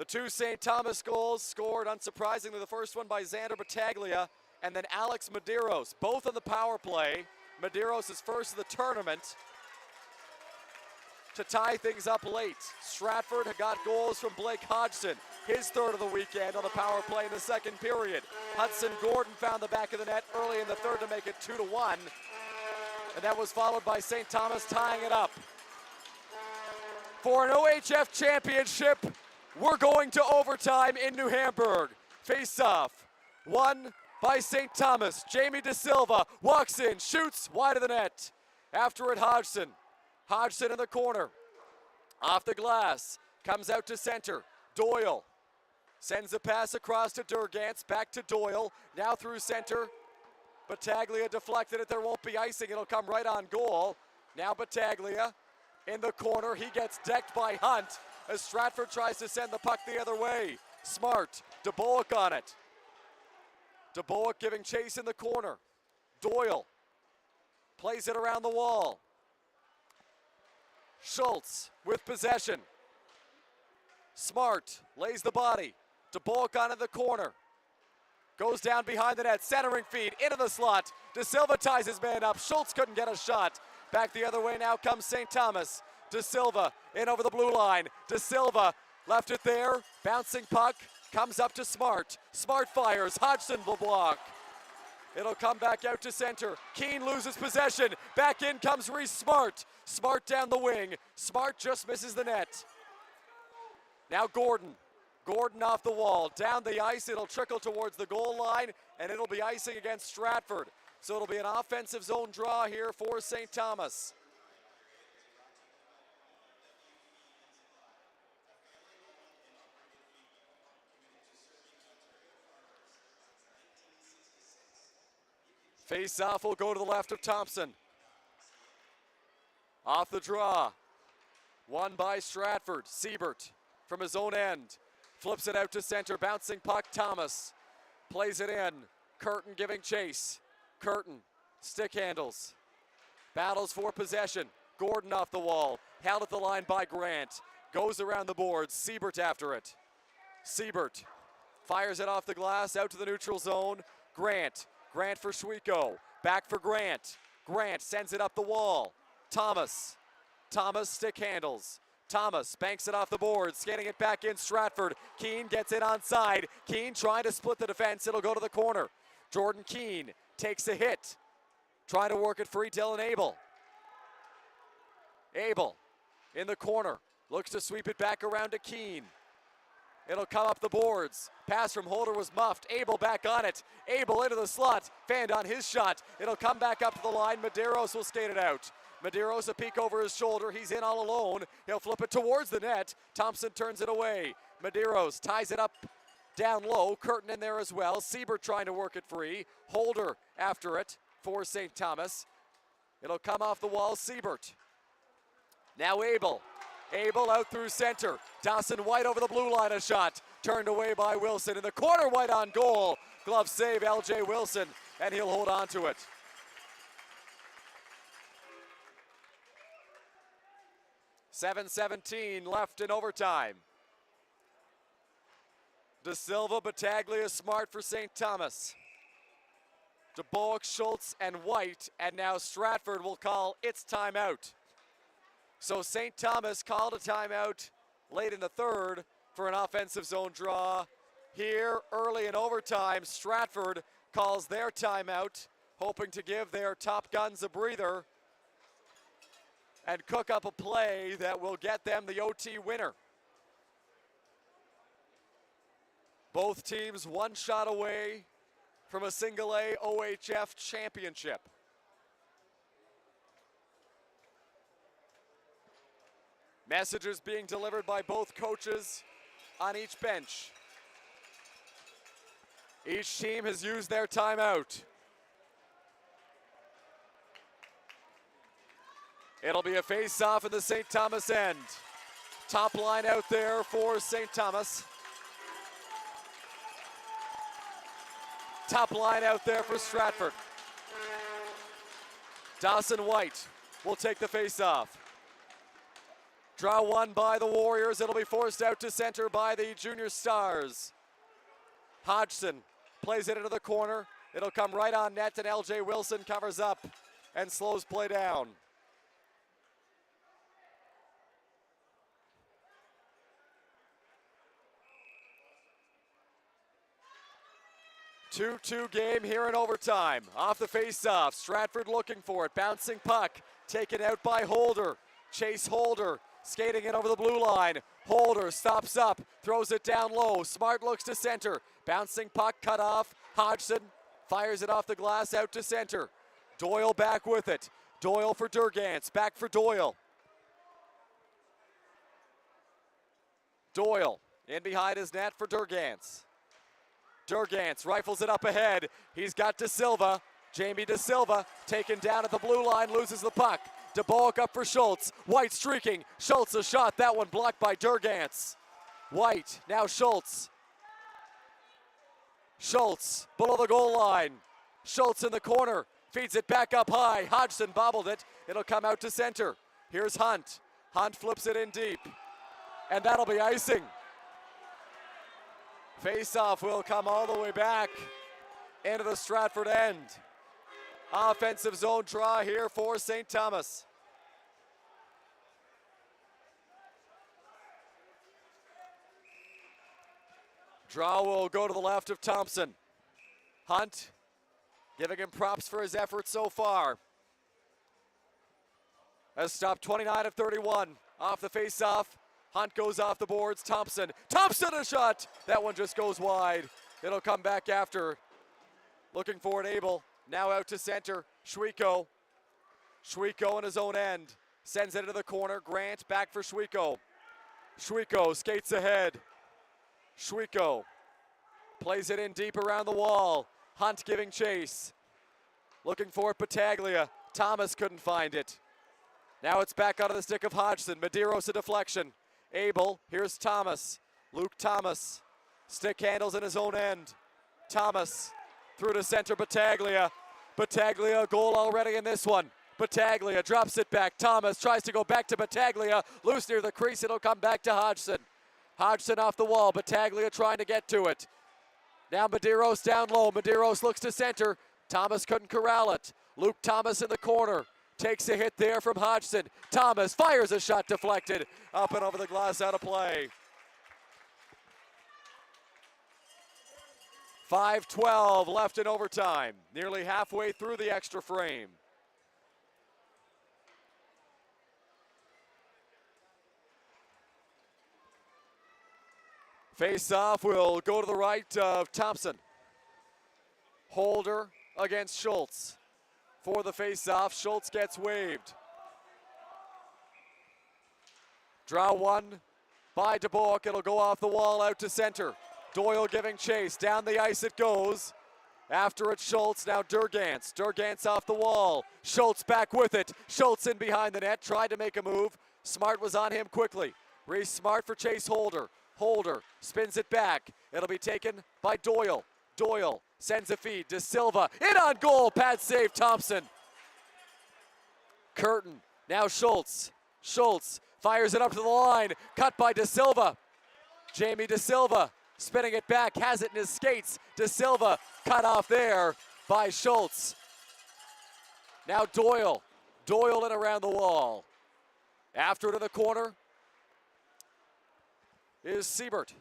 The two St. Thomas goals scored, unsurprisingly, the first one by Xander Battaglia and then Alex Medeiros, both on the power play. Medeiros is first of the tournament to tie things up late. Stratford got goals from Blake Hodgson, his third of the weekend on the power play in the second period. Hudson Gordon found the back of the net early in the third to make it 2-1, and that was followed by St. Thomas tying it up. For an OHF championship, we're going to overtime in New Hamburg. Face-off, won by St. Thomas. Jamie De Silva walks in, shoots wide of the net. After it, Hodgson. Hodgson in the corner. Off the glass, comes out to center. Doyle sends a pass across to Durgantz, back to Doyle, now through center. Battaglia deflected it, there won't be icing, it'll come right on goal. Now Battaglia in the corner, he gets decked by Hunt as Stratford tries to send the puck the other way. Smart, DeBoek on it. DeBoek giving chase in the corner. Doyle plays it around the wall. Schultz with possession. Smart lays the body. DeBoek on in the corner. Goes down behind the net, centering feed into the slot. De Silva ties his man up. Schultz couldn't get a shot. Back the other way now comes St. Thomas. De Silva in over the blue line. De Silva left it there. Bouncing puck comes up to Smart. Smart fires. Hodgson will block. It'll come back out to center. Keane loses possession. Back in comes Reese Smart. Smart down the wing. Smart just misses the net. Now Gordon. Gordon off the wall. Down the ice. It'll trickle towards the goal line, and it'll be icing against Stratford. So it'll be an offensive zone draw here for St. Thomas. Face-off will go to the left of Thompson. Off the draw. Won by Stratford. Siebert from his own end. Flips it out to center. Bouncing puck. Thomas plays it in. Curtin giving chase. Curtin stick handles. Battles for possession. Gordon off the wall. Held at the line by Grant. Goes around the boards. Siebert after it. Siebert fires it off the glass out to the neutral zone. Grant. Grant for Schwieko. Back for Grant. Grant sends it up the wall. Thomas. Thomas stick handles. Thomas banks it off the boards, getting it back in Stratford. Keane gets it onside. Keane trying to split the defense. It'll go to the corner. Jordan Keane takes a hit. Trying to work it free. Dylan Abel. Abel in the corner. Looks to sweep it back around to Keane. It'll come up the boards. Pass from Holder was muffed. Abel back on it. Abel into the slot. Fanned on his shot. It'll come back up to the line. Medeiros will skate it out. Medeiros a peek over his shoulder. He's in all alone. He'll flip it towards the net. Thompson turns it away. Medeiros ties it up down low. Curtin in there as well. Siebert trying to work it free. Holder after it for St. Thomas. It'll come off the wall. Siebert. Now Abel. Abel out through center. Dawson White over the blue line, a shot. Turned away by Wilson. In the corner, White on goal. Glove save, LJ Wilson, and he'll hold on to it. .7:17 left in overtime. De Silva, Battaglia, Smart for St. Thomas. DeBoek, Schultz, and White, and now Stratford will call its timeout. So St. Thomas called a timeout late in the third for an offensive zone draw. Here, early in overtime, Stratford calls their timeout, hoping to give their top guns a breather and cook up a play that will get them the OT winner. Both teams one shot away from a single A OHF championship. Messages being delivered by both coaches on each bench. Each team has used their timeout. It'll be a face-off in the St. Thomas end. Top line out there for St. Thomas. Top line out there for Stratford. Dawson White will take the face-off. Draw one by the Warriors. It'll be forced out to center by the Junior Stars. Hodgson plays it into the corner. It'll come right on net, and LJ Wilson covers up and slows play down. 2-2 game here in overtime. Off the face-off, Stratford looking for it. Bouncing puck, taken out by Holder. Chase Holder, skating it over the blue line. Holder stops up, throws it down low. Smart looks to center. Bouncing puck cut off. Hodgson fires it off the glass out to center. Doyle back with it. Doyle for Durgantz, back for Doyle. Doyle in behind his net for Durgantz. Durgantz rifles it up ahead. He's got De Silva. Jamie De Silva taken down at the blue line, loses the puck. DeBoek up for Schultz. White streaking. Schultz a shot. That one blocked by Durgantz. White, now Schultz. Schultz below the goal line. Schultz in the corner. Feeds it back up high. Hodgson bobbled it. It'll come out to center. Here's Hunt. Hunt flips it in deep. And that'll be icing. Face-off will come all the way back into the Stratford end. Offensive zone draw here for St. Thomas. Draw will go to the left of Thompson. Hunt giving him props for his efforts so far. Has stopped 29 of 31 off the face-off. Hunt goes off the boards. Thompson a shot. That one just goes wide. It'll come back after. Looking for it, Abel. Now out to center. Schwiko. Schwiko in his own end. Sends it into the corner. Grant back for Schwiko. Schwiko skates ahead. Schwiko plays it in deep around the wall. Hunt giving chase. Looking for it, Battaglia. Thomas couldn't find it. Now it's back out of the stick of Hodgson. Medeiros a deflection. Abel, here's Thomas. Luke Thomas. Stick handles in his own end. Thomas through to center, Battaglia. Battaglia, goal already in this one. Battaglia drops it back. Thomas tries to go back to Battaglia. Loose near the crease, it'll come back to Hodgson. Hodgson off the wall, Battaglia trying to get to it. Now Medeiros down low. Medeiros looks to center. Thomas couldn't corral it. Luke Thomas in the corner. Takes a hit there from Hodgson. Thomas fires a shot deflected. Up and over the glass, out of play. 5:12 left in overtime. Nearly halfway through the extra frame. Face-off will go to the right of Thompson. Holder against Schultz. For the face-off, Schultz gets waved. Draw one by DeBoek. It'll go off the wall out to center. Doyle giving chase. Down the ice it goes. After it, Schultz. Now Durgantz. Durgantz off the wall. Schultz back with it. Schultz in behind the net. Tried to make a move. Smart was on him quickly. Reese Smart for Chase Holder. Holder spins it back. It'll be taken by Doyle. Doyle sends a feed to Silva. In on goal. Pad save Thompson. Curtin. Now Schultz. Schultz fires it up to the line. Cut by De Silva. Jamie De Silva spinning it back. Has it in his skates. De Silva cut off there by Schultz. Now Doyle. Doyle in around the wall. After to the corner is Siebert.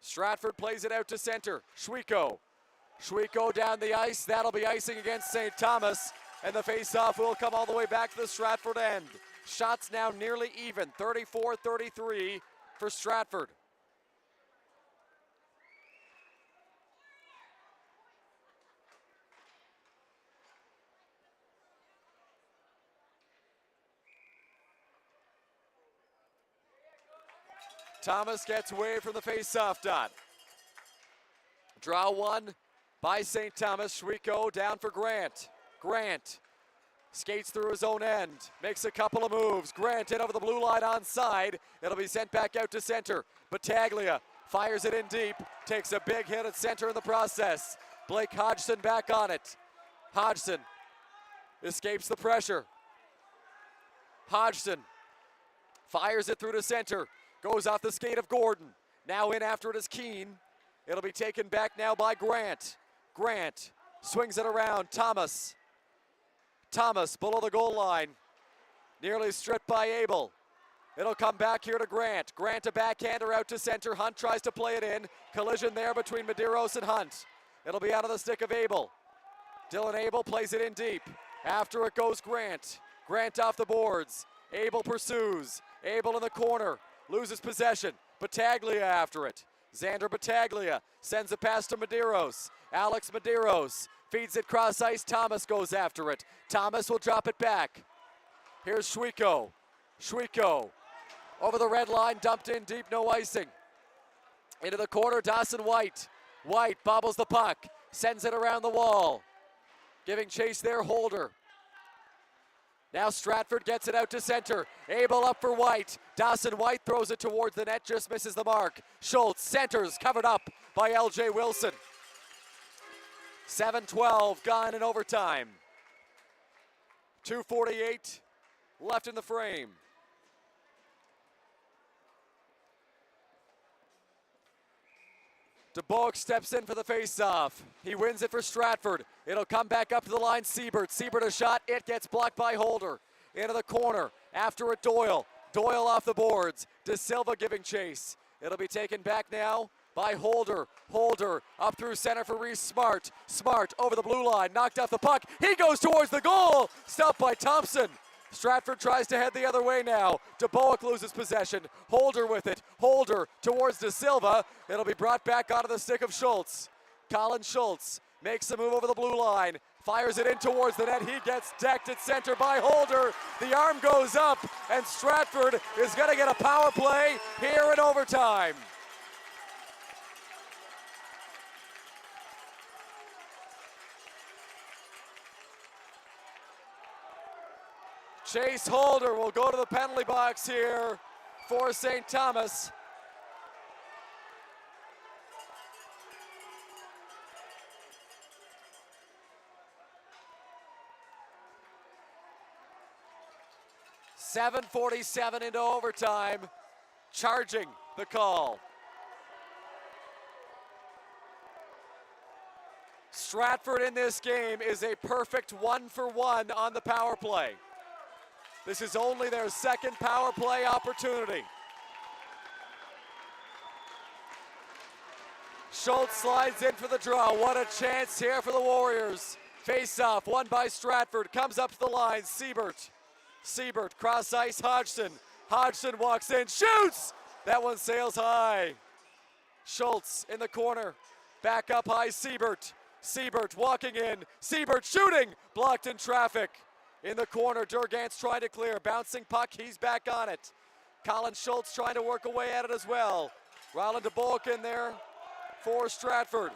Stratford plays it out to center. Schwiko. Schwiko down the ice. That'll be icing against St. Thomas. And the face-off will come all the way back to the Stratford end. Shots now nearly even. 34-33 for Stratford. Thomas gets away from the face-off dot. Draw one by St. Thomas. Schwiko down for Grant. Grant skates through his own end. Makes a couple of moves. Grant in over the blue line onside. It'll be sent back out to center. Battaglia fires it in deep. Takes a big hit at center in the process. Blake Hodgson back on it. Hodgson escapes the pressure. Hodgson Fires it through to center. Goes off the skate of Gordon. Now in after it is Keene. It'll be taken back now by Grant. Grant swings it around. Thomas. Thomas below the goal line. Nearly stripped by Abel. It'll come back here to Grant. Grant a backhander out to center. Hunt tries to play it in. Collision there between Medeiros and Hunt. It'll be out of the stick of Abel. Dylan Abel plays it in deep. After it goes Grant. Grant off the boards. Abel pursues. Abel in the corner. Loses possession. Battaglia after it. Xander Battaglia sends a pass to Medeiros. Alex Medeiros feeds it cross ice. Thomas goes after it. Thomas will drop it back. Here's Schwieko. Schwieko over the red line, dumped in deep, no icing. Into the corner, Dawson White. White bobbles the puck, sends it around the wall. Giving chase there, Holder. Now Stratford gets it out to center. Abel up for White. Dawson White throws it towards the net, just misses the mark. Schultz centers, covered up by LJ Wilson. 7-12 gone in overtime. 2:48 left in the frame. DeBoek steps in for the face-off. He wins it for Stratford. It'll come back up to the line, Siebert. Siebert a shot, it gets blocked by Holder. Into the corner, after it Doyle. Doyle off the boards. De Silva giving chase. It'll be taken back now by Holder. Holder up through center for Reese Smart. Smart over the blue line, knocked off the puck. He goes towards the goal, stopped by Thompson. Stratford tries to head the other way now. DeBoek loses possession. Holder with it. Holder towards De Silva. It'll be brought back onto the stick of Schultz. Colin Schultz makes a move over the blue line. Fires it in towards the net. He gets decked at center by Holder. The arm goes up, and Stratford is going to get a power play here in overtime. Chase Holder will go to the penalty box here for St. Thomas. .7:47 into overtime, charging the call. Stratford in this game is a perfect 1-for-1 on the power play. This is only their second power play opportunity. Schultz slides in for the draw. What a chance here for the Warriors. Face-off, won by Stratford. Comes up to the line, Siebert. Siebert, cross ice, Hodgson. Hodgson walks in, shoots! That one sails high. Schultz in the corner. Back up high, Siebert. Siebert walking in. Siebert shooting! Blocked in traffic. In the corner, Durgant's trying to clear. Bouncing puck, he's back on it. Colin Schultz trying to work away at it as well. Ryland DeBoek in there for Stratford.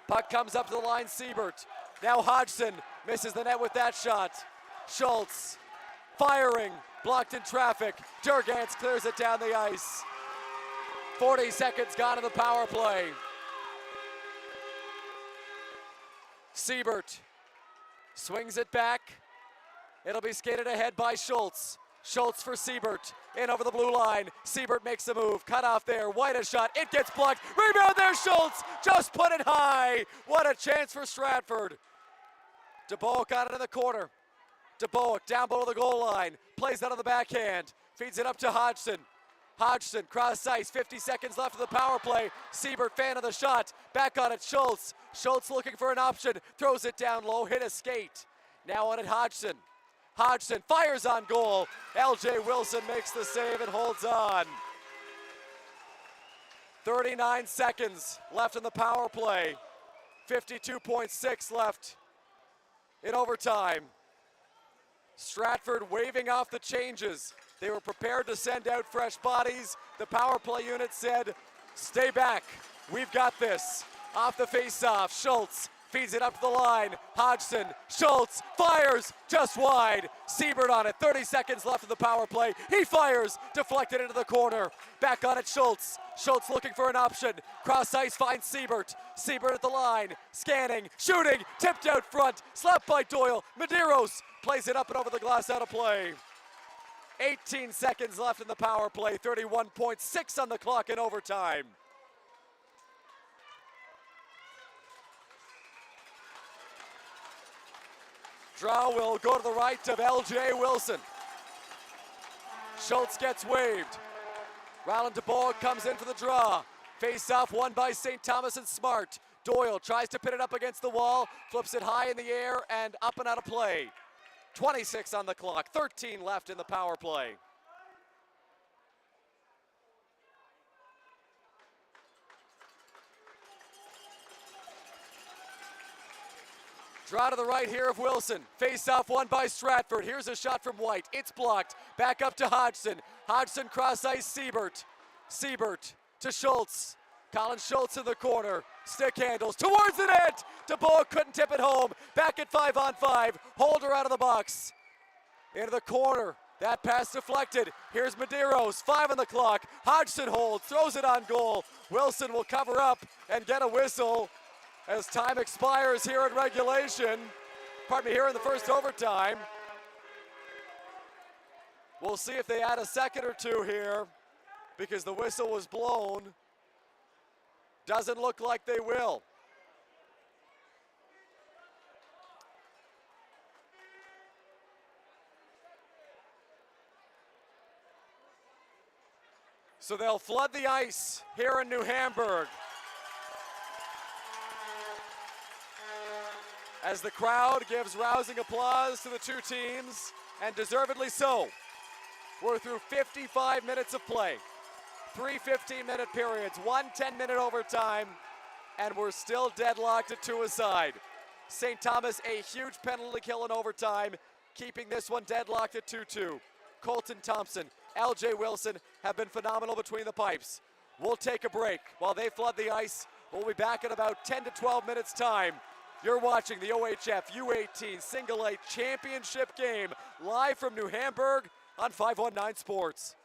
Puck comes up to the line, Siebert. Now Hodgson misses the net with that shot. Schultz firing, blocked in traffic. Durgant's clears it down the ice. 40 seconds gone in the power play. Siebert swings it back. It'll be skated ahead by Schultz. Schultz for Siebert. In over the blue line. Siebert makes a move. Cut off there. White a shot. It gets blocked. Rebound there, Schultz. Just put it high. What a chance for Stratford. DeBoek got it in the corner. DeBoek down below the goal line. Plays that on the backhand. Feeds it up to Hodgson. Hodgson, cross ice, 50 seconds left of the power play. Siebert, fan of the shot. Back on it, Schultz. Schultz looking for an option. Throws it down low, hit a skate. Now on it, Hodgson. Hodgson fires on goal. LJ Wilson makes the save and holds on. 39 seconds left in the power play. 52.6 left in overtime. Stratford waving off the changes. They were prepared to send out fresh bodies. The power play unit said, stay back, we've got this. Off the face-off, Schultz feeds it up to the line. Hodgson, Schultz fires just wide. Siebert on it, 30 seconds left of the power play. He fires, deflected into the corner. Back on it, Schultz. Schultz looking for an option. Cross ice finds Siebert. Siebert at the line, scanning, shooting, tipped out front, slapped by Doyle. Medeiros plays it up and over the glass, out of play. 18 seconds left in the power play, 31.6 on the clock in overtime. Draw will go to the right of LJ Wilson. Schultz gets waved. Ryland DeBoer comes in for the draw. Face-off won by St. Thomas and Smart. Doyle tries to pin it up against the wall, flips it high in the air and up and out of play. 26 on the clock, 13 left in the power play. Draw to the right here of Wilson. Face-off won by Stratford. Here's a shot from White. It's blocked. Back up to Hodgson. Hodgson cross ice, Siebert. Siebert to Schultz. Colin Schultz in the corner. Stick handles towards the net. DeBoer couldn't tip it home. Back at 5-on-5. Holder out of the box. Into the corner. That pass deflected. Here's Medeiros. 5 on the clock. Hodgson holds. Throws it on goal. Wilson will cover up and get a whistle as time expires here in regulation. Pardon me, here in the first overtime. We'll see if they add a second or two here because the whistle was blown. Doesn't look like they will. So they'll flood the ice here in New Hamburg as the crowd gives rousing applause to the two teams, and deservedly so. We're through 55 minutes of play. 3 15-minute periods, 1 10-minute overtime, and we're still deadlocked at 2 aside. St. Thomas, a huge penalty kill in overtime, keeping this one deadlocked at 2-2. Colton Thompson, LJ Wilson have been phenomenal between the pipes. We'll take a break while they flood the ice. We'll be back in about 10 to 12 minutes time. You're watching the OHF U18 Single A Championship game live from New Hamburg on 519 Sports.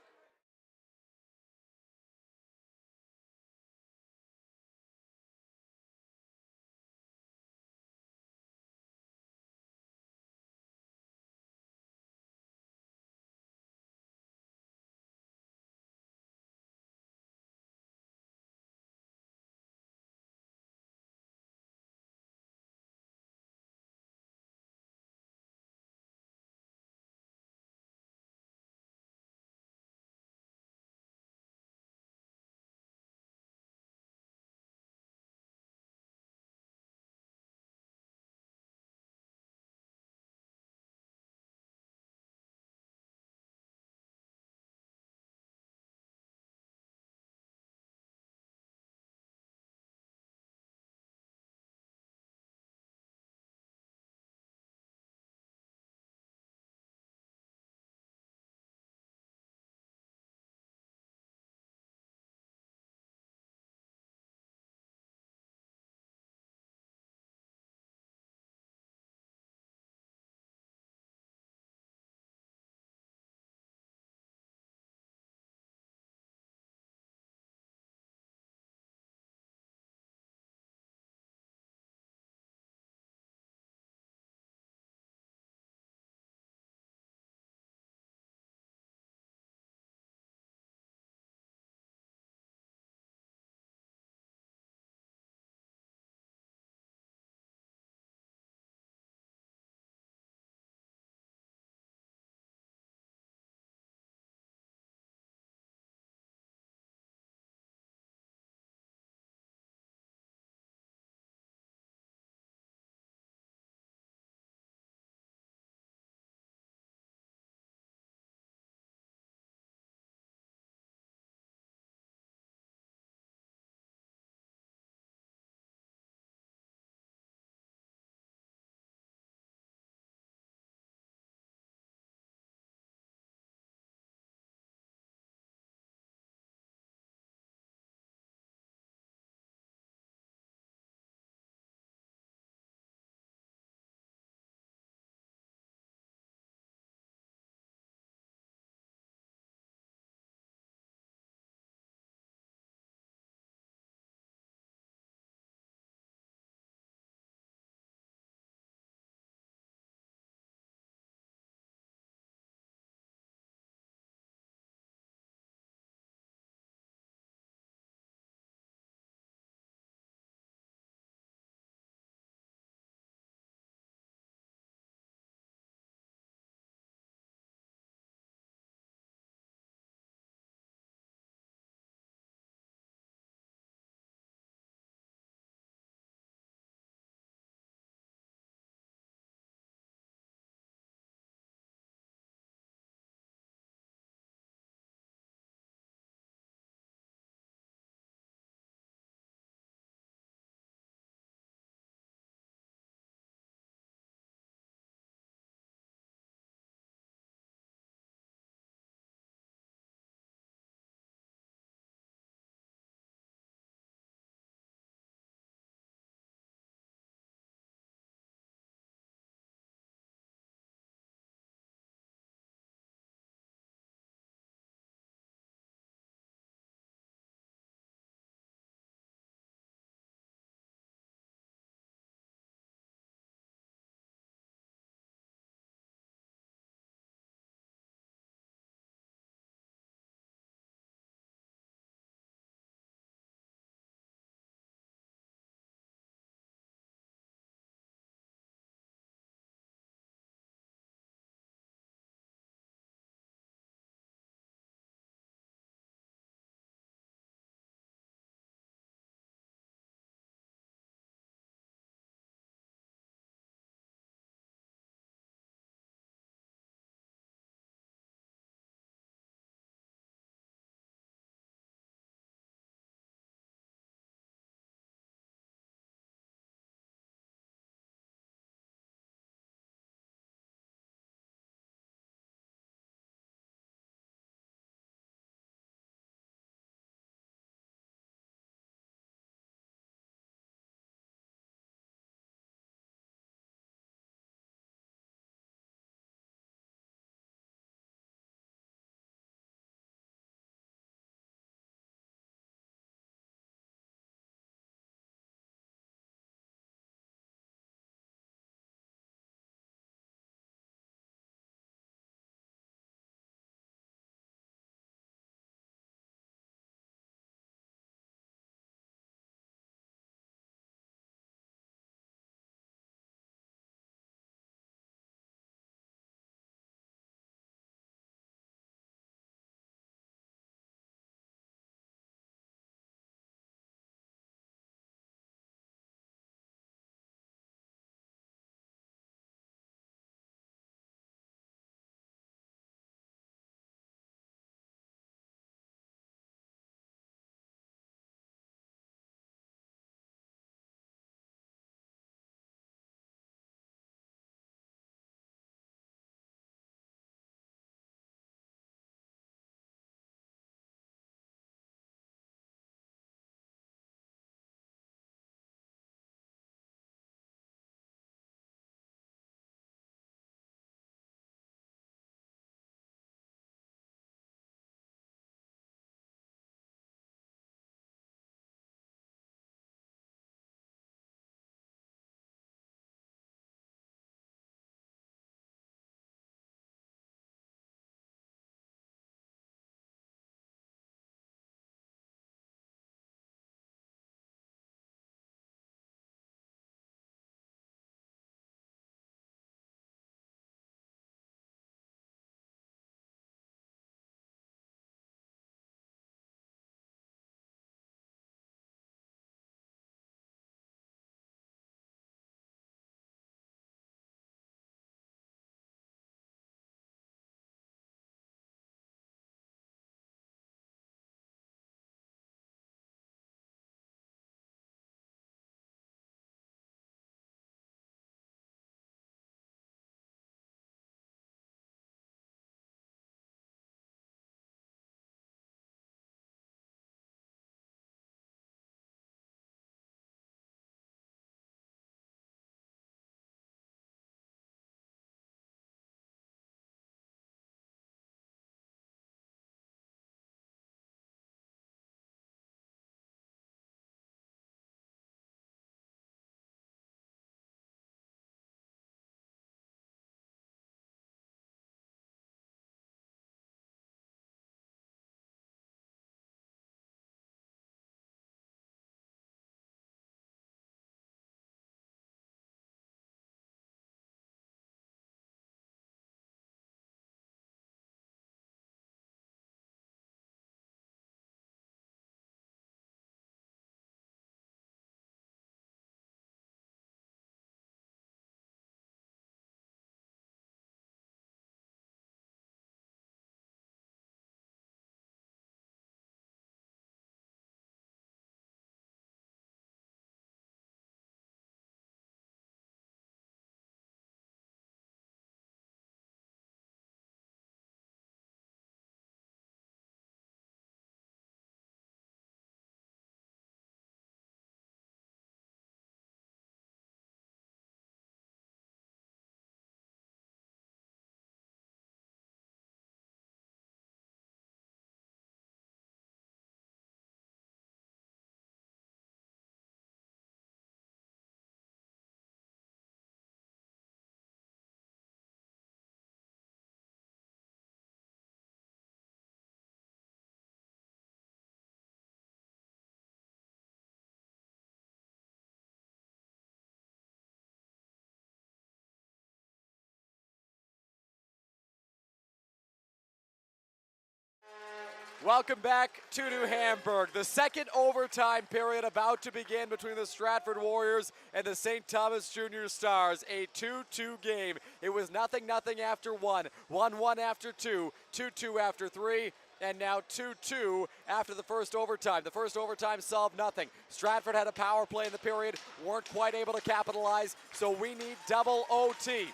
Welcome back to New Hamburg. The second overtime period about to begin between the Stratford Warriors and the St. Thomas Junior Stars. A 2-2 game. It was 0-0 after 1, 1-1 after 2, 2-2 after 3, and now 2-2 after the first overtime. The first overtime solved nothing. Stratford had a power play in the period, weren't quite able to capitalize, so we need double OT.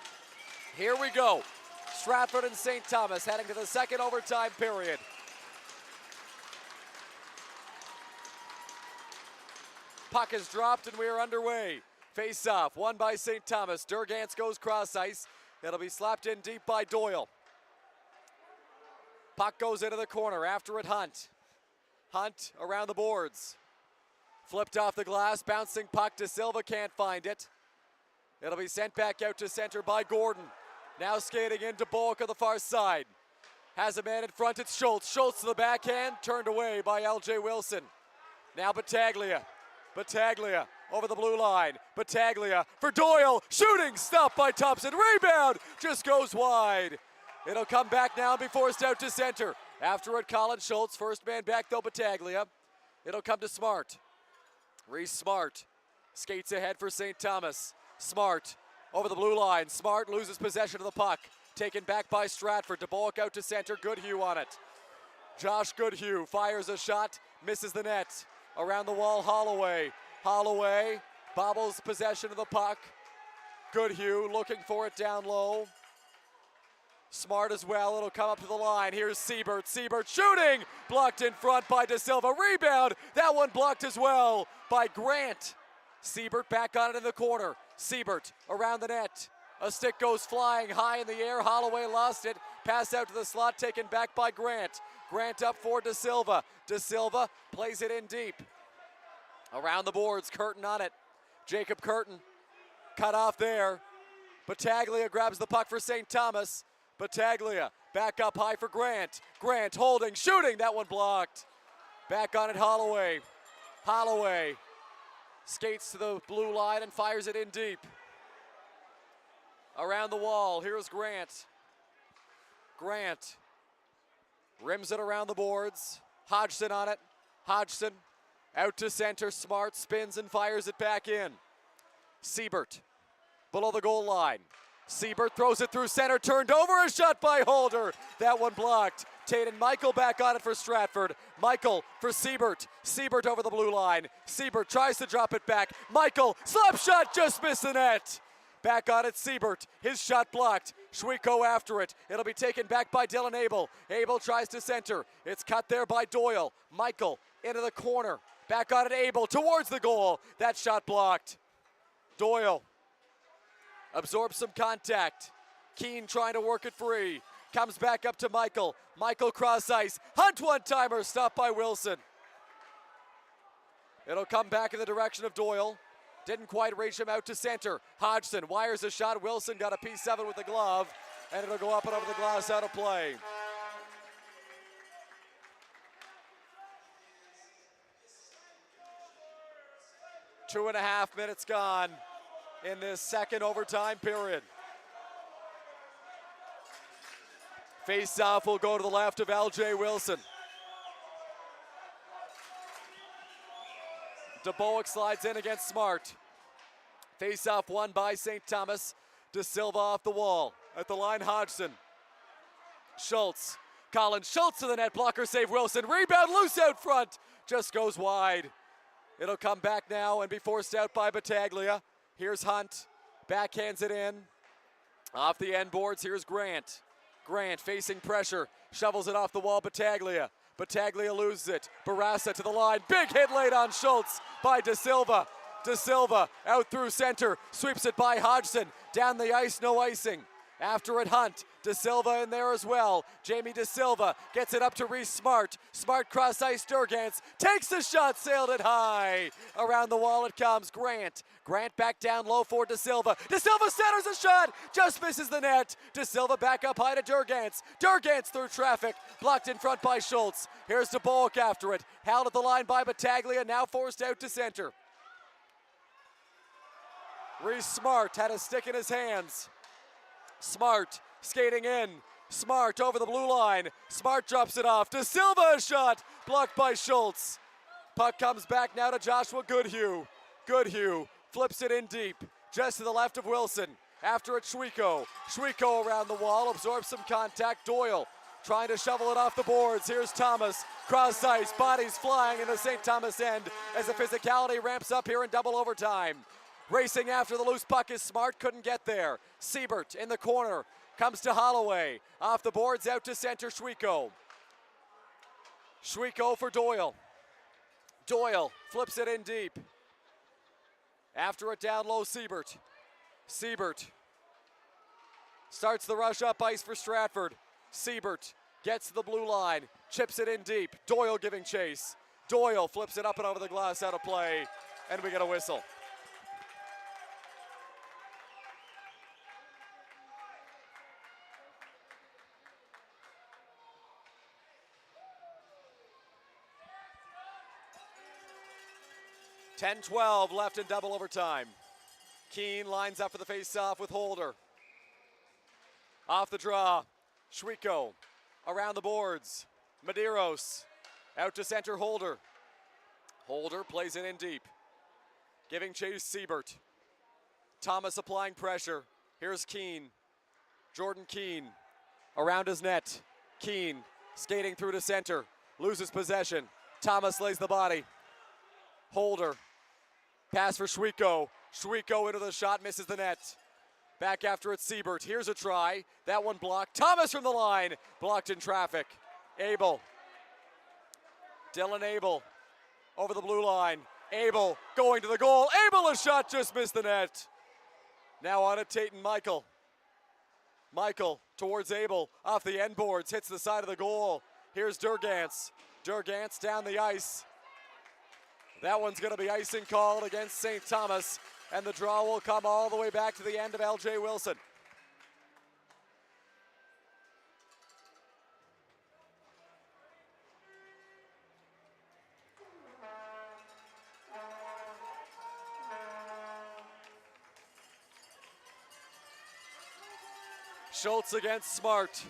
Here we go. Stratford and St. Thomas heading to the second overtime period. Puck is dropped and we are underway. Face off, won by St. Thomas. Durgantz goes cross ice. It'll be slapped in deep by Doyle. Puck goes into the corner, after it Hunt. Hunt around the boards. Flipped off the glass, bouncing puck. De Silva can't find it. It'll be sent back out to center by Gordon. Now skating into Bulk on the far side. Has a man in front, it's Schultz. Schultz to the backhand, turned away by L.J. Wilson. Now Battaglia. Battaglia over the blue line. Battaglia for Doyle. Shooting, stopped by Thompson. Rebound, just goes wide. It'll come back now and be forced out to center. After it, Colin Schultz. First man back though, Battaglia. It'll come to Smart. Reese Smart skates ahead for St. Thomas. Smart over the blue line. Smart loses possession of the puck. Taken back by Stratford. DeBoek out to center. Goodhue on it. Josh Goodhue fires a shot. Misses the net. Around the wall, Holloway. Holloway bobbles possession of the puck. Goodhue looking for it down low. Smart as well. It'll come up to the line. Here's Siebert. Siebert shooting. Blocked in front by De Silva. Rebound. That one blocked as well by Grant. Siebert back on it in the corner. Siebert around the net. A stick goes flying high in the air. Holloway lost it. Pass out to the slot, taken back by Grant. Grant up for De Silva. De Silva plays it in deep. Around the boards, Curtin on it. Jacob Curtin cut off there. Battaglia grabs the puck for St. Thomas. Battaglia back up high for Grant. Grant holding, shooting, that one blocked. Back on it, Holloway. Holloway skates to the blue line and fires it in deep. Around the wall, here's Grant. Grant rims it around the boards. Hodgson on it. Hodgson out to center. Smart spins and fires it back in. Siebert below the goal line. Siebert throws it through center, turned over, a shot by Holder. That one blocked. Taden Michael back on it for Stratford. Michael for Siebert. Siebert over the blue line. Siebert tries to drop it back. Michael, slap shot, just missed the net. Back on it, Siebert. His shot blocked. Schwiko after it. It'll be taken back by Dylan Abel. Abel tries to center. It's cut there by Doyle. Michael into the corner. Back on it, Abel towards the goal. That shot blocked. Doyle absorbs some contact. Keane trying to work it free. Comes back up to Michael. Michael cross ice. Hunt one-timer, stopped by Wilson. It'll come back in the direction of Doyle. Didn't quite reach him out to center. Hodgson wires a shot. Wilson got a P7 with the glove, and it'll go up and over the glass, out of play. Two and a half minutes gone in this second overtime period. Face-off will go to the left of L.J. Wilson. DeBoek slides in against Smart. Face-off won by St. Thomas. De Silva off the wall. At the line, Hodgson. Schultz. Colin Schultz to the net. Blocker save Wilson. Rebound loose out front. Just goes wide. It'll come back now and be forced out by Battaglia. Here's Hunt. Backhands it in. Off the end boards, here's Grant. Grant facing pressure. Shovels it off the wall, Battaglia. Battaglia loses it. Barassa to the line. Big hit late on Schultz by De Silva. De Silva out through center. Sweeps it by Hodgson. Down the ice, no icing. After it, Hunt. De Silva in there as well. Jamie De Silva gets it up to Reese Smart. Smart cross ice, Durgantz takes the shot, sailed it high. Around the wall it comes, Grant. Grant back down low for De Silva. De Silva centers a shot, just misses the net. De Silva back up high to Durgantz. Durgantz through traffic, blocked in front by Schultz. Here's DeBoek after it. Held at the line by Battaglia, now forced out to center. Reese Smart had a stick in his hands. Smart skating in. Smart over the blue line. Smart drops it off. De Silva, a shot blocked by Schultz. Puck comes back now to Joshua Goodhue. Goodhue flips it in deep, just to the left of Wilson. After it, Schwiko. Schwiko around the wall, absorbs some contact. Doyle trying to shovel it off the boards. Here's Thomas. Cross ice, bodies flying in the St. Thomas end as the physicality ramps up here in double overtime. Racing after the loose puck is Smart, couldn't get there. Siebert in the corner, comes to Holloway. Off the boards, out to center, Schwiko. Schwiko for Doyle. Doyle flips it in deep. After it, down low, Siebert. Siebert starts the rush up ice for Stratford. Siebert gets to the blue line, chips it in deep. Doyle giving chase. Doyle flips it up and over the glass, out of play, and we get a whistle. .10-12 left in double overtime. Keane lines up for the face-off with Holder. Off the draw, Schwiko around the boards. Medeiros out to center, Holder. Holder plays it in deep, giving chase Siebert. Thomas applying pressure. Here's Keane. Jordan Keane around his net. Keane skating through to center, loses possession. Thomas lays the body. Holder, pass for Schwiko. Schwiko into the shot, misses the net. Back after it, Siebert. Here's a try. That one blocked. Thomas from the line, blocked in traffic. Abel. Dylan Abel over the blue line. Abel going to the goal. Abel, a shot, just missed the net. Now on it, Tatum Michael. Michael towards Abel, off the end boards, hits the side of the goal. Here's Durgantz. Durgantz down the ice. That one's going to be icing called against St. Thomas, and the draw will come all the way back to the end of L.J. Wilson. Schultz against Smart.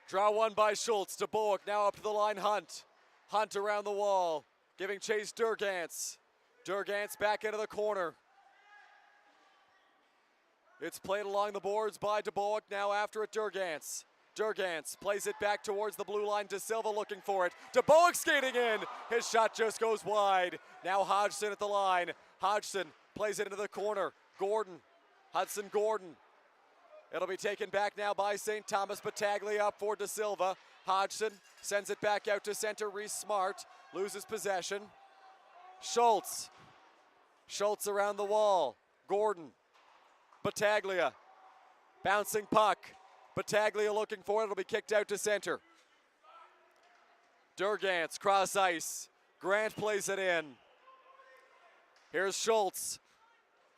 Draw one by Schultz to Boak, now up to the line, Hunt. Hunt around the wall, giving chase Durgantz. Durgantz back into the corner. It's played along the boards by DeBoak, now after it, Durgantz. Durgantz plays it back towards the blue line, De Silva looking for it. DeBoak skating in, his shot just goes wide. Now Hodgson at the line. Hodgson plays it into the corner. Gordon, Hudson Gordon. It'll be taken back now by St. Thomas. Battaglia up for De Silva. Hodgson sends it back out to center. Reese Smart loses possession. Schultz. Schultz around the wall. Gordon. Battaglia. Bouncing puck. Battaglia looking for it. It'll be kicked out to center. Durgantz, cross ice. Grant plays it in. Here's Schultz.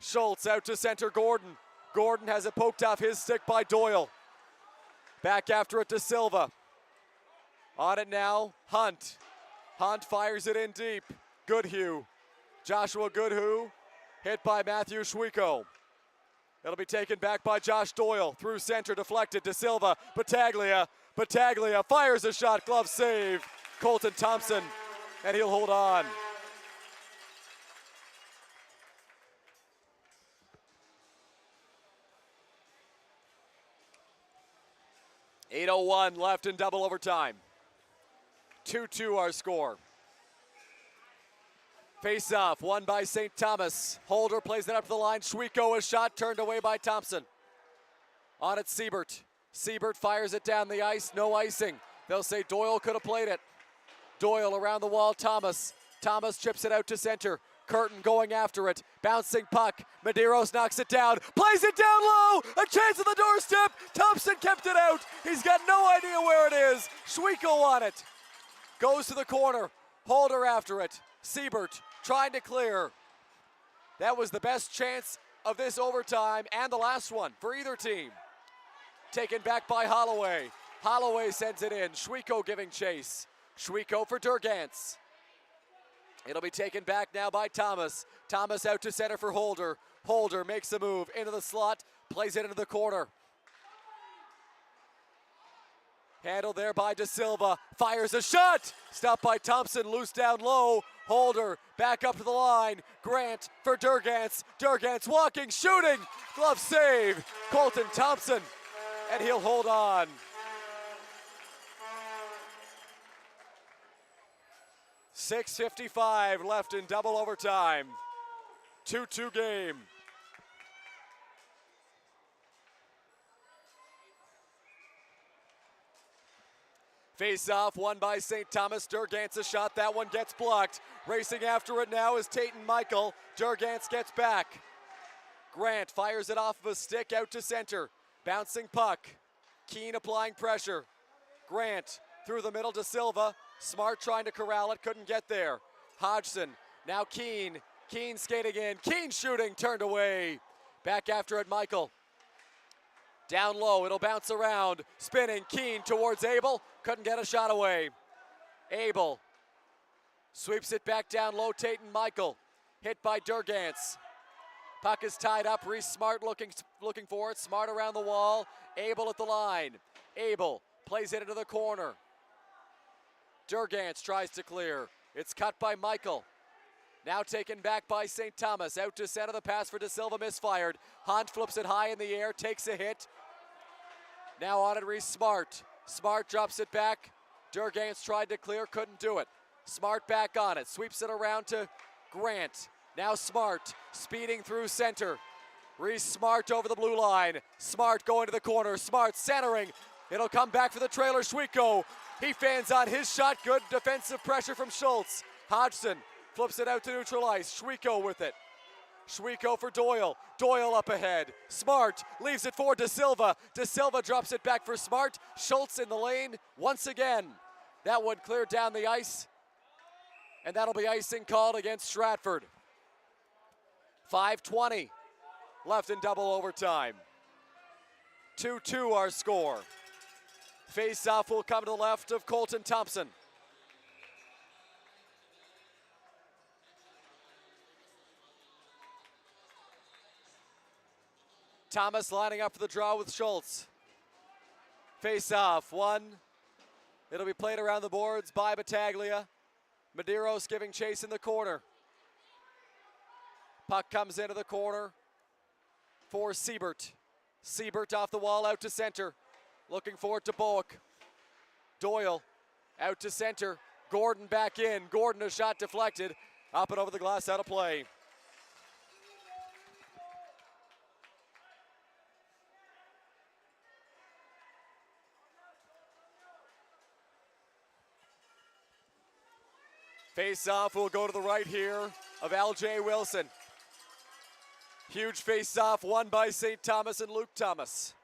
Schultz out to center. Gordon. Gordon has it poked off his stick by Doyle. Back after it to Silva. On it now, Hunt. Hunt fires it in deep. Goodhue. Joshua Goodhue hit by Matthew Schwiko. It'll be taken back by Josh Doyle. Through center, deflected to Silva. Battaglia. Battaglia fires a shot, glove save. Colton Thompson, and he'll hold on. .801 left in double overtime. 2-2 our score. Face off, won by St. Thomas. Holder plays it up to the line. Schwiko, a shot turned away by Thompson. On it, Siebert. Siebert fires it down the ice, no icing. They'll say Doyle could have played it. Doyle around the wall, Thomas. Thomas chips it out to center. Curtin going after it. Bouncing puck. Medeiros knocks it down. Plays it down low. A chance at the doorstep. Thompson kept it out. He's got no idea where it is. Schwiko on it. Goes to the corner. Holder after it. Siebert trying to clear. That was the best chance of this overtime and the last one for either team. Taken back by Holloway. Holloway sends it in. Schwiko giving chase. Schwiko for Durgantz. It'll be taken back now by Thomas. Thomas out to center for Holder. Holder makes a move into the slot, plays it into the corner. Handled there by De Silva, fires a shot! Stopped by Thompson, loose down low. Holder back up to the line. Grant for Durgantz. Durgantz walking, shooting. Glove save. Colton Thompson, and he'll hold on. .6:55 left in double overtime. 2-2 game. Face-off won by St. Thomas. Durgantz a shot. That one gets blocked. Racing after it now is Tatum Michael. Durgantz gets back. Grant fires it off of a stick out to center. Bouncing puck. Keane applying pressure. Grant through the middle to Silva. Smart trying to corral it. Couldn't get there. Hodgson. Now Keane. Keane skating in. Keane shooting. Turned away. Back after it, Michael. Down low, it'll bounce around. Spinning, Keane towards Abel. Couldn't get a shot away. Abel sweeps it back down low. Tatum Michael hit by Durgantz. Puck is tied up. Reese Smart looking for it. Smart around the wall. Abel at the line. Abel plays it into the corner. Durgantz tries to clear. It's cut by Michael. Now taken back by St. Thomas. Out to center, the pass for De Silva misfired. Hunt flips it high in the air, takes a hit. Now on it, Reese Smart. Smart drops it back. Durgantz tried to clear, couldn't do it. Smart back on it, sweeps it around to Grant. Now Smart, speeding through center. Reese Smart over the blue line. Smart going to the corner. Smart centering. It'll come back for the trailer. Schwiko, he fans on his shot. Good defensive pressure from Schultz. Hodgson flips it out to neutral ice. Schwiko with it. Schwiko for Doyle. Doyle up ahead. Smart leaves it for De Silva. De Silva drops it back for Smart. Schultz in the lane once again. That one cleared down the ice. And that'll be icing called against Stratford. 5:20 left in double overtime. 2-2 our score. Face-off will come to the left of Colton Thompson. Thomas lining up for the draw with Schultz. Face-off, one. It'll be played around the boards by Battaglia. Medeiros giving chase in the corner. Puck comes into the corner for Siebert. Siebert off the wall out to center. Looking forward to Boak. Doyle out to center. Gordon back in. Gordon, a shot deflected. Up and over the glass, out of play. Face-off will go to the right here of L.J. Wilson. Huge face-off won by St. Thomas and Luke Thomas.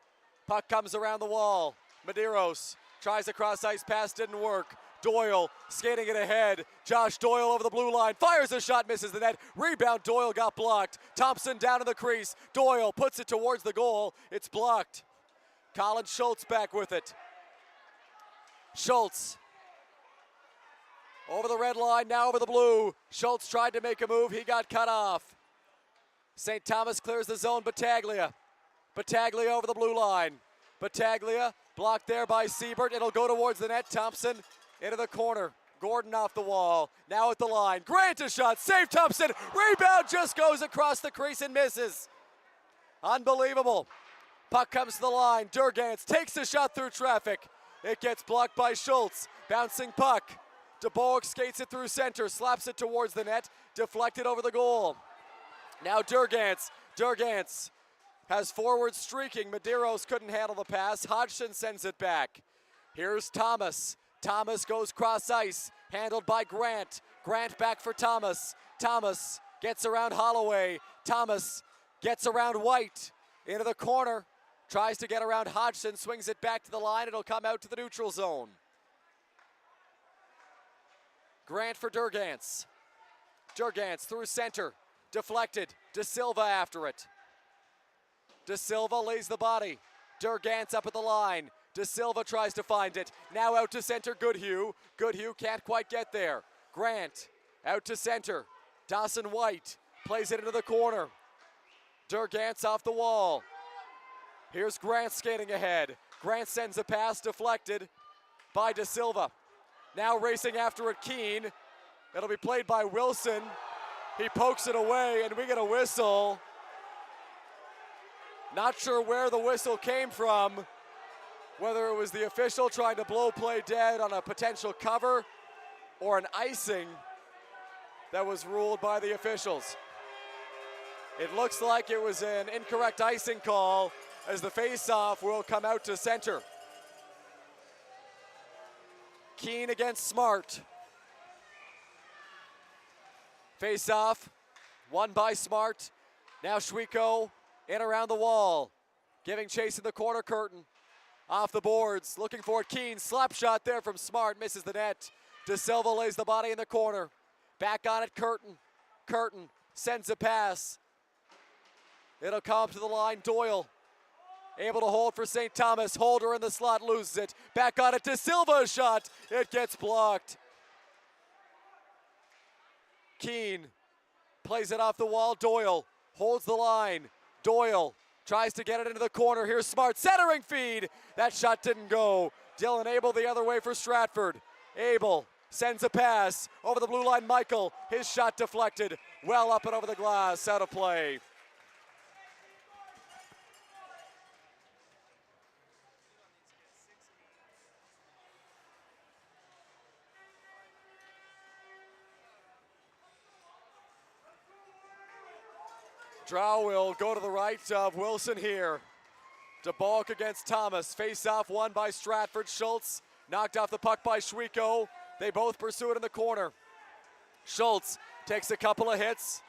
Puck comes around the wall. Medeiros tries a cross-ice pass, didn't work. Doyle skating it ahead. Josh Doyle over the blue line. Fires a shot, misses the net. Rebound, Doyle got blocked. Thompson down in the crease. Doyle puts it towards the goal. It's blocked. Colin Schultz back with it. Schultz over the red line, now over the blue. Schultz tried to make a move, he got cut off. St. Thomas clears the zone, Battaglia. Battaglia over the blue line. Battaglia blocked there by Siebert. It'll go towards the net. Thompson into the corner. Gordon off the wall, now at the line. Grant a shot, save Thompson. Rebound just goes across the crease and misses. Unbelievable. Puck comes to the line. Durgantz takes a shot through traffic. It gets blocked by Schultz. Bouncing puck. DeBoek skates it through center, slaps it towards the net, deflected over the goal. Now Durgantz. Durgantz has forward streaking. Medeiros couldn't handle the pass. Hodgson sends it back. Here's Thomas. Thomas goes cross ice, handled by Grant. Grant back for Thomas. Thomas gets around Holloway. Thomas gets around White. Into the corner. Tries to get around Hodgson, swings it back to the line. It'll come out to the neutral zone. Grant for Durgantz. Durgantz through center. Deflected. De Silva after it. De Silva lays the body. Durgantz up at the line. De Silva tries to find it. Now out to center, Goodhue. Goodhue can't quite get there. Grant out to center. Dawson White plays it into the corner. Durgantz off the wall. Here's Grant skating ahead. Grant sends a pass deflected by De Silva. Now racing after it, Keene. It'll be played by Wilson. He pokes it away, and we get a whistle. Not sure where the whistle came from, whether it was the official trying to blow play dead on a potential cover or an icing that was ruled by the officials. It looks like it was an incorrect icing call, as the face-off will come out to center. Keene against Smart. Face-off, won by Smart. Now Schwieko in around the wall, giving chase in the corner. Curtin off the boards, looking for it. Keene, slap shot there from Smart, misses the net. De Silva lays the body in the corner. Back on it, Curtin. Curtin sends a pass. It'll come to the line. Doyle able to hold for St. Thomas. Holder in the slot, loses it. Back on it, De Silva shot. It gets blocked. Keene plays it off the wall. Doyle holds the line. Doyle tries to get it into the corner. Here's Smart, centering feed. That shot didn't go. Dylan Abel the other way for Stratford. Abel sends a pass over the blue line. Michael, his shot deflected. Well up and over the glass, out of play. Drow will go to the right of Wilson here. DeBalk against Thomas. Face-off won by Stratford. Schultz knocked off the puck by Schwieko. They both pursue it in the corner. Schultz takes a couple of hits.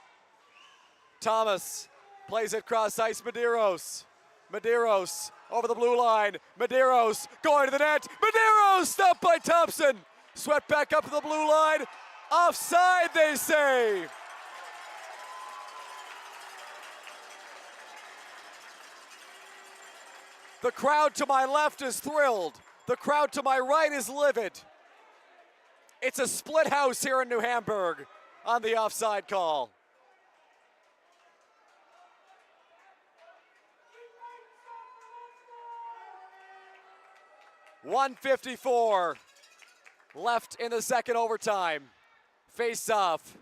Thomas plays it cross ice. Medeiros. Medeiros over the blue line. Medeiros going to the net. Medeiros stopped by Thompson. Swept back up to the blue line. Offside, they say. The crowd to my left is thrilled. The crowd to my right is livid. It's a split house here in New Hamburg on the offside call. .154 left in the second overtime. Face-off,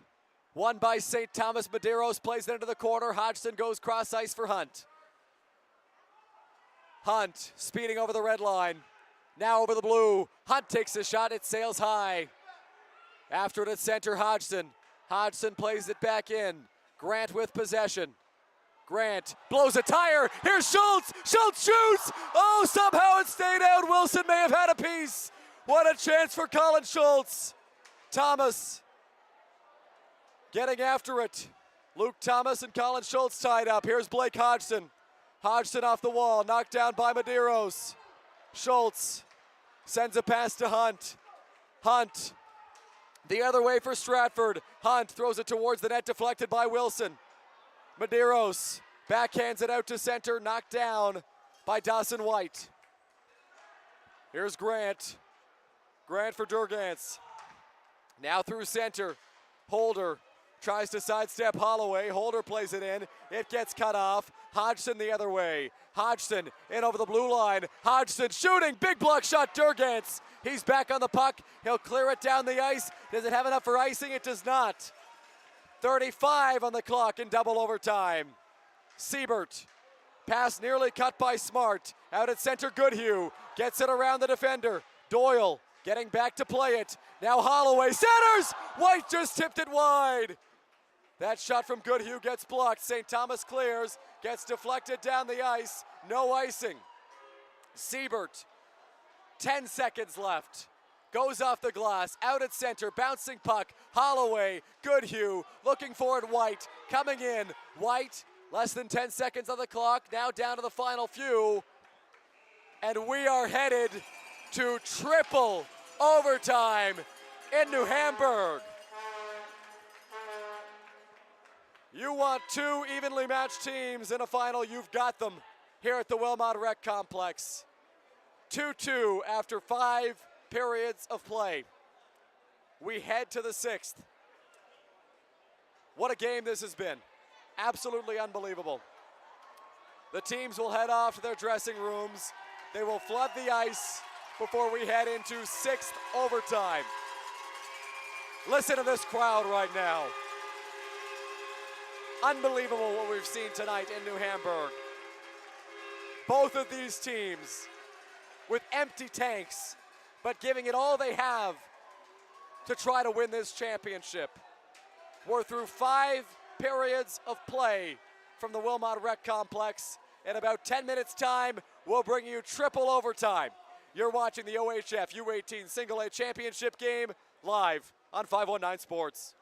won by St. Thomas. Medeiros plays it into the corner. Hodgson goes cross ice for Hunt. Hunt speeding over the red line. Now over the blue. Hunt takes a shot. It sails high. After it at center, Hodgson. Hodgson plays it back in. Grant with possession. Grant blows a tire. Here's Schultz. Schultz shoots. Oh, somehow it stayed out. Wilson may have had a piece. What a chance for Colin Schultz. Thomas getting after it. Luke Thomas and Colin Schultz tied up. Here's Blake Hodgson. Hodgson off the wall, knocked down by Medeiros. Schultz sends a pass to Hunt. Hunt, the other way for Stratford. Hunt throws it towards the net, deflected by Wilson. Medeiros backhands it out to center, knocked down by Dawson White. Here's Grant. Grant for Durgantz. Now through center. Holder tries to sidestep Holloway. Holder plays it in. It gets cut off. Hodgson the other way. Hodgson in over the blue line. Hodgson shooting. Big block shot. Durgantz. He's back on the puck. He'll clear it down the ice. Does it have enough for icing? It does not. 35 on the clock in double overtime. Siebert. Pass nearly cut by Smart. Out at center, Goodhue. Gets it around the defender. Doyle getting back to play it. Now Holloway centers. White just tipped it wide. That shot from Goodhue gets blocked. St. Thomas clears, gets deflected down the ice. No icing. Siebert, 10 seconds left. Goes off the glass, out at center, bouncing puck. Holloway, Goodhue, looking for it. White, coming in. White, less than 10 seconds on the clock. Now down to the final few. And we are headed to triple overtime in New Hamburg. You want two evenly matched teams in a final, you've got them here at the Wilmot Rec Complex. 2-2 after 5 periods of play. We head to the 6th. What a game this has been. Absolutely unbelievable. The teams will head off to their dressing rooms. They will flood the ice before we head into sixth overtime. Listen to this crowd right now. Unbelievable what we've seen tonight in New Hamburg. Both of these teams with empty tanks, but giving it all they have to try to win this championship. We're through 5 periods of play from the Wilmot Rec Complex. In about 10 minutes time, we'll bring you triple overtime. You're watching the OHF U18 Single A Championship game live on 519 Sports.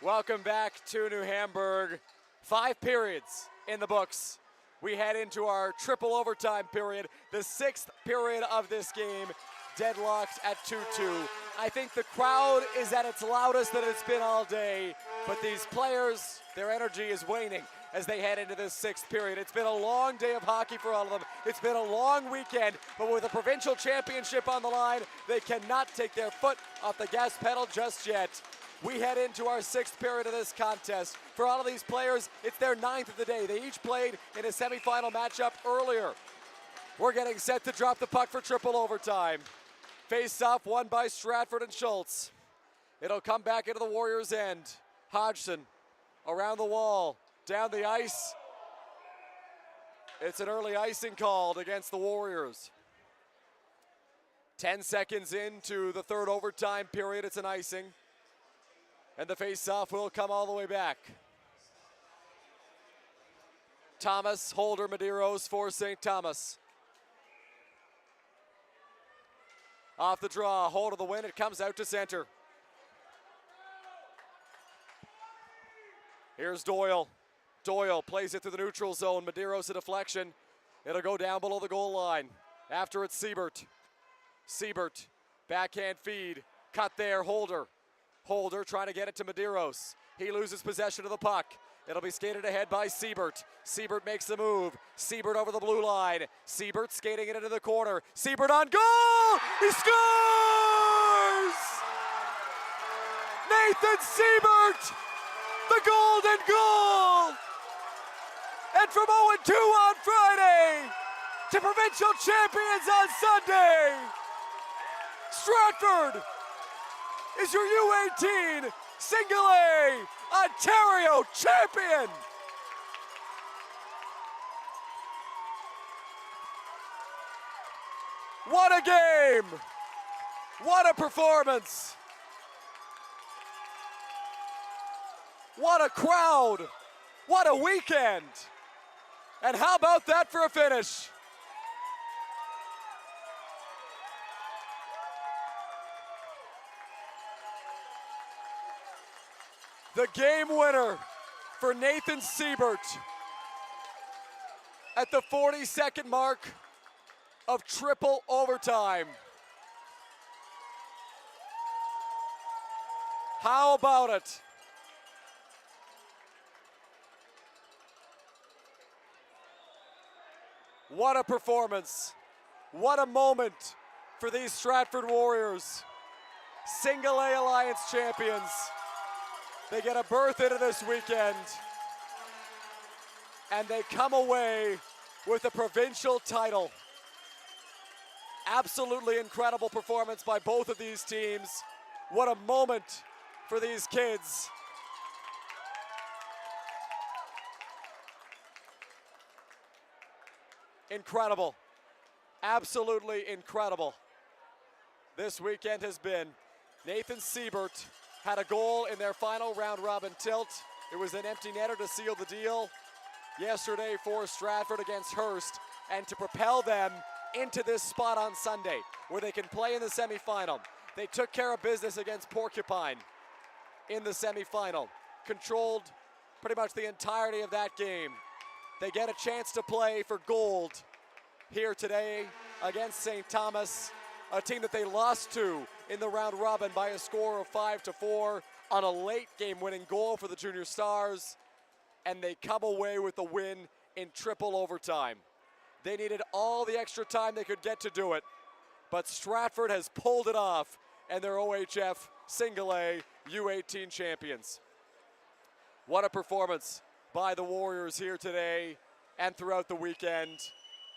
Welcome back to New Hamburg. 5 periods in the books. We head into our triple overtime period, the 6th period of this game, deadlocked at 2-2. I think the crowd is at its loudest that it's been all day, but these players, their energy is waning as they head into this 6th period. It's been a long day of hockey for all of them. It's been a long weekend, but with a provincial championship on the line, they cannot take their foot off the gas pedal just yet. We head into our 6th period of this contest. For all of these players, it's their 9th of the day. They each played in a semifinal matchup earlier. We're getting set to drop the puck for triple overtime. Face-off won by Stratford and Schultz. It'll come back into the Warriors' end. Hodgson around the wall, down the ice. It's an early icing called against the Warriors. 10 seconds into the 3rd overtime period, it's an icing. And the face-off will come all the way back. Thomas, Holder, Medeiros for St. Thomas. Off the draw, hold of the win, it comes out to center. Here's Doyle. Doyle plays it through the neutral zone. Medeiros a deflection. It'll go down below the goal line. After it's Siebert. Siebert, backhand feed. Cut there, Holder. Holder trying to get it to Medeiros. He loses possession of the puck. It'll be skated ahead by Siebert. Siebert makes the move. Siebert over the blue line. Siebert skating it into the corner. Siebert on goal! He scores! Nathan Siebert! The golden goal! And from 0-2 on Friday to provincial champions on Sunday, Stratford is your U18 Single A Ontario champion! What a game! What a performance! What a crowd! What a weekend! And how about that for a finish? The game winner for Nathan Siebert at the 42nd mark of triple overtime. How about it? What a performance. What a moment for these Stratford Warriors. Single A Alliance champions. They get a berth into this weekend, and they come away with a provincial title. Absolutely incredible performance by both of these teams. What a moment for these kids. Incredible. Absolutely incredible. This weekend has been. Nathan Siebert had a goal in their final round robin tilt. It was an empty netter to seal the deal yesterday for Stratford against Hearst, and to propel them into this spot on Sunday where they can play in the semifinal. They took care of business against Porcupine in the semifinal, controlled pretty much the entirety of that game. They get a chance to play for gold here today against St. Thomas, a team that they lost to in the round robin by a score of 5-4 on a late game winning goal for the Junior Stars, and they come away with the win in triple overtime. They needed all the extra time they could get to do it, but Stratford has pulled it off, and they're OHF Single A U18 champions. What a performance by the Warriors here today and throughout the weekend.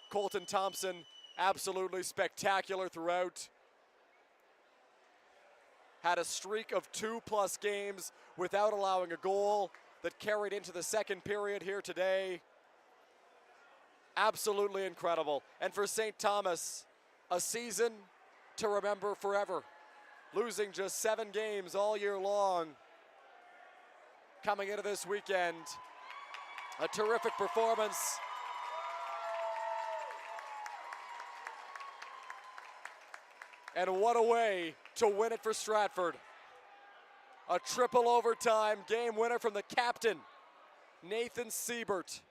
Colton Thompson, absolutely spectacular throughout. Had a streak of 2+ games without allowing a goal that carried into the second period here today. Absolutely incredible. And for St. Thomas, a season to remember forever. Losing just 7 games all year long. Coming into this weekend, a terrific performance. And what a way to win it for Stratford. A triple overtime game winner from the captain, Nathan Siebert.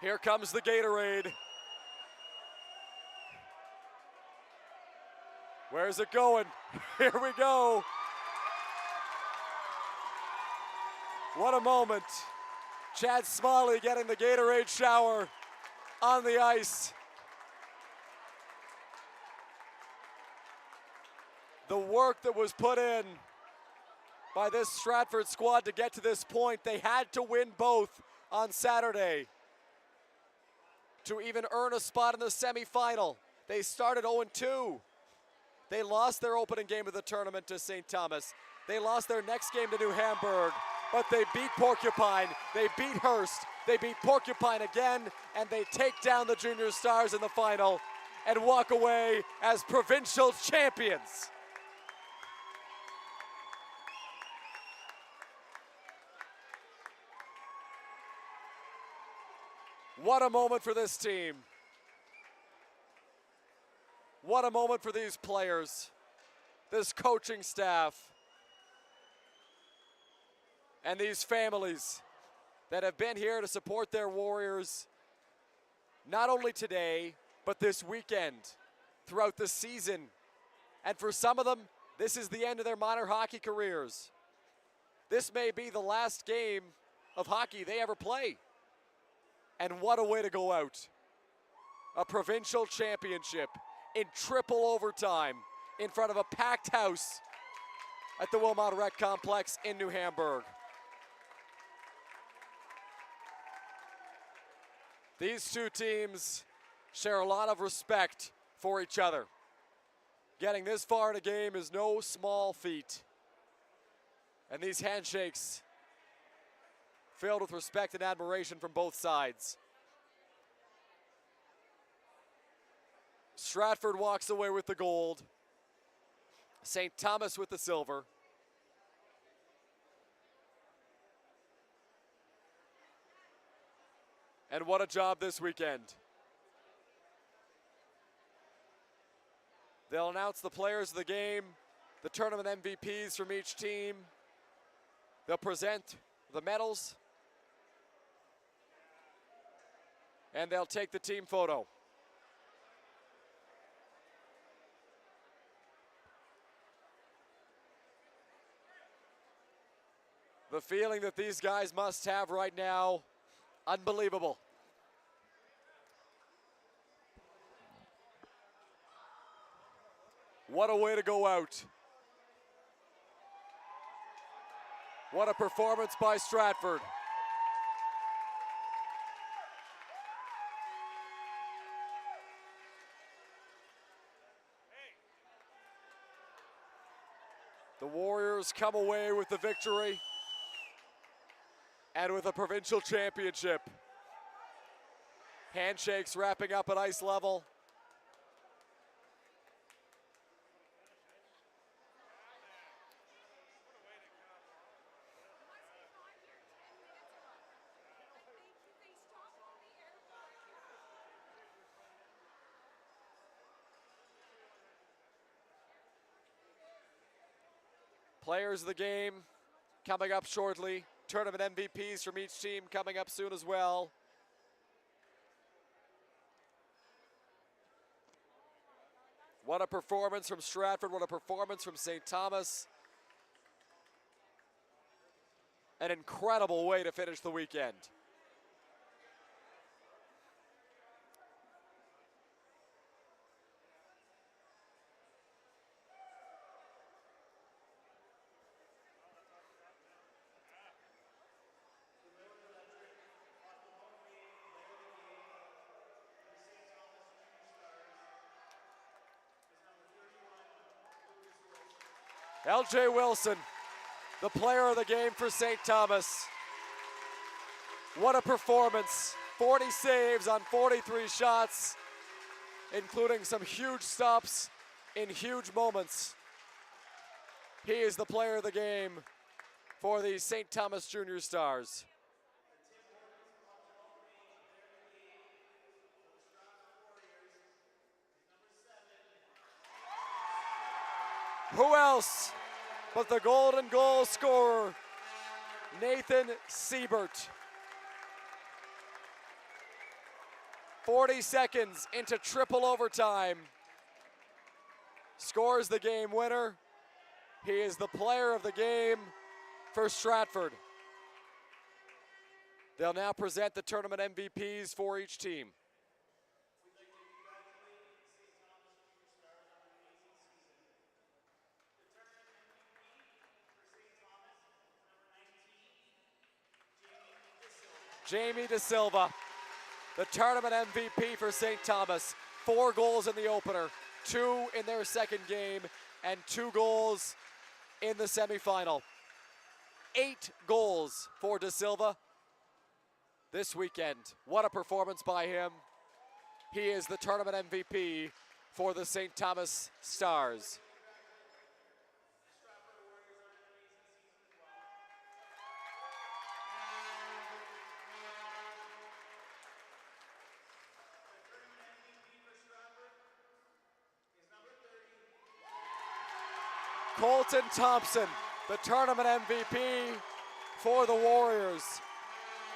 Here comes the Gatorade. Where's it going? Here we go. What a moment. Chad Smalley getting the Gatorade shower on the ice. The work that was put in by this Stratford squad to get to this point, they had to win both on Saturday to even earn a spot in the semifinal. They started 0-2. They lost their opening game of the tournament to St. Thomas. They lost their next game to New Hamburg, but they beat Porcupine, they beat Hearst, they beat Porcupine again, and they take down the Junior Stars in the final and walk away as provincial champions. What a moment for this team. What a moment for these players, this coaching staff, and these families that have been here to support their Warriors, not only today, but this weekend, throughout the season. And for some of them, this is the end of their minor hockey careers. This may be the last game of hockey they ever play. And what a way to go out. A provincial championship in triple overtime in front of a packed house at the Wilmot Rec Complex in New Hamburg. These two teams share a lot of respect for each other. Getting this far in a game is no small feat. And these handshakes filled with respect and admiration from both sides. Stratford walks away with the gold. St. Thomas with the silver. And what a job this weekend. They'll announce the players of the game, the tournament MVPs from each team. They'll present the medals. And they'll take the team photo. The feeling that these guys must have right now, unbelievable. What a way to go out. What a performance by Stratford. The Warriors come away with the victory and with a provincial championship. Handshakes wrapping up at ice level. Players of the game coming up shortly. Tournament MVPs from each team coming up soon as well. What a performance from Stratford. What a performance from St. Thomas. An incredible way to finish the weekend. LJ Wilson, the player of the game for St. Thomas. What a performance. 40 saves on 43 shots, including some huge stops in huge moments. He is the player of the game for the St. Thomas Junior Stars. Who else but the golden goal scorer, Nathan Siebert. 40 seconds into triple overtime. Scores the game winner. He is the player of the game for Stratford. They'll now present the tournament MVPs for each team. Jamie De Silva, the tournament MVP for St. Thomas. 4 goals in the opener, 2 in their second game, and 2 goals in the semifinal. 8 goals for De Silva this weekend. What a performance by him. He is the tournament MVP for the St. Thomas Stars. Colton Thompson, the tournament MVP for the Warriors.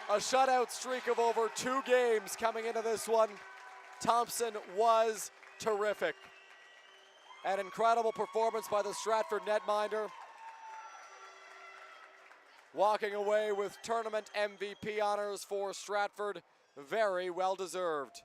A shutout streak of over 2 games coming into this one. Thompson was terrific. An incredible performance by the Stratford netminder. Walking away with tournament MVP honors for Stratford. Very well deserved.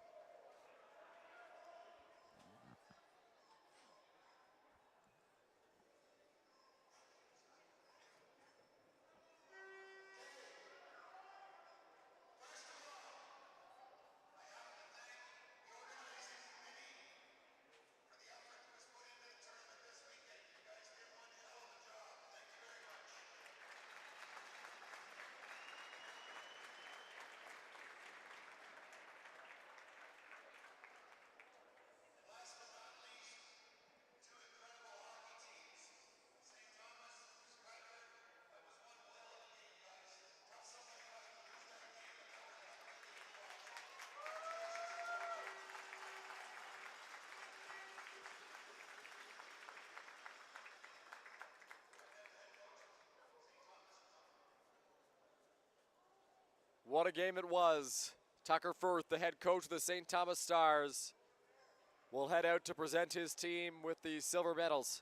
What a game it was. Tucker Firth, the head coach of the St. Thomas Stars, will head out to present his team with the silver medals.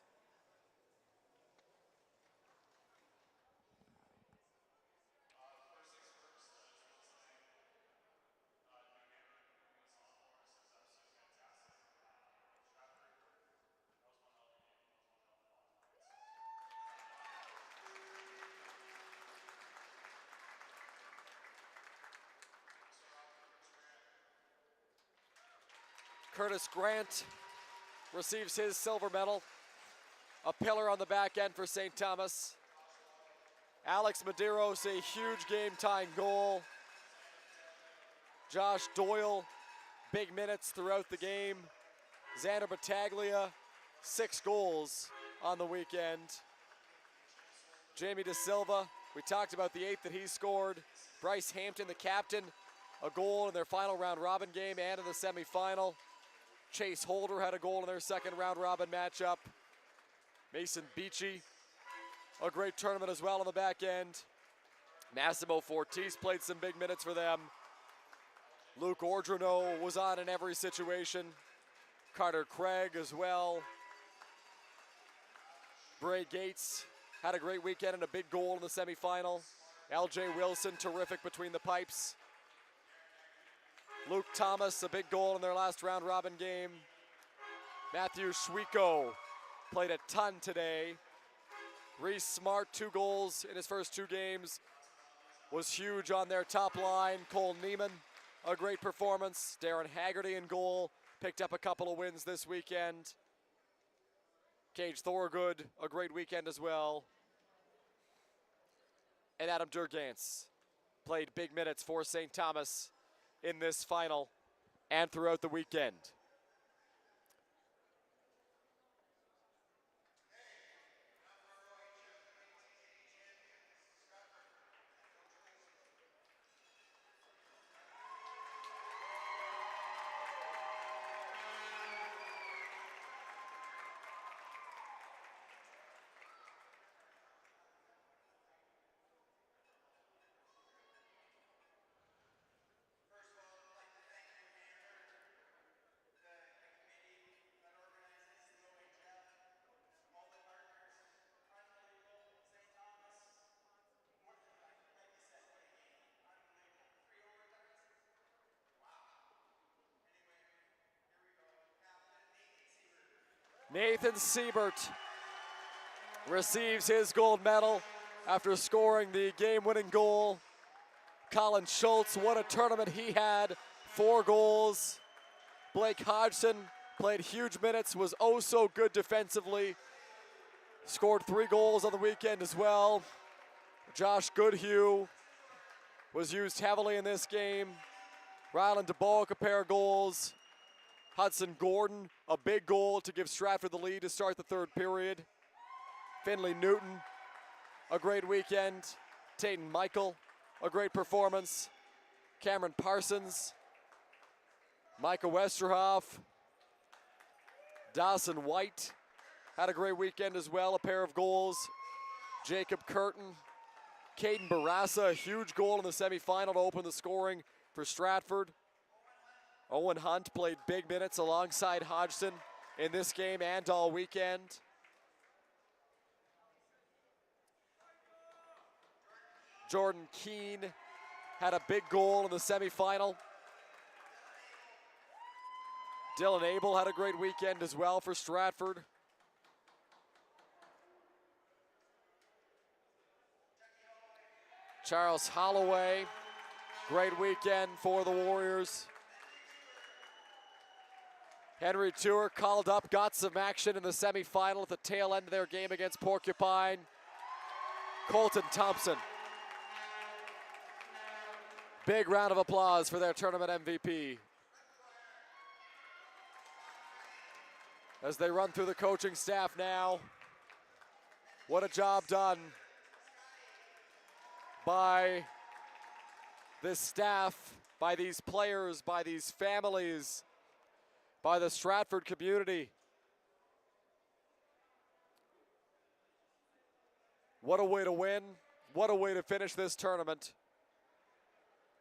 Curtis Grant receives his silver medal. A pillar on the back end for St. Thomas. Alex Medeiros, a huge game-tying goal. Josh Doyle, big minutes throughout the game. Xander Battaglia, 6 goals on the weekend. Jamie De Silva, we talked about the 8 that he scored. Bryce Hampton, the captain, a goal in their final round robin game and in the semifinal. Chase Holder had a goal in their second round robin matchup. Mason Beachy, a great tournament as well on the back end. Massimo Fortis played some big minutes for them. Luke Ordrino was on in every situation. Carter Craig as well. Bray Gates had a great weekend and a big goal in the semifinal. LJ Wilson, terrific between the pipes. Luke Thomas, a big goal in their last round robin game. Matthew Schwieko played a ton today. Reese Smart, 2 goals in his first 2 games. Was huge on their top line. Cole Neiman, a great performance. Darren Haggerty in goal, picked up a couple of wins this weekend. Cage Thorgood, a great weekend as well. And Adam Durgantz played big minutes for St. Thomas in this final and throughout the weekend. Nathan Siebert receives his gold medal after scoring the game-winning goal. Colin Schultz, what a tournament he had. 4 goals. Blake Hodgson played huge minutes, was oh so good defensively. Scored 3 goals on the weekend as well. Josh Goodhue was used heavily in this game. Ryland DeBoek, a pair of goals. Hudson Gordon, a big goal to give Stratford the lead to start the 3rd period. Finley Newton, a great weekend. Tayton Michael, a great performance. Cameron Parsons, Micah Westerhoff, Dawson White had a great weekend as well, a pair of goals. Jacob Curtin, Caden Barassa, a huge goal in the semifinal to open the scoring for Stratford. Owen Hunt played big minutes alongside Hodgson in this game and all weekend. Jordan Keene had a big goal in the semifinal. Dylan Abel had a great weekend as well for Stratford. Charles Holloway, great weekend for the Warriors. Henry Tour called up, got some action in the semifinal at the tail end of their game against Porcupine. Colton Thompson. Big round of applause for their tournament MVP. As they run through the coaching staff now. What a job done by this staff, by these players, by these families, by the Stratford community. What a way to win. What a way to finish this tournament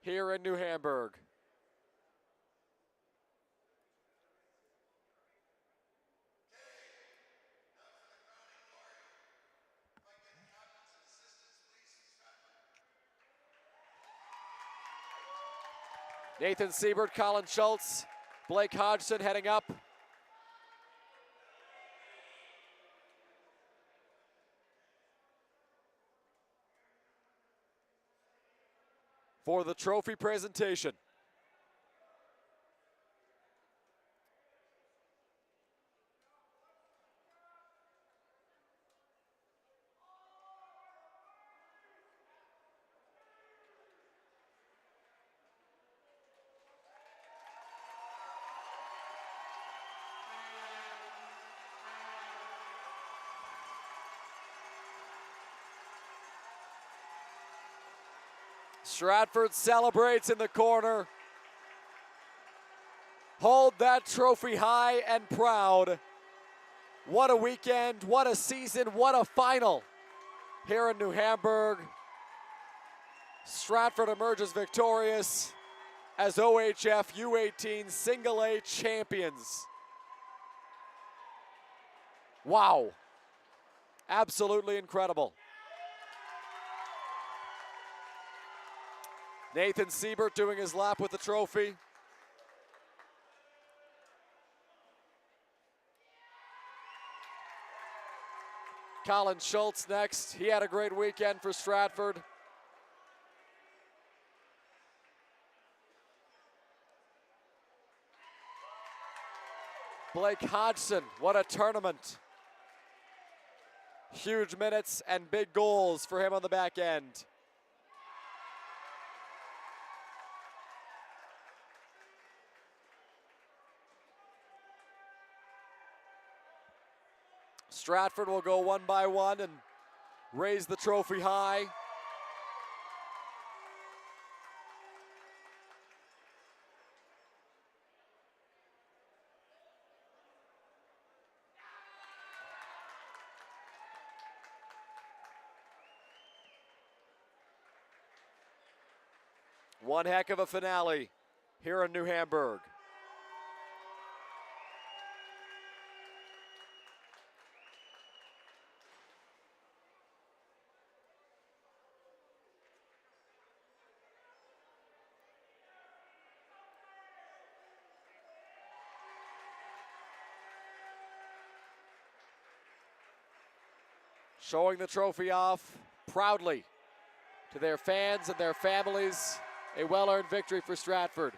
here in New Hamburg. Nathan Siebert, Colin Schultz, Blake Hodgson heading up. For the trophy presentation. Stratford celebrates in the corner. Hold that trophy high and proud. What a weekend, what a season, what a final here in New Hamburg. Stratford emerges victorious as OHF U18 Single A champions. Wow, absolutely incredible. Nathan Siebert doing his lap with the trophy. Colin Schultz next. He had a great weekend for Stratford. Blake Hodgson, what a tournament. Huge minutes and big goals for him on the back end. Stratford will go one by one and raise the trophy high. One heck of a finale here in New Hamburg. showing the trophy off proudly to their fans and their families. A well-earned victory for Stratford.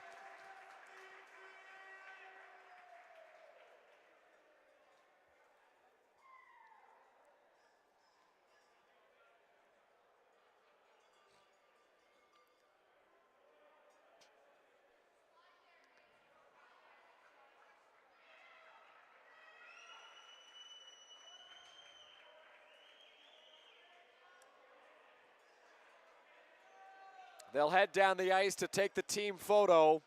They'll head down the ice to take the team photo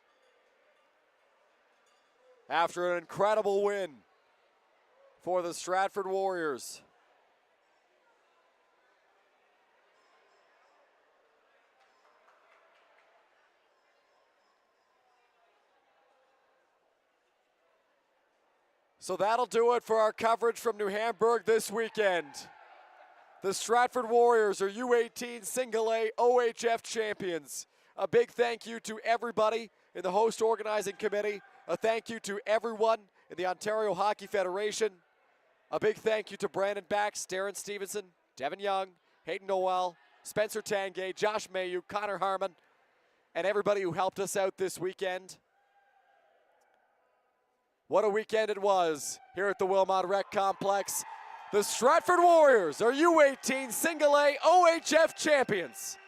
after an incredible win for the Stratford Warriors. So that'll do it for our coverage from New Hamburg this weekend. The Stratford Warriors are U18 Single A OHF champions. A big thank you to everybody in the host organizing committee. A thank you to everyone in the Ontario Hockey Federation. A big thank you to Brandon Bax, Darren Stevenson, Devin Young, Hayden Noel, Spencer Tangay, Josh Mayu, Connor Harmon, and everybody who helped us out this weekend. What a weekend it was here at the Wilmot Rec Complex. The Stratford Warriors are U18 Single A OHF champions.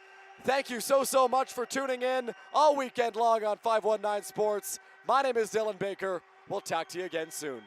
Thank you so much for tuning in all weekend long on 519 Sports. My name is Dylan Baker. We'll talk to you again soon.